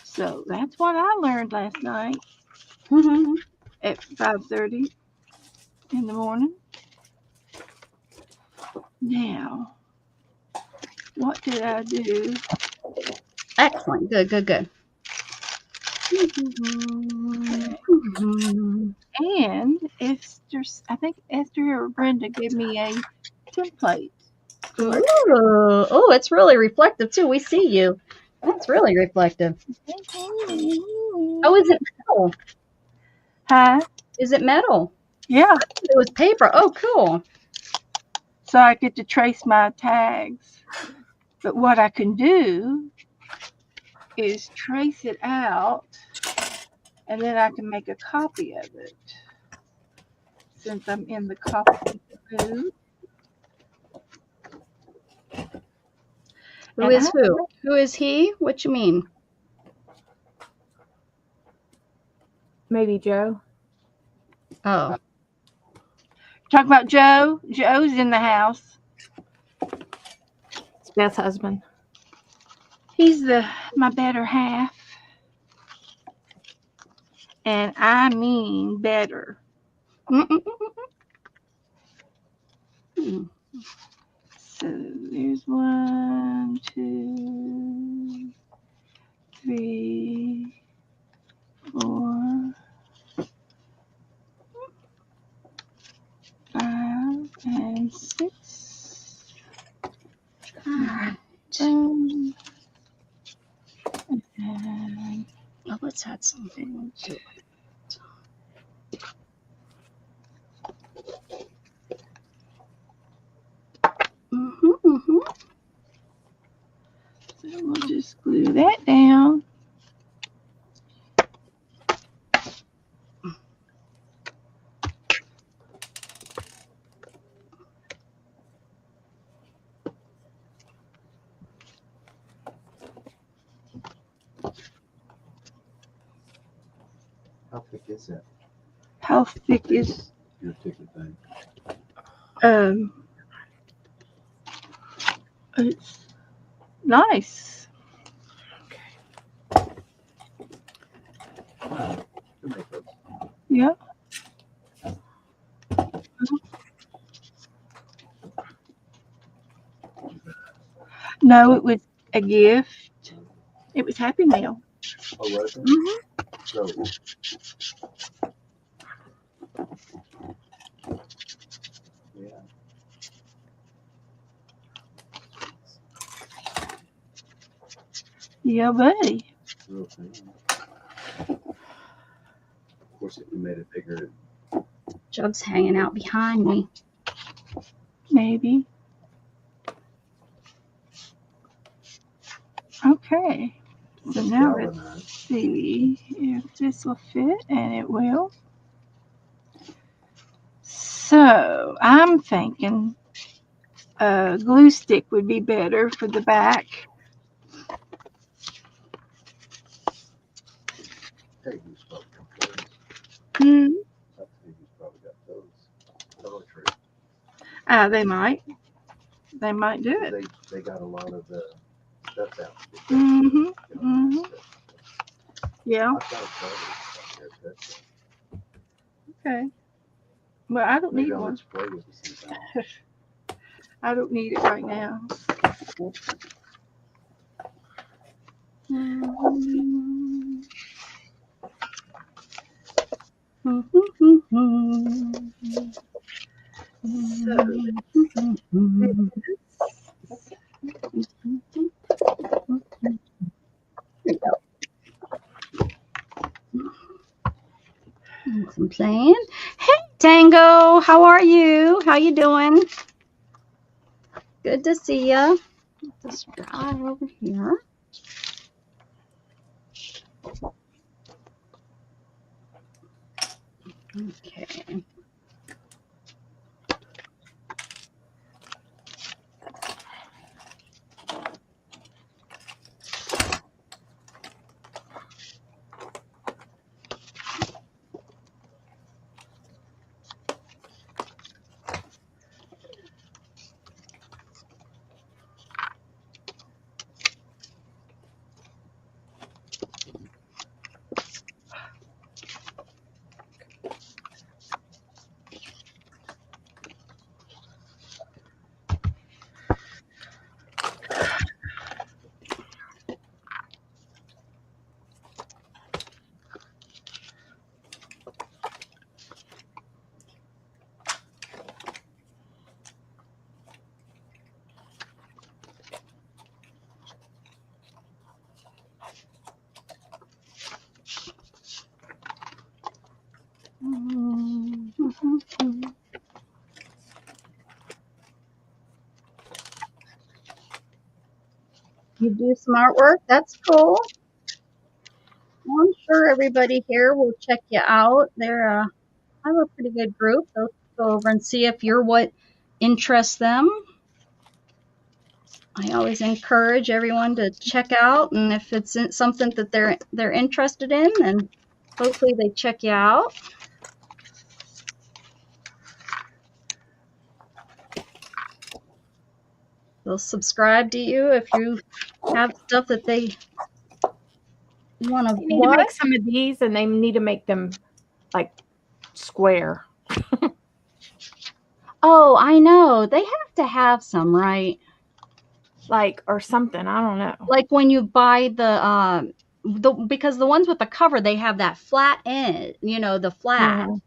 So that's what I learned last night at 5:30 in the morning. Now, what did I do? Excellent. Good. And I think Esther or Brenda gave me a template. Oh, it's really reflective too. We see you. That's really reflective. Oh, is it metal? Huh? Is it metal? Yeah. It was paper. Oh, cool. So I get to trace my tags. But what I can do is trace it out, and then I can make a copy of it. Since I'm in the copy mood. Who is who? Who is he? What you mean? Maybe Joe. Oh. Talk about Joe. Joe's in the house. It's Beth's husband. He's my better half. And I mean better. So there's 1, 2, 3, 4, 5, and 6. And Oh, let's add something to it. So we'll just glue that down. How thick is that? How thick is Your ticket thing? it's nice. Yeah. No, it was a gift. It was Happy Meal. Oh, was it? Mm-hmm. So, yeah. Yeah, buddy. Real thing. Of course, if you made it bigger, Jug's hanging out behind me. Maybe. Okay. So now let's see if this will fit, and it will. So I'm thinking a glue stick would be better for the back. Peggy's probably got those. Hmm. Peggy's probably got those. Dollar Tree. They might. They might do it. They got a lot of the stuff out. Mm-hmm. Mm-hmm. Yeah. I've got a photo that's Okay. Well, I don't maybe need I'll one. let you play with it sometime. I don't need it right now. I'm playing. Hey, Tango, how are you? How you doing? Good to see you. This dry over here. Okay. You do some artwork. That's cool. Well, I'm sure everybody here will check you out. They're I have a pretty good group. They'll go over and see if you're what interests them. I always encourage everyone to check out, and if it's something that they're interested in, then hopefully they check you out. They'll subscribe to you if you have stuff that they want to They need to watch. make some of these, and they need to make them like square. Oh, I know. They have to have some, right? Like, or something. I don't know. Like when you buy because the ones with the cover, they have that flat end, the flat. Mhm.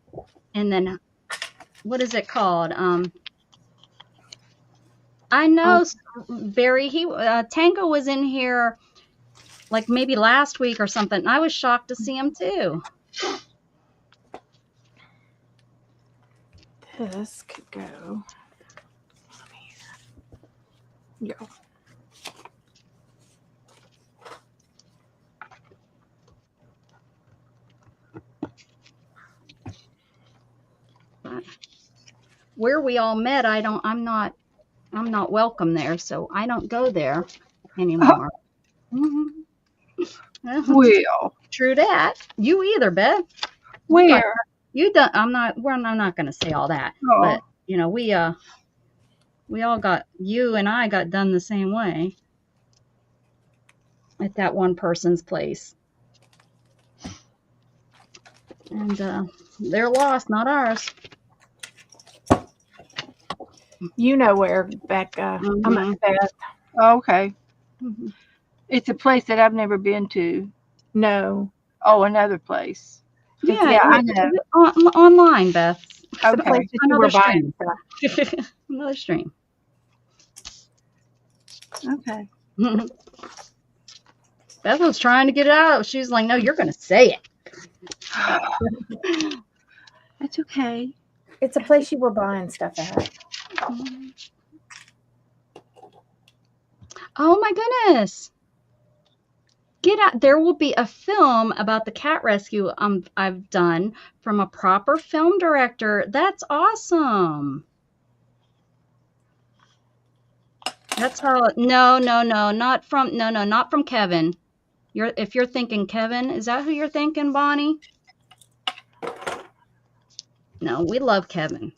And then what is it called? I know Barry, Tango was in here like maybe last week or something. I was shocked to see him too. This could go here. Go. But where we all met, I'm not welcome there, so I don't go there anymore. Mhm. Well, True that. You either, Beth. where? You don't. I'm not going to say all that. Oh. But we all got, you and I got done the same way at that one person's place, and they're lost, not ours. You know where, Becca. I'm at Beth. Okay. Mhm. It's a place that I've never been to. No. Oh, another place. Yeah, I know. Online, Beth. It's the Okay. place that you Another were buying stuff. Another stream. Okay. Beth was trying to get it out. She's like, no, you're going to say it. That's okay. It's a place you were buying stuff at. Oh my goodness. Get out. There will be a film about the cat rescue I've done from a proper film director. That's awesome. That's how not from Kevin. If you're thinking Kevin, is that who you're thinking, Bonnie? No, we love Kevin.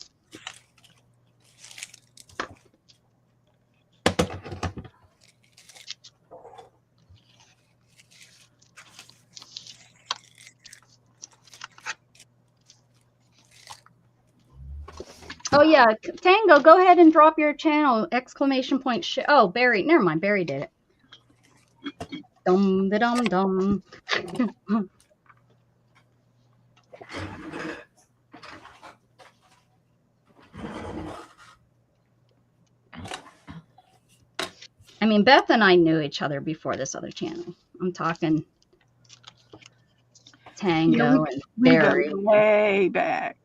Oh yeah, Tango, go ahead and drop your channel, ! Oh, Barry, never mind, Barry did it. Dum da dum dum. I mean, Beth and I knew each other before this other channel. I'm talking Tango and Barry. We go way back.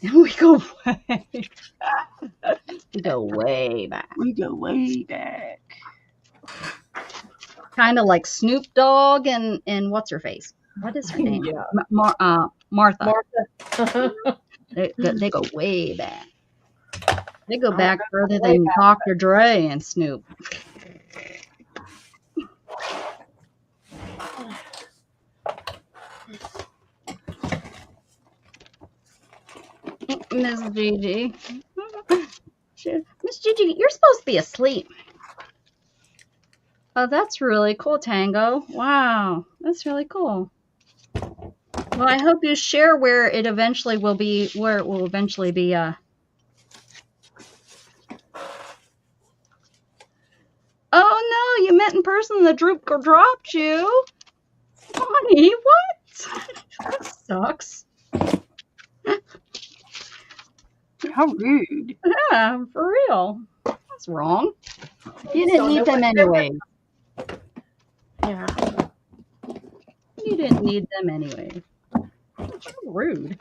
We go way. We go way back. We go way back. Kind of like Snoop Dogg and what's her face? What is her name? Yeah. Martha. Martha. They go way back. They go back further than Dr. Dre and Snoop. Miss Gigi. Miss Gigi, you're supposed to be asleep. Oh, that's really cool, Tango. Wow, that's really cool. Well, I hope you share where it will eventually be. Oh no, you met in person and the droop dropped you. Bonnie, what? That sucks. How rude. Yeah, for real. That's wrong. You didn't need them anyway. Yeah. You didn't need them anyway. That's rude.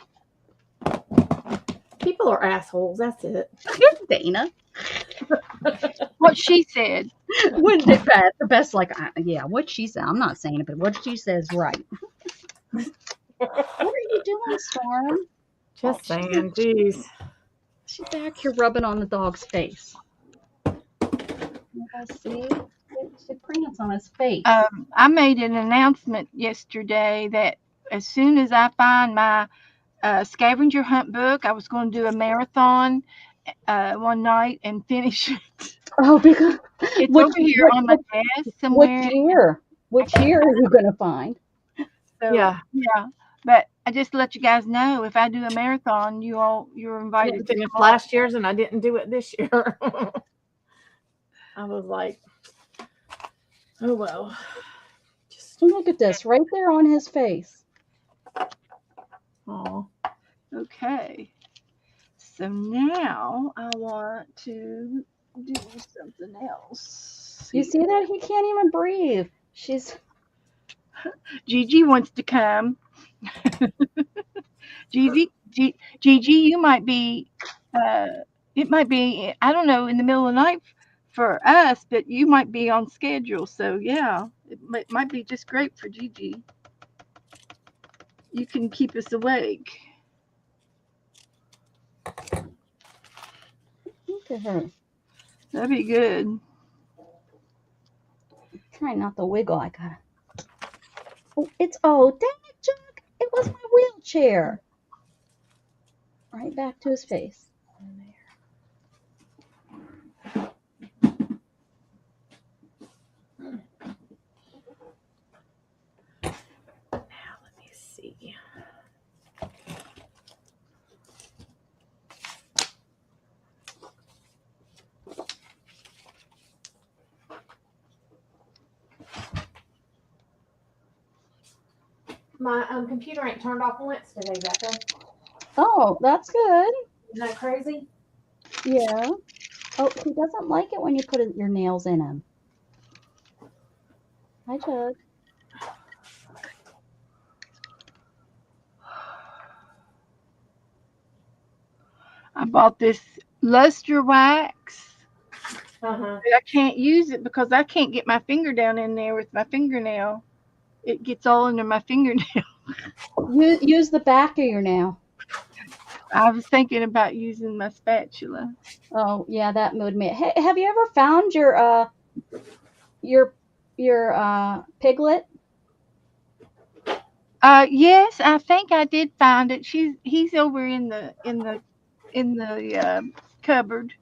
People are assholes. That's it. Dana. What she said. Wouldn't it be the best? Like, yeah, what she said. I'm not saying it, but what she says, right. What are you doing, Storm? Just saying, geez. She's back here rubbing on the dog's face. You guys see? She prance on his face. I made an announcement yesterday that as soon as I find my scavenger hunt book, I was going to do a marathon one night and finish it. Oh, because It's over here on my desk somewhere. Which year are you gonna find? So, Yeah. yeah. But I just let you guys know if I do a marathon, you're I invited didn't to finish come last year's, and I didn't do it this year. I was like, oh well. Just Look at this right there on his face. oh. Okay. So now I want to do something else. You see that? He can't even breathe. She's Gigi wants to come. Gigi, you might be, it might be, I don't know, in the middle of the night for us, but you might be on schedule. So, yeah, it might be just great for Gigi. You can keep us awake. look at her. That'd be good. Trying not to wiggle. I gotta. Oh, dang it, Chuck! It was my wheelchair. Right back to his face. Now let me see. My computer ain't turned off once today, Becca. Oh, that's good. Isn't that crazy? Yeah. Oh, he doesn't like it when you put your nails in him. Hi, Chuck. I bought this luster wax. Uh-huh. But I can't use it because I can't get my finger down in there with my fingernail. It gets all under my fingernail. Use the back of your nail. I was thinking about using my spatula. Oh, yeah, that would make. Hey, have you ever found your piglet? Yes, I think I did find it. He's over in the cupboard.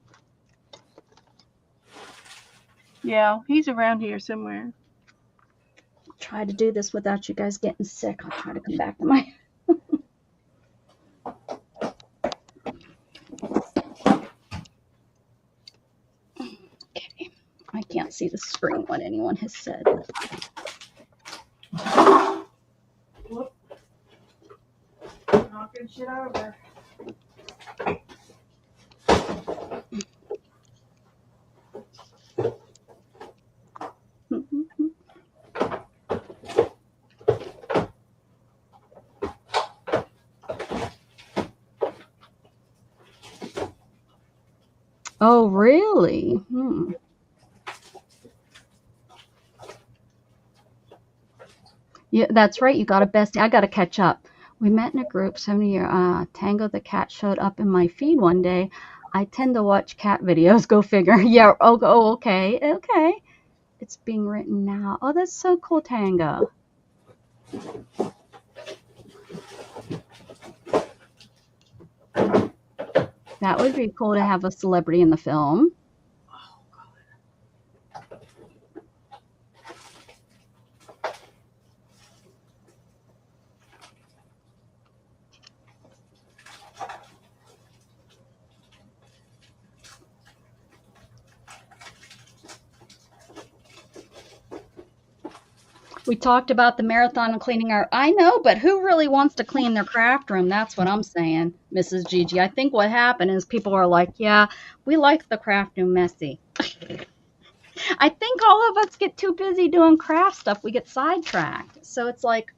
Yeah, he's around here somewhere. Try to do this without you guys getting sick. I'll try to come back to my. Okay, I can't see the screen what anyone has said. Knocking shit over. Oh, really? Yeah, that's right. You got a bestie. I got to catch up. We met in a group 7 year. Tango the cat showed up in my feed one day. I tend to watch cat videos. Go figure. Yeah. Oh, okay. Okay. It's being written now. Oh, that's so cool, Tango. That would be cool to have a celebrity in the film. We talked about the marathon and cleaning our. I know, but who really wants to clean their craft room? That's what I'm saying, Mrs. Gigi. I think what happened is people are like, yeah, we like the craft room messy. I think all of us get too busy doing craft stuff. We get sidetracked. So it's like,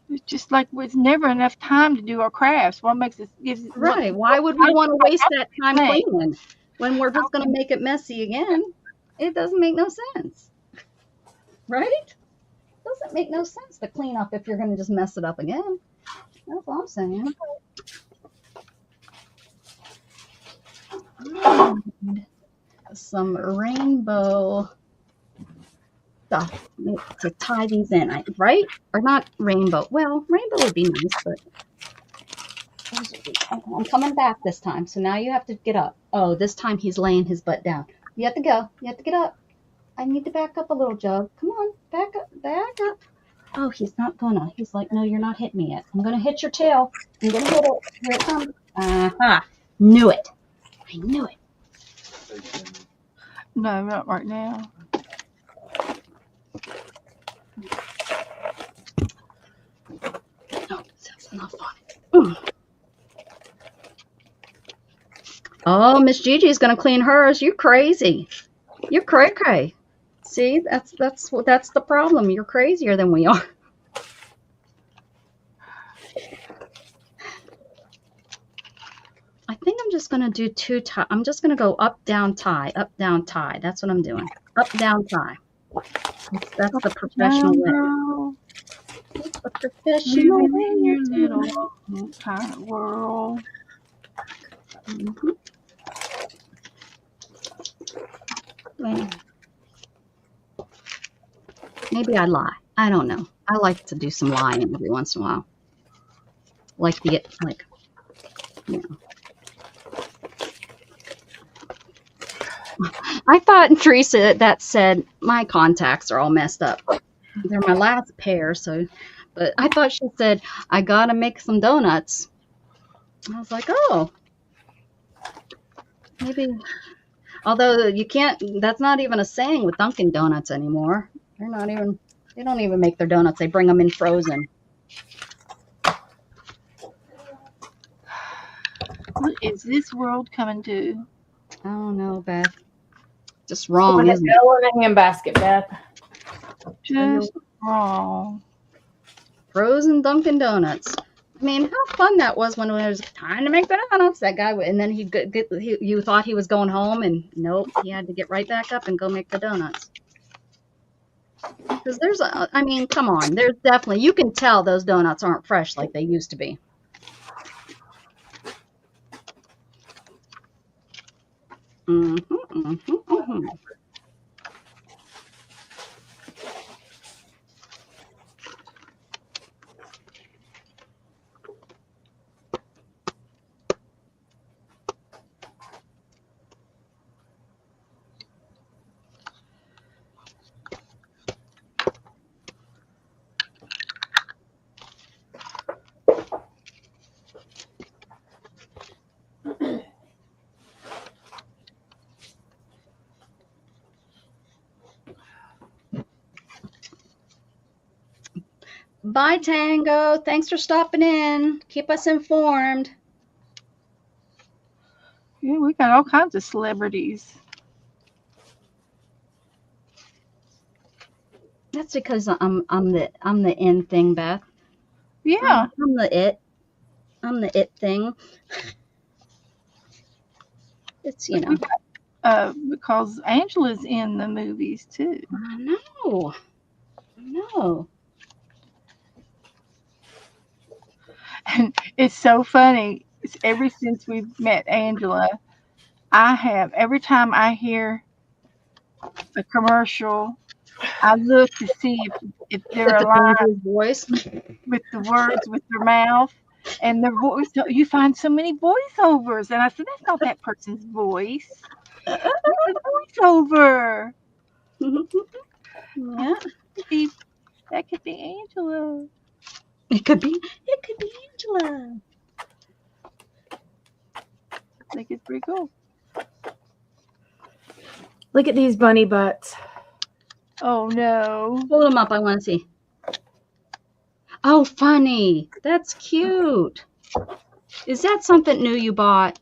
It's just like there's never enough time to do our crafts. What makes us gives Right. Why would we want to waste that time Right. cleaning when we're just going to make it messy again? It doesn't make no sense. Right? Doesn't make no sense to clean up if you're going to just mess it up again. That's all I'm saying. Some rainbow stuff to tie these in, right? Or not rainbow. Well, rainbow would be nice, but I'm coming back this time. So now you have to get up. Oh, this time he's laying his butt down. You have to go. You have to get up. I need to back up a little, Joe. Come on, back up, back up. Oh, he's not gonna. He's like, no, you're not hitting me yet. I'm gonna hit your tail. I'm gonna hit it. Here it comes. Aha. Knew it. I knew it. No, not right now. No, that's enough on it. Oh, Miss Gigi's gonna clean hers. You crazy. You're cray-cray. See, that's the problem. You're crazier than we are. I think I'm just gonna do two tie. I'm just gonna go up, down, tie, up, down, tie. That's what I'm doing. Up, down, tie. That's the professional way. That's the professional Living way. in your little kind of world. Mm-hmm. Wait. Maybe I lie. I don't know. I like to do some lying every once in a while. Like to get you know. I thought Teresa that said my contacts are all messed up. They're my last pair, but I thought she said I gotta make some donuts. I was like, oh, maybe. Although you can't. That's not even a saying with Dunkin' Donuts anymore. They're not even. They don't even make their donuts. They bring them in frozen. What is this world coming to? I don't know, Beth. Just wrong, Open isn't the it? door in a handbasket, Beth. Just wrong. Frozen Dunkin' Donuts. I mean, how fun that was when it was time to make the donuts. That guy, and then you thought he was going home, and nope, he had to get right back up and go make the donuts. Because I mean, come on, there's definitely, you can tell those donuts aren't fresh like they used to be. Mm-hmm, mm-hmm, mm-hmm. Bye, Tango. Thanks for stopping in. Keep us informed. Yeah, we got all kinds of celebrities. That's because I'm the in thing, Beth. Yeah. I'm the it. I'm the it thing. It's Because Angela's in the movies too. I know. And it's so funny. Ever since we've met Angela, every time I hear a commercial, I look to see if they're alive voice. with the words with their mouth and their voice. You find so many voiceovers, and I said that's not that person's voice. It's a voiceover. Yeah. That could be Angela. It could be Angela. I think it's pretty cool. Look at these bunny butts. Oh no. Hold them up. I want to see. Oh, funny. That's cute. Is that something new you bought?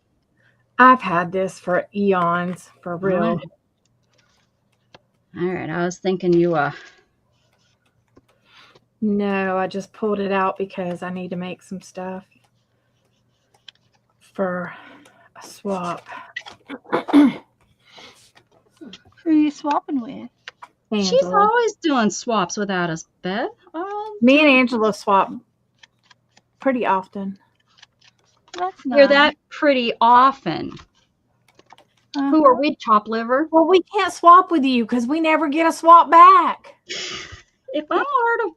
I've had this for eons, for real. All right. I was thinking you No, I just pulled it out because I need to make some stuff for a swap. Who are you swapping with? She's Angela. always doing swaps without us, Beth. Me and Angela swap pretty often. That's Hear nice. that pretty often. Who are we, chop liver? Well, we can't swap with you because we never get a swap back. If I'm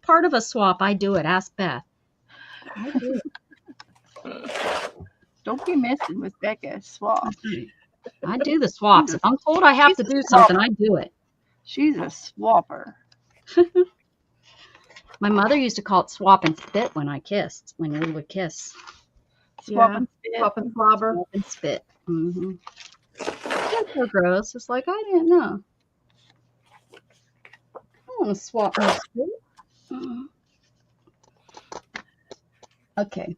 part of a swap, I do it. Ask Beth. I do it. Don't be messing with Becca. Swap. I do the swaps. If I'm told I have to do something, I do it. She's a swapper. My mother used to call it swap and spit when we would kiss. Swap Yeah. and spit. Swap and slobber. Swap and spit. Mm-hmm. That's so gross. It's like, I didn't know. I want to swap and spit. Okay.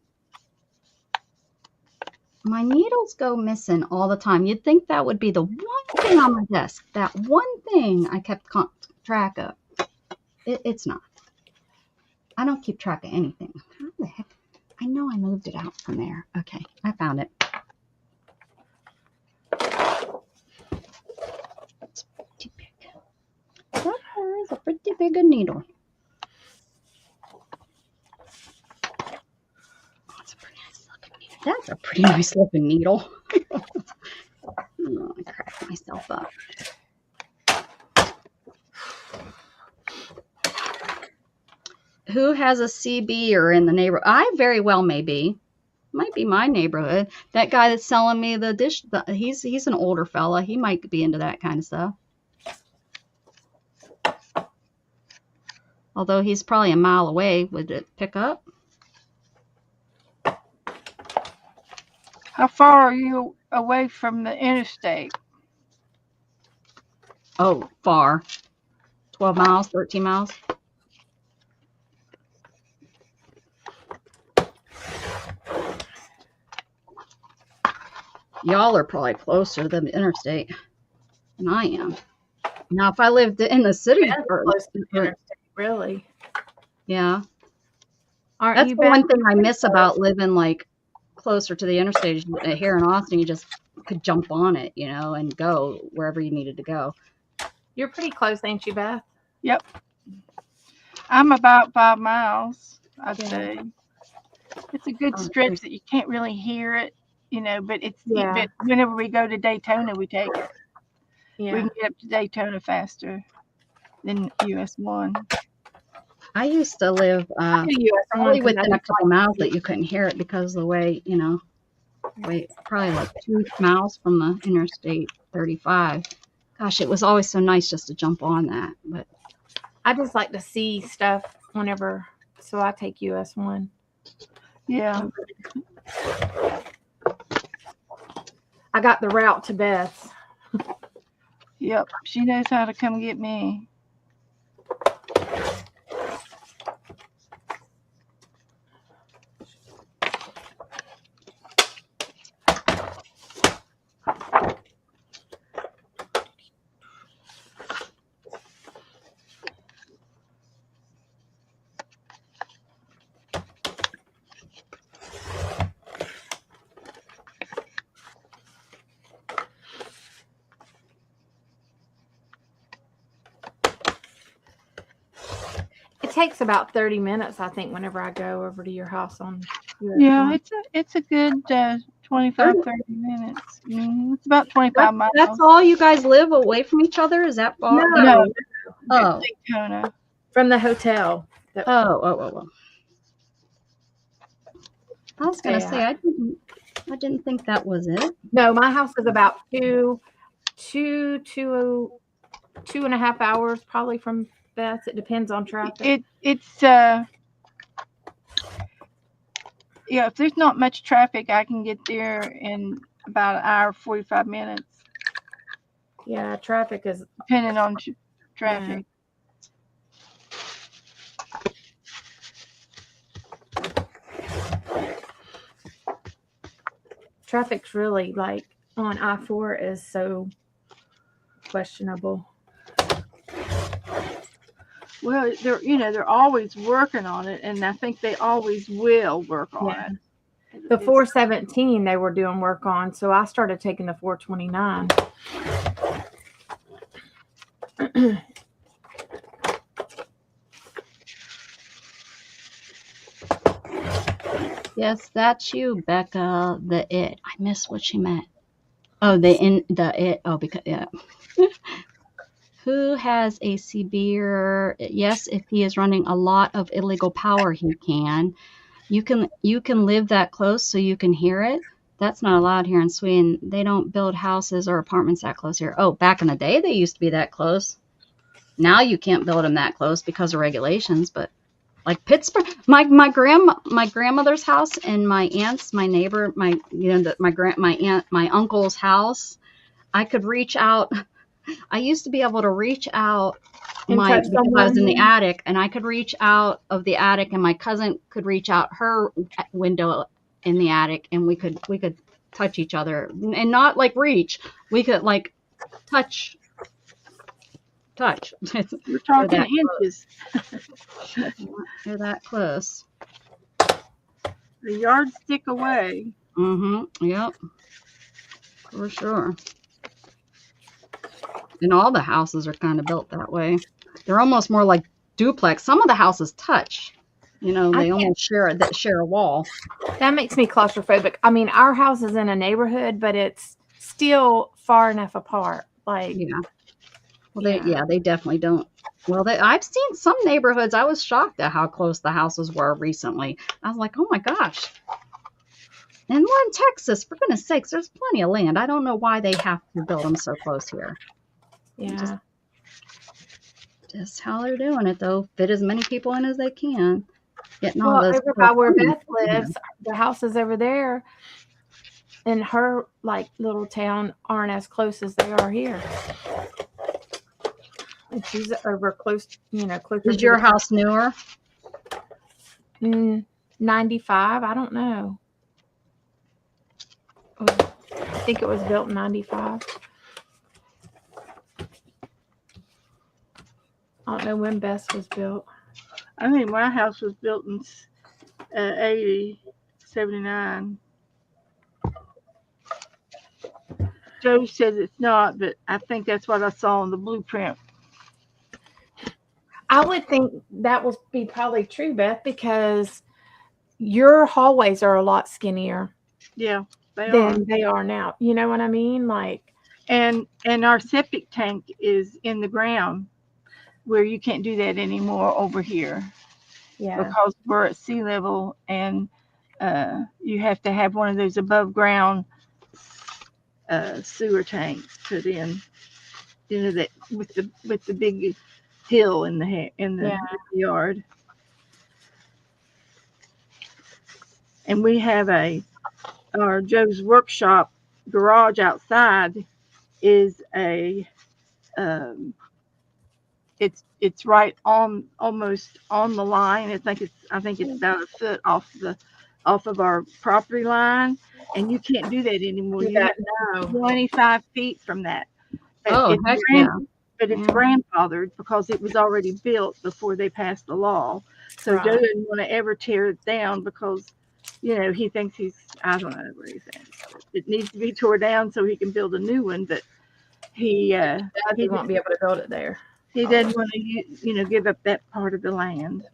My needles go missing all the time. You'd think that would be the one thing on my desk. That one thing I kept track of. It's not. I don't keep track of anything. How the heck? I know I moved it out from there. Okay, I found it. It's pretty big. That is a pretty big needle. That's a pretty nice looking needle. Oh, I cracked myself up. Who has a CB or in the neighborhood? I very well may be. Might be my neighborhood. That guy that's selling me the dish, he's an older fella. He might be into that kind of stuff. Although he's probably a mile away. Would it pick up? How far are you away from the interstate? Oh, far. 12 miles, 13 miles. Y'all are probably closer than the interstate than I am. Now, if I lived in the city, That's close to the interstate, really. yeah. Aren't That's you, the one Beth? thing I miss about living like closer to the interstate. Here in Austin, you just could jump on it, and go wherever you needed to go. You're pretty close, ain't you, Beth? Yep. I'm about 5 miles, I'd Yeah. say. It's a good stretch that you can't really hear it, but it's Yeah. but whenever we go to Daytona, we take it. We Yeah. can get up to Daytona faster than US 1. I used to live probably within a couple miles that you couldn't hear it because of the way, probably like 2 miles from the Interstate 35. Gosh, it was always so nice just to jump on that. But I just like to see stuff whenever, so I take US 1. Yeah. I got the route to Beth's. Yep. She knows how to come get me. It takes about 30 minutes, I think, whenever I go over to your house on US Yeah, 1. it's a good 25, 30 minutes. It's about 25 miles. that's all you guys live away from each other? Is that all? No. Oh. Daytona. From the hotel. Oh. I was gonna Yeah. say I didn't think that was it. No, my house is about two and a half hours probably from Beth's. It depends on traffic. It's if there's not much traffic, I can get there in about an hour, 45 minutes, Yeah, traffic is. depending on traffic. Traffic's really like on I-4 is so questionable. Well, they're always working on it, and I think they always will work on Yeah. it. The It's- 417 they were doing work on, so I started taking the 429. Yes, that's you, Becca. The it. I missed what she meant. Oh, it. Oh, because yeah. Who has a severe? Yes, if he is running a lot of illegal power, he can. You can live that close so you can hear it. That's not allowed here in Sweden. They don't build houses or apartments that close here. Oh, back in the day, they used to be that close. Now you can't build them that close because of regulations. But like Pittsburgh, my grandmother's house and my aunt's, my neighbor, my uncle's house. I could reach out. I used to be able to reach out And touch because I was in the someone. attic, and I could reach out of the attic, and my cousin could reach out her window in the attic, and we could touch each other, and not like reach. We could like touch. We're talking that inches. They're that close. The yardstick away. Yep. For sure. And all the houses are kind of built that way. They're almost more like duplex. Some of the houses touch. They almost share a wall. That makes me claustrophobic. I mean, our house is in a neighborhood, but it's still far enough apart. Like, Yeah. Well, they definitely don't. Well, I've seen some neighborhoods. I was shocked at how close the houses were recently. I was like, oh my gosh. And we're in Texas. For goodness sakes, there's plenty of land. I don't know why they have to build them so close here. yeah. Just how they're doing it, though. Fit as many people in as they can. Getting all Well, those. over by where Beth lives, the houses over there in her like little town aren't as close as they are here. And she's over close, closer. Is your house newer? 95? I don't know. I think it was built in 95. I don't know when Beth's was built. I think my house was built in 79. Joe says it's not, but I think that's what I saw in the blueprint. I would think that would be probably true, Beth, because your hallways are a lot skinnier Yeah, they are. than they are now. You know what I mean? Like, And our septic tank is in the ground, where you can't do that anymore over here. yeah. Because we're at sea level, and you have to have one of those above ground sewer tanks put in. That with the big hill in the yard. And we have our Joe's workshop garage outside is it's right on, almost on the line. I think it's about a foot off of our property line, and you can't do that anymore. You have to be 25 feet from that. Oh, heck yeah. But it's grandfathered because it was already built before they passed the law. So Right. Joe didn't want to ever tear it down because, he thinks I don't know what he thinks. It needs to be tore down so he can build a new one, but he won't be able to build it there. He doesn't want to, give up that part of the land.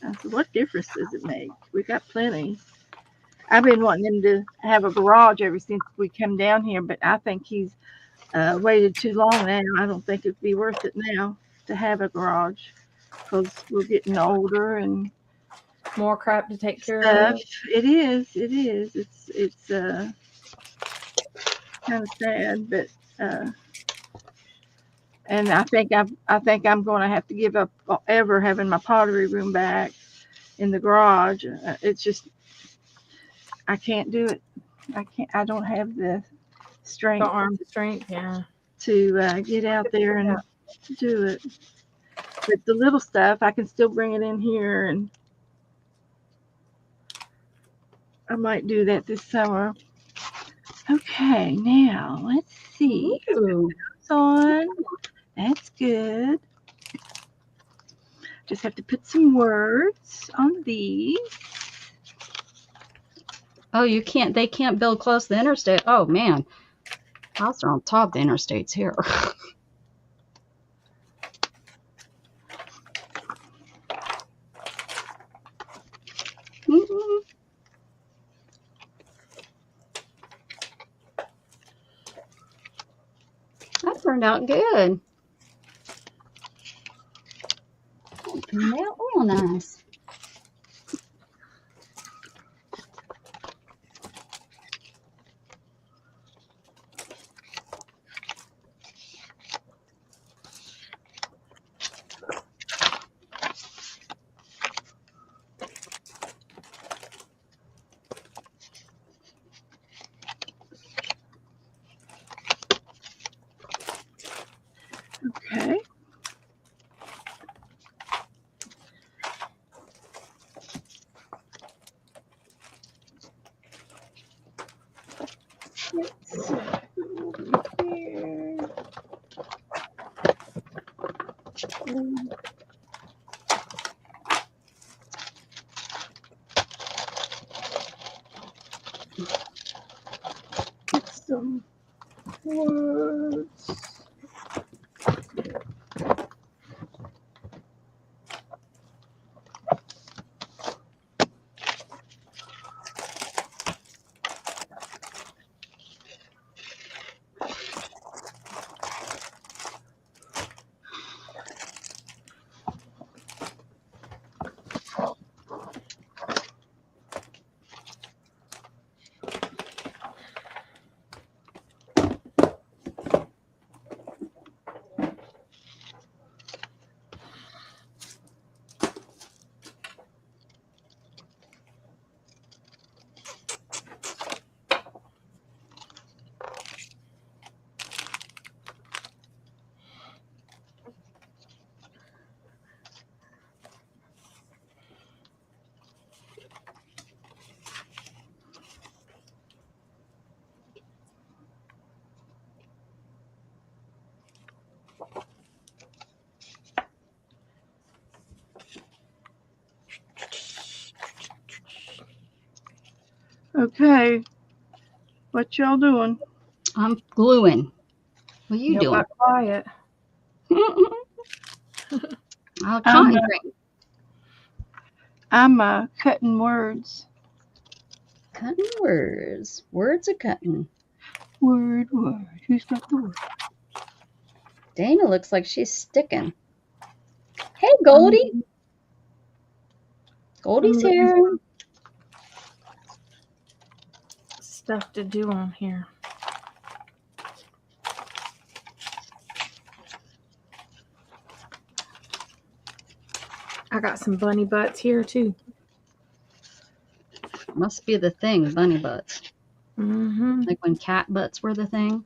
I said, what difference does it make? We got plenty. I've been wanting him to have a garage ever since we come down here, but I think he's waited too long now. I don't think it'd be worth it now to have a garage because we're getting older and More crap to take care stuff. of. It is. It's kind of sad, but and I think I'm going to have to give up ever having my pottery room back in the garage. It's just I can't do it. I don't have the strength. The arm strength, yeah. To get out there and do it. But the little stuff, I can still bring it in here, and I might do that this summer. Okay, now let's see. Ooh. On. That's good. Just have to put some words on these. Oh, you can't. They can't build close to the interstate. Oh man, house are on top of the interstates here. That turned out good. That turned out real nice. Okay. Let's see. Over here. Get some words. Okay. What y'all doing? I'm gluing. What are you You doing? got quiet. Concentrate. I'm cutting words. Cutting words. Words are cutting. Word. Who's got the word? Dana looks like she's sticking. Hey, Goldie. Goldie's here. Stuff to do on here. I got some bunny butts here too. Must be the thing, bunny butts. Mm-hmm. Like when cat butts were the thing.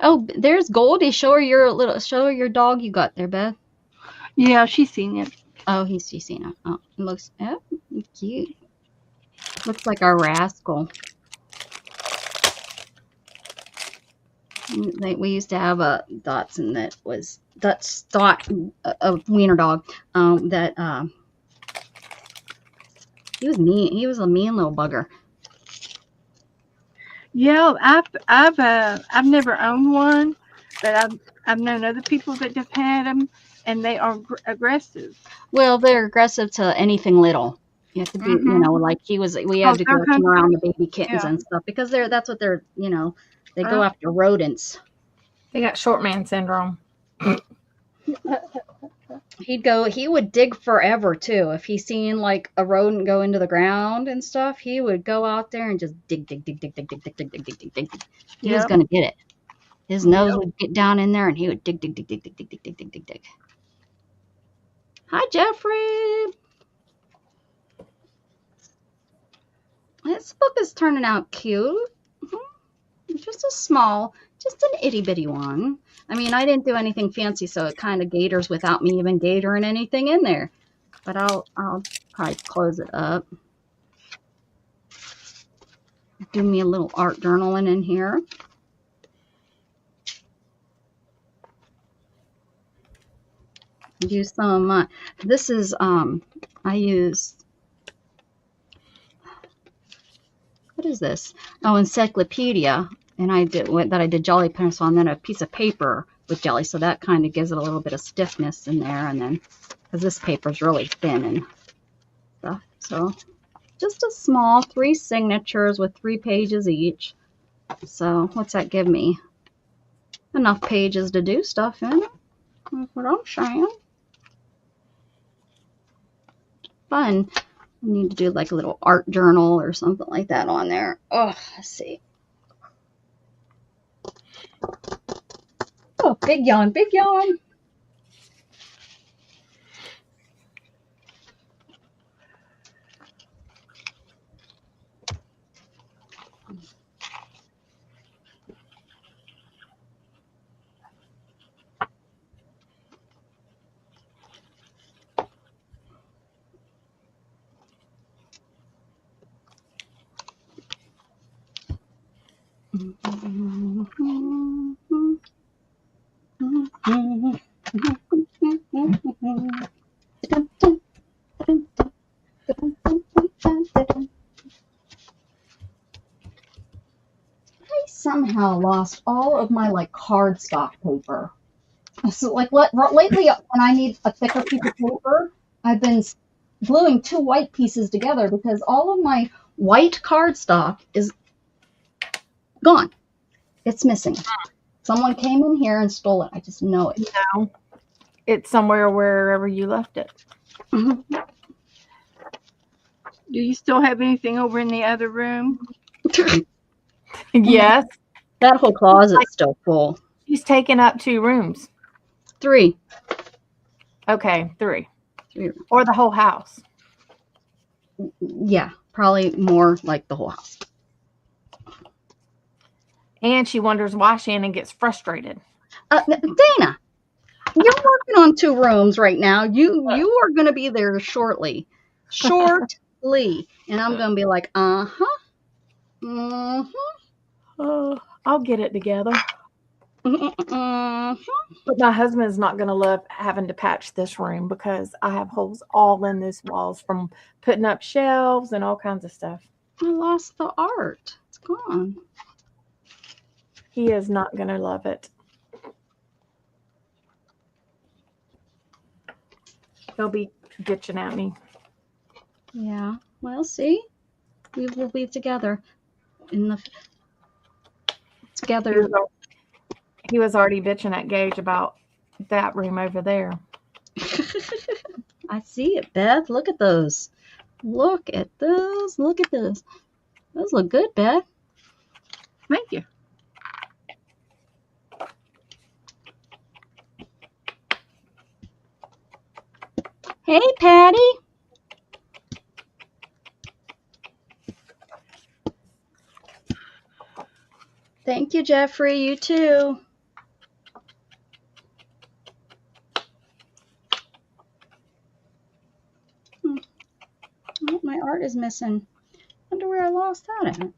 Oh, there's Goldie. Show her your dog you got there, Beth. Yeah, she's seen it. Oh, she's seen it. Oh, it looks cute. Looks like our rascal. We used to have a Dotson that was a wiener dog. He was mean. He was a mean little bugger. Yeah, I've never owned one, but I've known other people that have had them, and they are aggressive. Well, they're aggressive to anything little. You have to be, like he was. We had to go around the baby kittens and stuff because that's what they're, they go after rodents. They got short man syndrome. He would dig forever too. If he seen like a rodent go into the ground and stuff, he would go out there and just dig. He was gonna get it. His nose would get down in there and he would dig. Hi, Jeffrey. This book is turning out cute. Just an itty bitty one. I mean, I didn't do anything fancy, so it kind of gators without me even gatoring anything in there. But I'll probably close it up. Do me a little art journaling in here. use some of my, this is, I use, what is this? Oh, encyclopedia. And I did jelly pencil and then a piece of paper with jelly. So that kind of gives it a little bit of stiffness in there. And then, because this paper is really thin and stuff. So just a small 3 signatures with 3 pages each. So what's that give me? Enough pages to do stuff in it. That's what I'm saying. Fun. I need to do like a little art journal or something like that on there. Oh, let's see. Oh, big yawn, big yawn. I somehow lost all of my like cardstock paper. So like lately when I need a thicker piece of paper, I've been gluing 2 white pieces together because all of my white cardstock is gone. It's missing. Someone came in here and stole it. I just know it. No, it's somewhere wherever you left it. Mhm. Do you still have anything over in the other room? Yes, That whole closet's still full. she's taken up 2 rooms. 3. Okay, 3. 3. Or the whole house. Yeah, probably more like the whole house. And she wonders why Shannon gets frustrated. Dana, you're working on 2 rooms right now. You are going to be there shortly. Shortly. And I'm going to be like, uh-huh. Mm-hmm. Oh, I'll get it together. Mm-hmm. But my husband's not going to love having to patch this room because I have holes all in these walls from putting up shelves and all kinds of stuff. I lost the art. It's gone. He is not going to love it. He'll be bitching at me. Yeah. Well, see, we will be together in the together. He was already bitching at Gage about that room over there. I see it, Beth. Look at those. Look at those. Look at those. Those look good, Beth. Thank you. Hey, Patty. Thank you, Jeffrey. You too. Oh, my art is missing. Wonder where I lost that at.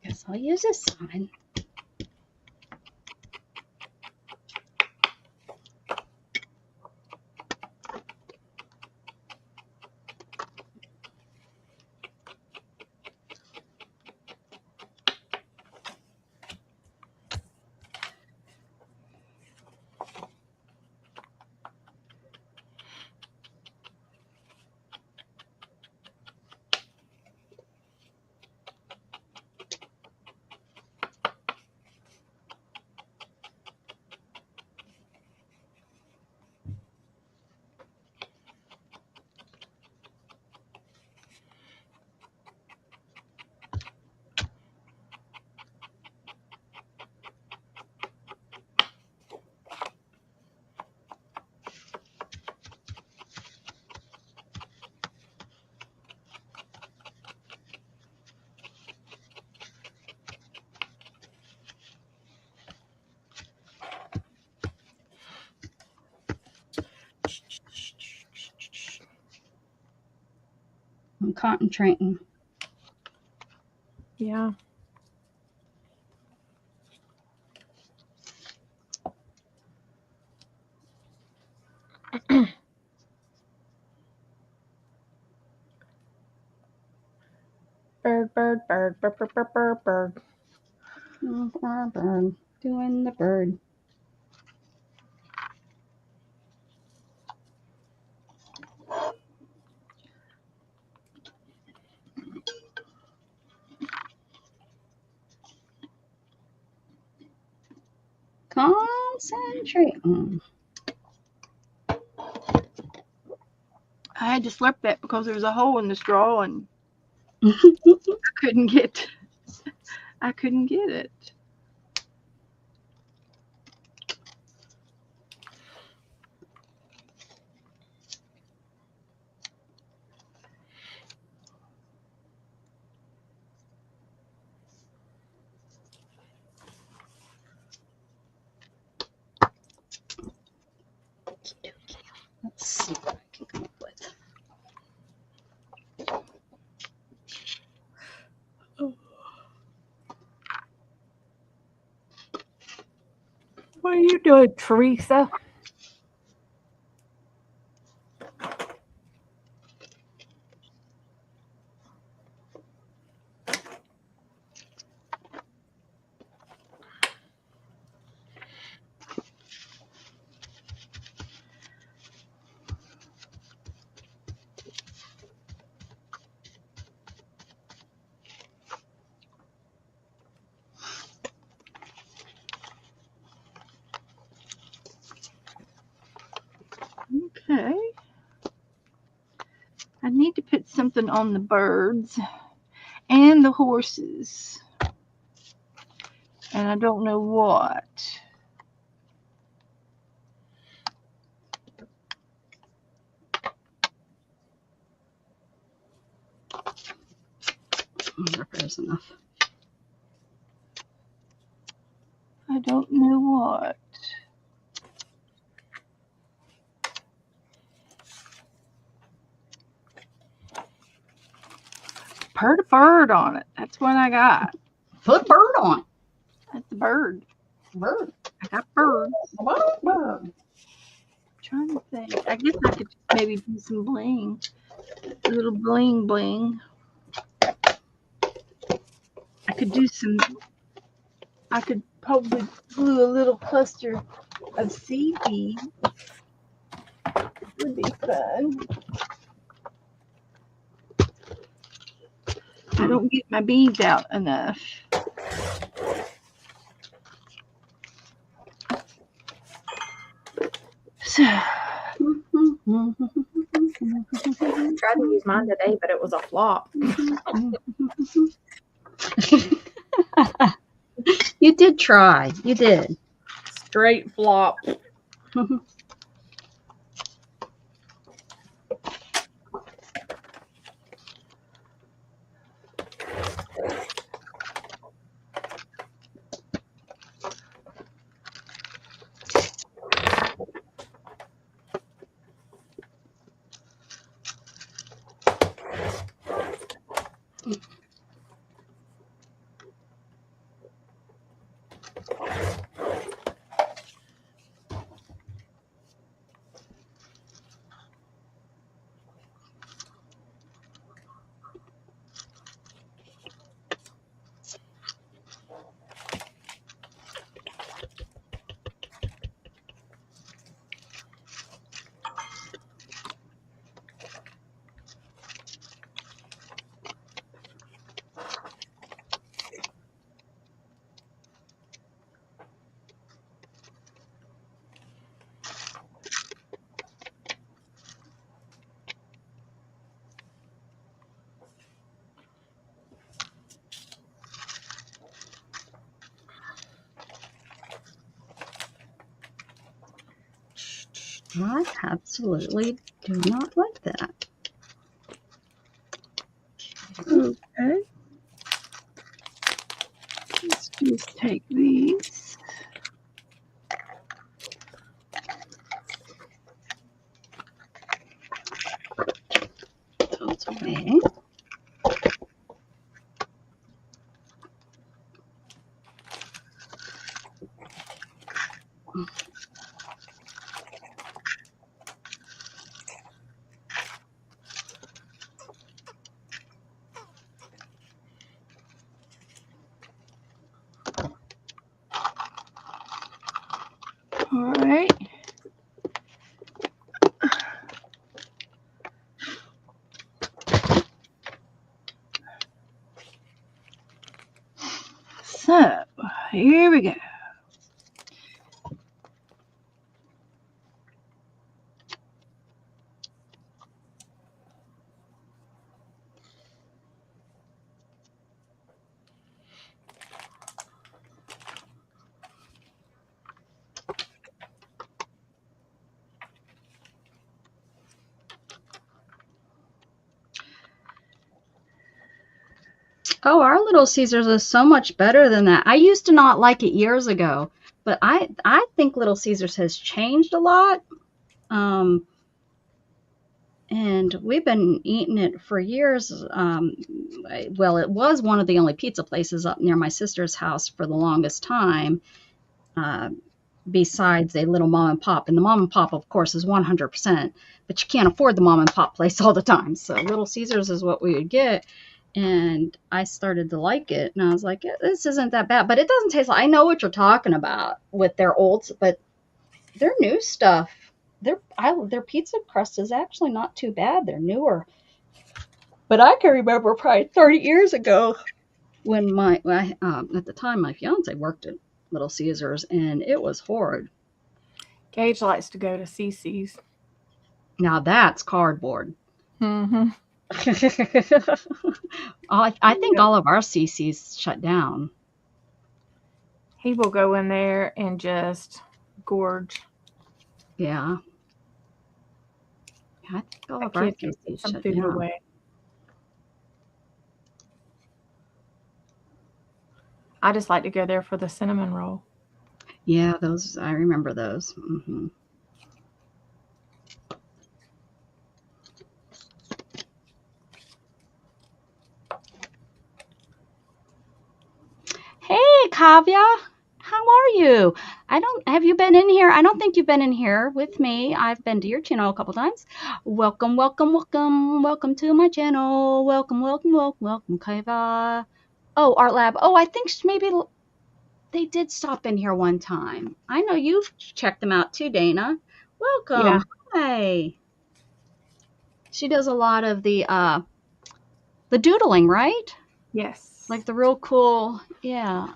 Guess I'll use this sign. I'm concentrating. Yeah. Bird, bird, bird, bird, bird, bird, bird, bird. Bird, doing the bird. Concentrate. I had to slurp that because there was a hole in the straw and I couldn't get it. Let's see what I can come up with. What are you doing, Teresa? Okay. I need to put something on the birds and the horses. And I don't know what. I wonder if there's enough. I don't know what. Put a bird on it. That's what I got. Put a bird on. That's the bird. Bird. I got bird. Bird. Trying to think. I guess I could maybe do some bling. A little bling bling. I could probably glue a little cluster of seed beads. Would be fun. I don't get my beads out enough. So I tried to use mine today, but it was a flop. You did try. You did. Straight flop. I absolutely do not like that. okay. Let's just take these. Those away. So, here we go. Oh, our Little Caesars is so much better than that. I used to not like it years ago, but I think Little Caesars has changed a lot. And we've been eating it for years. Well, it was one of the only pizza places up near my sister's house for the longest time, besides a little mom and pop. And the mom and pop, of course, is 100%, but you can't afford the mom and pop place all the time. So Little Caesars is what we would get. And I started to like it, and I was like, this isn't that bad, but it doesn't taste like, I know what you're talking about with their old, but their new stuff, their pizza crust is actually not too bad. They're newer. But I can remember probably 30 years ago when at the time my fiance worked at Little Caesars, and it was horrid. Gage likes to go to CC's. Now that's cardboard. Mm-hmm. I think all of our CC's shut down. He will go in there and just gorge. Yeah. I think all of our Kid can CC's put some shut food down. away. I just like to go there for the cinnamon roll. Yeah, those, I remember those. Mm-hmm. Hey, Kavya, how are you? Have you been in here? I don't think you've been in here with me. I've been to your channel a couple times. Welcome, welcome, welcome, welcome to my channel. Welcome, welcome, welcome, welcome, Kavya. Oh, Art Lab. Oh, I think maybe they did stop in here one time. I know you've checked them out too, Dana. Welcome. Yeah. Hi. She does a lot of the doodling, right? Yes. Like the real cool, yeah,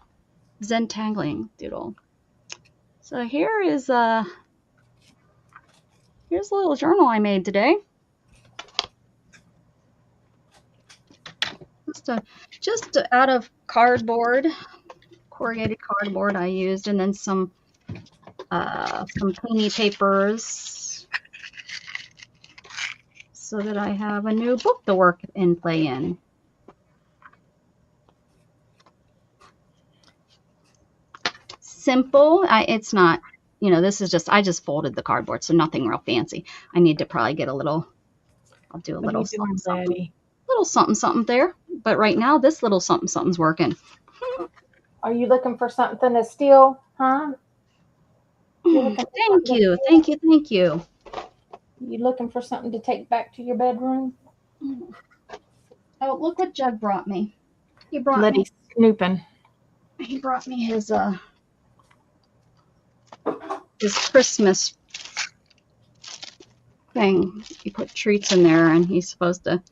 Zentangling doodle. So here's a little journal I made today. Just out of cardboard, corrugated cardboard I used, and then some painty papers, so that I have a new book to work and play in. Simple. It's not, this is just, I just folded the cardboard, so nothing real fancy. I need to probably get I'll do a little something, little something, something there. But right now, this little something, something's working. Are you looking for something to steal, huh? Thank you, thank you, thank you. You looking for something to take back to your bedroom? Oh, look what Jug brought me. He brought Letty snooping. He brought me his Christmas thing. He put treats in there, and he's supposed to.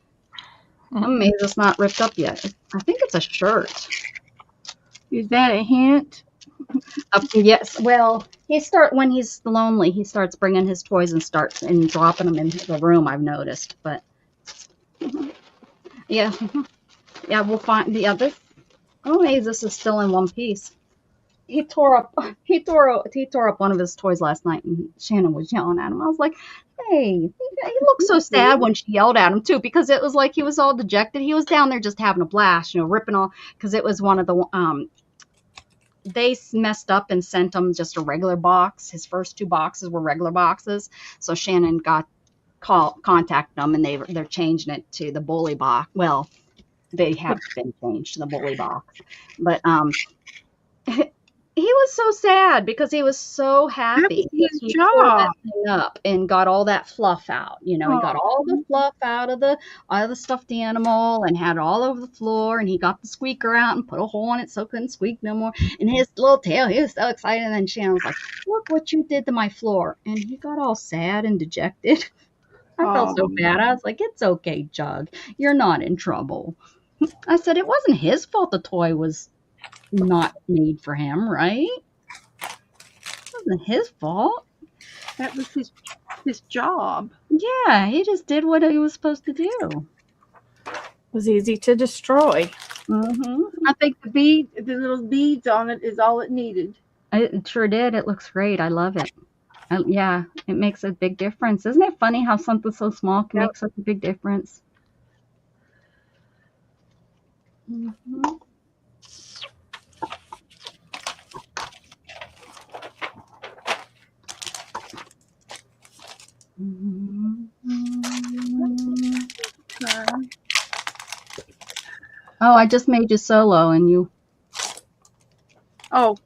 I'm amazed it's not ripped up yet. I think it's a shirt. Is that a hint? Yes. Well, when he's lonely, he starts bringing his toys and dropping them in the room. I've noticed, but yeah, we'll find the other. Oh, maybe this is still in one piece. He tore up one of his toys last night, and Shannon was yelling at him. I was like, hey, he looked so sad when she yelled at him too, because it was like he was all dejected. He was down there just having a blast, ripping all, because it was one of the they messed up and sent him just a regular box. His first two boxes were regular boxes, so Shannon contacted them, and they're changing it to the bully box. Well, they have been changed to the bully box, but he was so sad because he was so happy. He tore that thing up and got all that fluff out. He got all the fluff out of the stuffed animal and had it all over the floor. And he got the squeaker out and put a hole in it so it couldn't squeak no more. And his little tail, he was so excited. And then Shannon was like, "Look what you did to my floor!" And he got all sad and dejected. I felt so bad. I was like, "It's okay, Jug. You're not in trouble." I said it wasn't his fault the toy was not made for him, right? It wasn't his fault. That was his job. Yeah, he just did what he was supposed to do. Was easy to destroy. Mm-hmm. I think the little beads on it is all it needed. It sure did. It looks great. I love it. Yeah, it makes a big difference. Isn't it funny how something so small can Yep. make such a big difference? Mm-hmm. Oh, I just made you solo and you. Oh,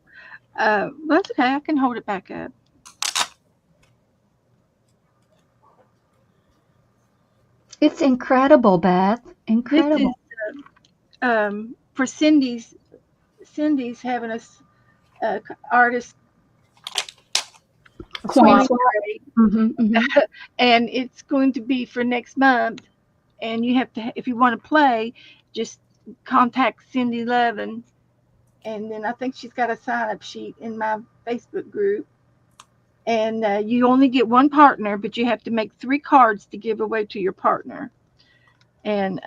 that's okay. I can hold it back up. It's incredible, Beth. Incredible. This is for Cindy's. Cindy's having a artist Coin. swap, and it's going to be for next month. And you have to, if you want to play, just contact Cindy Levin. And then I think she's got a sign-up sheet in my Facebook group. And you only get one partner, but you have to make 3 cards to give away to your partner. And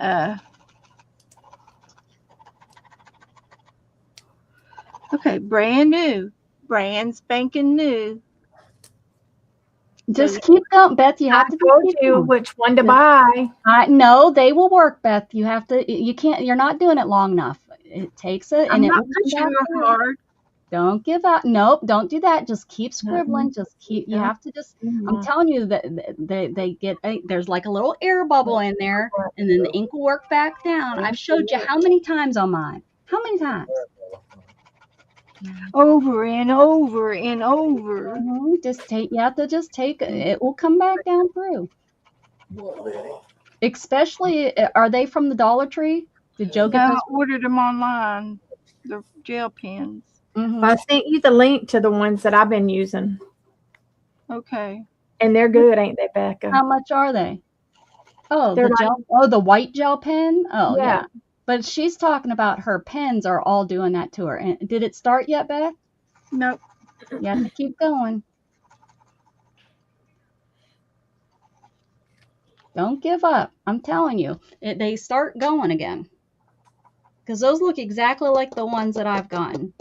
okay, brand spanking new. Just keep going, Beth. You have I to told keep you going. which one to buy. No, they will work, Beth. You have to. You can't. You're not doing it long enough. It takes it, I'm and it not will come pushing back real through. hard. Don't give up. Nope, don't do that. Just keep scribbling. Just keep. You Yeah. have to just. I'm telling you that they get. There's like a little air bubble in there, and then the ink will work back down. I've showed you how many times on mine. How many times? Over and over and over. Just take. You have to just take. It will come back down through. Especially, are they from the Dollar Tree? Did Joe get I those? ordered them online. The gel pens. I sent you the link to the ones that I've been using, Okay. and they're good, ain't they, Becca? How much are they? Oh, They're the like- gel. Oh, the white gel pen. Oh, Yeah. yeah. But she's talking about her pens are all doing that to her. And did it start yet, Beth? Nope. You have to keep going. Don't give up. I'm telling you, they start going again. Because those look exactly like the ones that I've gotten.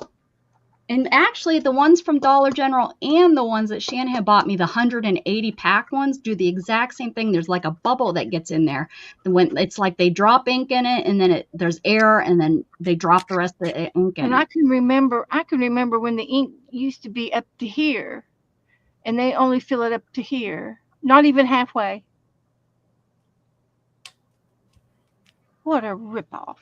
And actually, the ones from Dollar General and the ones that Shannon had bought me, the 180 pack ones, do the exact same thing. There's like a bubble that gets in there. When it's like they drop ink in it, and then there's air, and then they drop the rest of the ink in And it. I can remember when the ink used to be up to here, and they only fill it up to here, not even halfway. What a ripoff!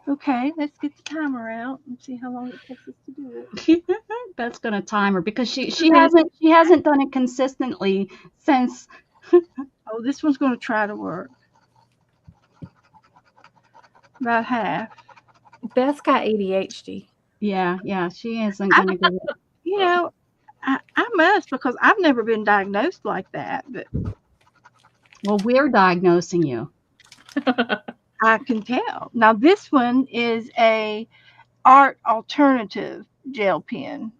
Okay, let's get the timer out and see how long it takes us to do it. Beth's gonna time her because she hasn't done it consistently since. Oh, this one's going to try to work. About half. Beth's got ADHD. Yeah, she isn't gonna give it. You know, I must, because I've never been diagnosed like that, but Well, we're diagnosing you. I can tell. Now this one is a art alternative gel pen,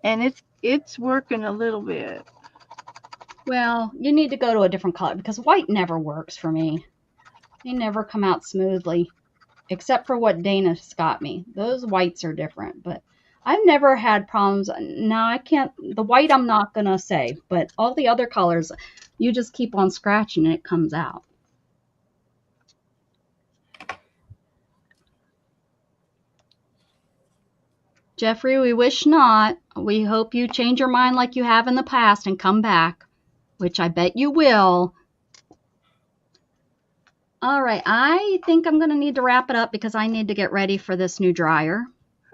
and it's working a little bit. Well, you need to go to a different color because white never works for me. They never come out smoothly, except for what Dana's got me. Those whites are different, but I've never had problems. No, I can't. The white I'm not gonna say, but all the other colors, you just keep on scratching and it comes out. Jeffrey, we wish not. We hope you change your mind like you have in the past and come back, which I bet you will. All right, I think I'm going to need to wrap it up because I need to get ready for this new dryer.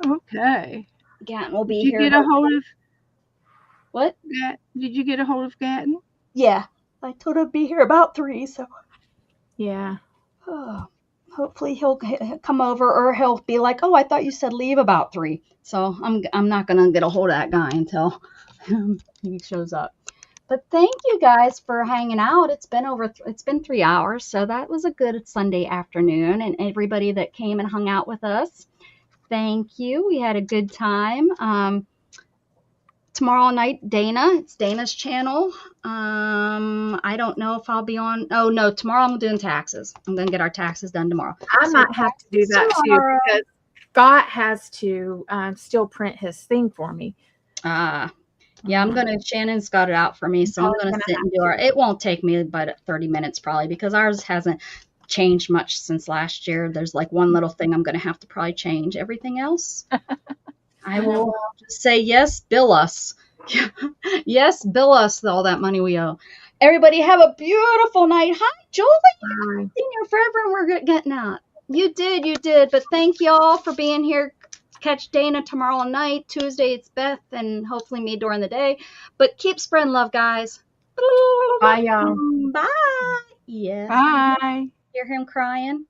Okay. Gatton will be Did you here. get a hold of What? Did you get a hold of Gatton? Yeah, I told him to be here about 3, so Yeah. hopefully he'll come over, or he'll be like, "Oh, I thought you said leave about 3." So I'm not gonna get a hold of that guy until he shows up. But thank you guys for hanging out. It's been 3 hours, so that was a good Sunday afternoon. And everybody that came and hung out with us, thank you. We had a good time. Tomorrow night, it's Dana's channel. I don't know if I'll be on. Oh no, tomorrow I'm doing taxes. I'm gonna get our taxes done tomorrow. I might have to do that too because Scott has to still print his thing for me. Yeah, Shannon's got it out for me, so I'm gonna sit and do it won't take me but 30 minutes probably because ours hasn't changed much since last year. There's like one little thing I'm gonna have to probably change. Everything else, I will just say yes, bill us. Yes, bill us all that money we owe. Everybody have a beautiful night. Hi, Julie. I haven't seen you forever and we're getting out. You did. But thank y'all for being here. Catch Dana tomorrow night. Tuesday it's Beth and hopefully me during the day. But keep spreading love, guys. Bye, y'all. Bye. Yes. Bye. Hear him crying?